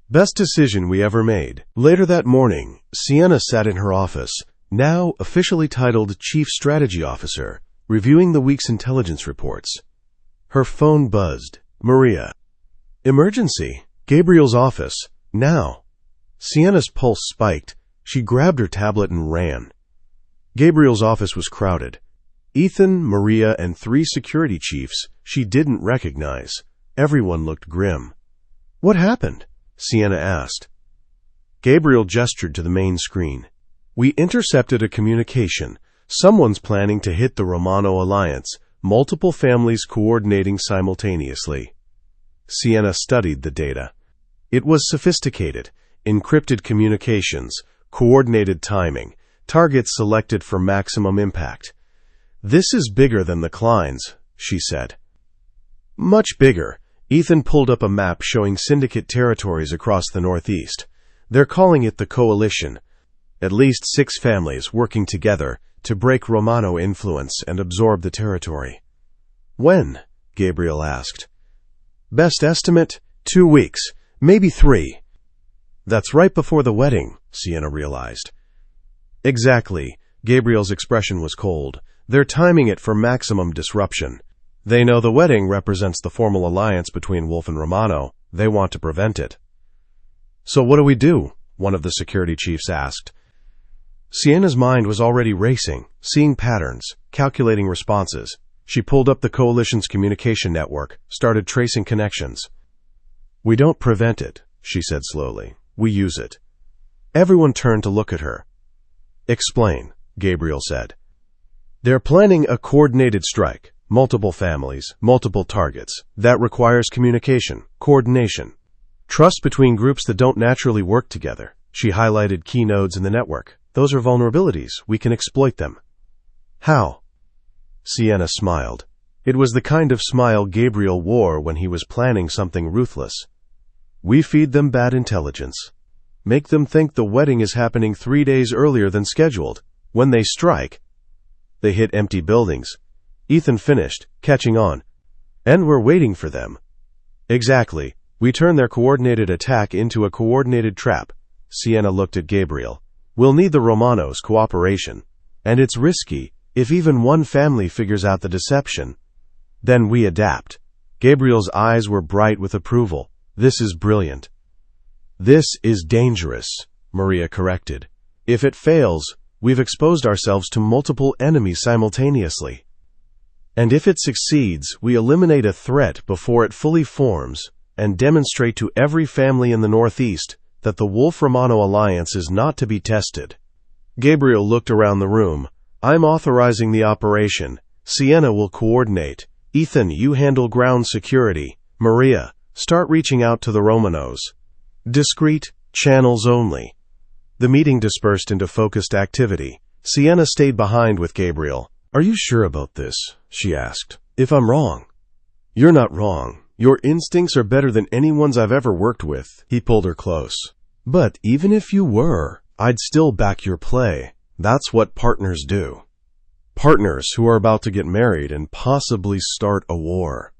Best decision we ever made." Later that morning, Sienna sat in her office, now officially titled Chief Strategy Officer, reviewing the week's intelligence reports. Her phone buzzed. "Maria." "Emergency." "Gabriel's office. Now." Sienna's pulse spiked. She grabbed her tablet and ran. Gabriel's office was crowded. Ethan, Maria, and 3 security chiefs she didn't recognize. Everyone looked grim. "What happened?" Sienna asked. Gabriel gestured to the main screen. "We intercepted a communication. Someone's planning to hit the Romano Alliance, multiple families coordinating simultaneously." Sienna studied the data. It was sophisticated, encrypted communications, coordinated timing, targets selected for maximum impact. "This is bigger than the Kleins," she said. "Much bigger." Ethan pulled up a map showing syndicate territories across the Northeast. "They're calling it the Coalition. At least 6 families working together to break Romano influence and absorb the territory." "When?" Gabriel asked. "Best estimate, 2 weeks, maybe 3. "That's right before the wedding," Sienna realized. "Exactly." Gabriel's expression was cold. "They're timing it for maximum disruption. They know the wedding represents the formal alliance between Wolf and Romano. They want to prevent it." "So what do we do?" one of the security chiefs asked. Sienna's mind was already racing, seeing patterns, calculating responses. She pulled up the coalition's communication network, started tracing connections. "We don't prevent it," she said slowly. "We use it." Everyone turned to look at her. "Explain," Gabriel said. "They're planning a coordinated strike. Multiple families, multiple targets. That requires communication, coordination, trust between groups that don't naturally work together." She highlighted key nodes in the network. "Those are vulnerabilities. We can exploit them." "How?" Sienna smiled. It was the kind of smile Gabriel wore when he was planning something ruthless. "We feed them bad intelligence. Make them think the wedding is happening 3 days earlier than scheduled. When they strike, they hit empty buildings." Ethan finished, catching on. "And we're waiting for them." "Exactly. We turn their coordinated attack into a coordinated trap." Sienna looked at Gabriel. "We'll need the Romanos' cooperation. And it's risky. If even one family figures out the deception, then we adapt." Gabriel's eyes were bright with approval. "This is brilliant." "This is dangerous," Maria corrected. "If it fails, we've exposed ourselves to multiple enemies simultaneously. And if it succeeds, we eliminate a threat before it fully forms and demonstrate to every family in the Northeast that the Wolf-Romano alliance is not to be tested." Gabriel looked around the room. "I'm authorizing the operation. Sienna will coordinate. Ethan, you handle ground security. Maria, start reaching out to the Romanos. Discreet, channels only." The meeting dispersed into focused activity. Sienna stayed behind with Gabriel. "Are you sure about this?" she asked. "If I'm wrong." "You're not wrong. Your instincts are better than anyone's I've ever worked with." He pulled her close. "But even if you were, I'd still back your play. That's what partners do. Partners who are about to get married and possibly start a war."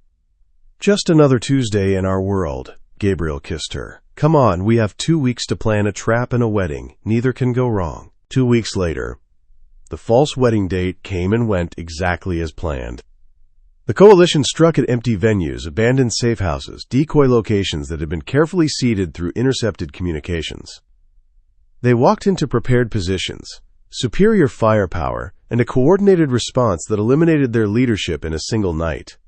"Just another Tuesday in our world." Gabriel kissed her. "Come on, we have 2 weeks to plan a trap and a wedding. Neither can go wrong." 2 weeks later, the false wedding date came and went exactly as planned. The coalition struck at empty venues, abandoned safe houses, decoy locations that had been carefully seeded through intercepted communications. They walked into prepared positions, superior firepower, and a coordinated response that eliminated their leadership in a single night.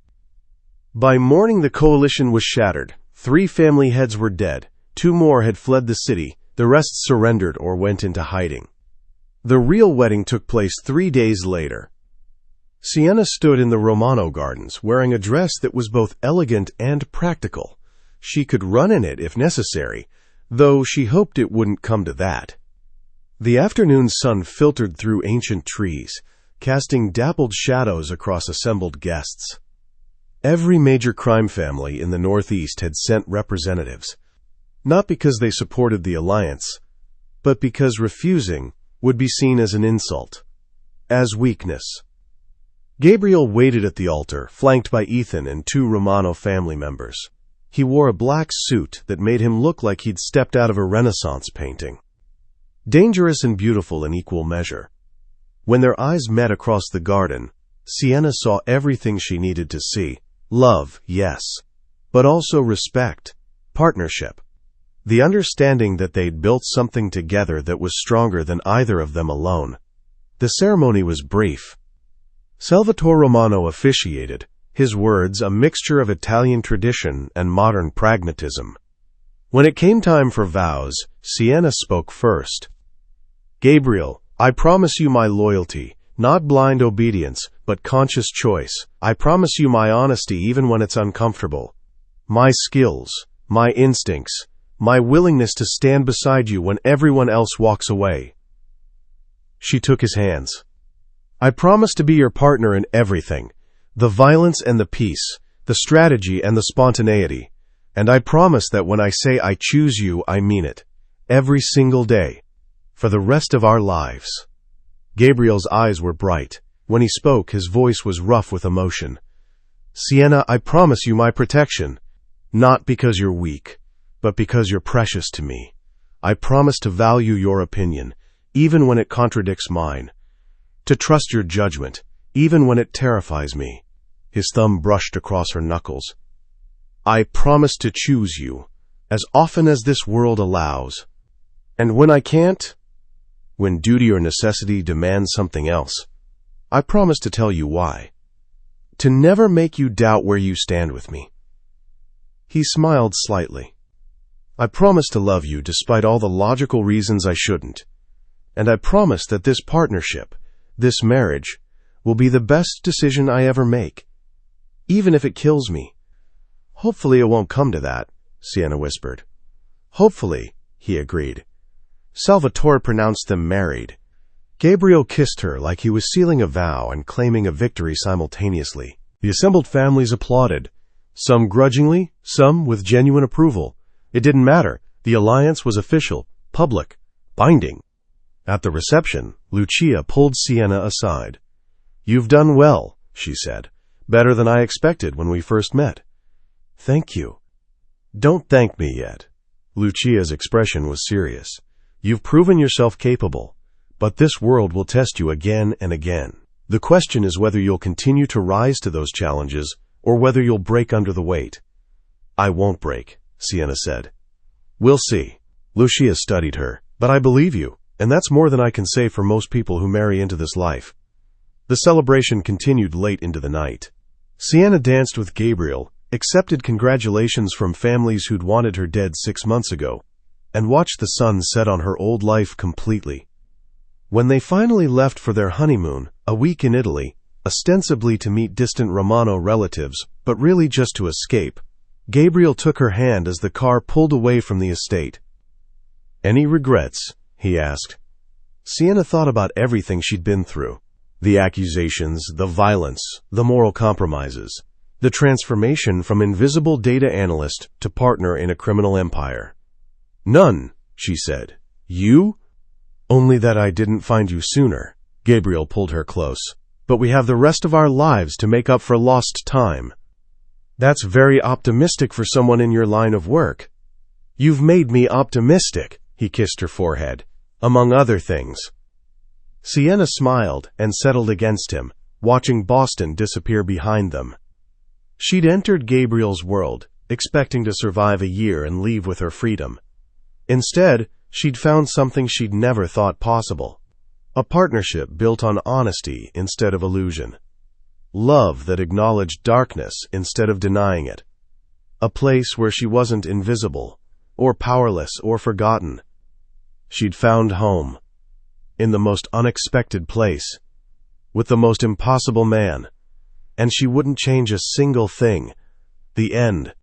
By morning, the coalition was shattered. 3 family heads were dead. 2 more had fled the city. The rest surrendered or went into hiding. The real wedding took place 3 days later. Sienna stood in the Romano Gardens, wearing a dress that was both elegant and practical. She could run in it if necessary, though she hoped it wouldn't come to that. The afternoon sun filtered through ancient trees, casting dappled shadows across assembled guests. Every major crime family in the Northeast had sent representatives, not because they supported the alliance, but because refusing would be seen as an insult, as weakness. Gabriel waited at the altar, flanked by Ethan and 2 Romano family members. He wore a black suit that made him look like he'd stepped out of a Renaissance painting. Dangerous and beautiful in equal measure. When their eyes met across the garden, Sienna saw everything she needed to see. Love, yes, but also respect, partnership. The understanding that they'd built something together that was stronger than either of them alone. The ceremony was brief. Salvatore Romano officiated, his words a mixture of Italian tradition and modern pragmatism. When it came time for vows, Sienna spoke first. "Gabriel, I promise you my loyalty, not blind obedience, but conscious choice. I promise you my honesty even when it's uncomfortable. My skills, my instincts, my willingness to stand beside you when everyone else walks away." She took his hands. "I promise to be your partner in everything, the violence and the peace, the strategy and the spontaneity. And I promise that when I say I choose you, I mean it. Every single day. For the rest of our lives." Gabriel's eyes were bright. When he spoke, his voice was rough with emotion. "Sienna, I promise you my protection. Not because you're weak, but because you're precious to me. I promise to value your opinion, even when it contradicts mine. To trust your judgment, even when it terrifies me." His thumb brushed across her knuckles. "I promise to choose you, as often as this world allows. And when I can't, when duty or necessity demands something else. I promise to tell you why. To never make you doubt where you stand with me." He smiled slightly. "I promise to love you despite all the logical reasons I shouldn't. And I promise that this partnership, this marriage, will be the best decision I ever make, even if it kills me." "Hopefully it won't come to that," Sienna whispered. "Hopefully," he agreed. Salvatore pronounced them married. Gabriel kissed her like he was sealing a vow and claiming a victory simultaneously. The assembled families applauded, some grudgingly, some with genuine approval. It didn't matter. The alliance was official, public, binding. At the reception, Lucia pulled Sienna aside. "You've done well," she said. "Better than I expected when we first met." "Thank you." "Don't thank me yet." Lucia's expression was serious. "You've proven yourself capable, but this world will test you again and again. The question is whether you'll continue to rise to those challenges or whether you'll break under the weight." "I won't break," Sienna said. "We'll see." Lucia studied her. "But I believe you, and that's more than I can say for most people who marry into this life." The celebration continued late into the night. Sienna danced with Gabriel, accepted congratulations from families who'd wanted her dead 6 months ago, and watched the sun set on her old life completely. When they finally left for their honeymoon, a week in Italy, ostensibly to meet distant Romano relatives, but really just to escape, Gabriel took her hand as the car pulled away from the estate. "Any regrets?" he asked. Sienna thought about everything she'd been through. The accusations, the violence, the moral compromises, the transformation from invisible data analyst to partner in a criminal empire. "None," she said. "You?" "Only that I didn't find you sooner." Gabriel pulled her close. "But we have the rest of our lives to make up for lost time." "That's very optimistic for someone in your line of work." "You've made me optimistic," he kissed her forehead, "among other things." Sienna smiled and settled against him, watching Boston disappear behind them. She'd entered Gabriel's world, expecting to survive a year and leave with her freedom. Instead, she'd found something she'd never thought possible. A partnership built on honesty instead of illusion. Love that acknowledged darkness instead of denying it. A place where she wasn't invisible, or powerless, or forgotten. She'd found home. In the most unexpected place. With the most impossible man. And she wouldn't change a single thing. The end.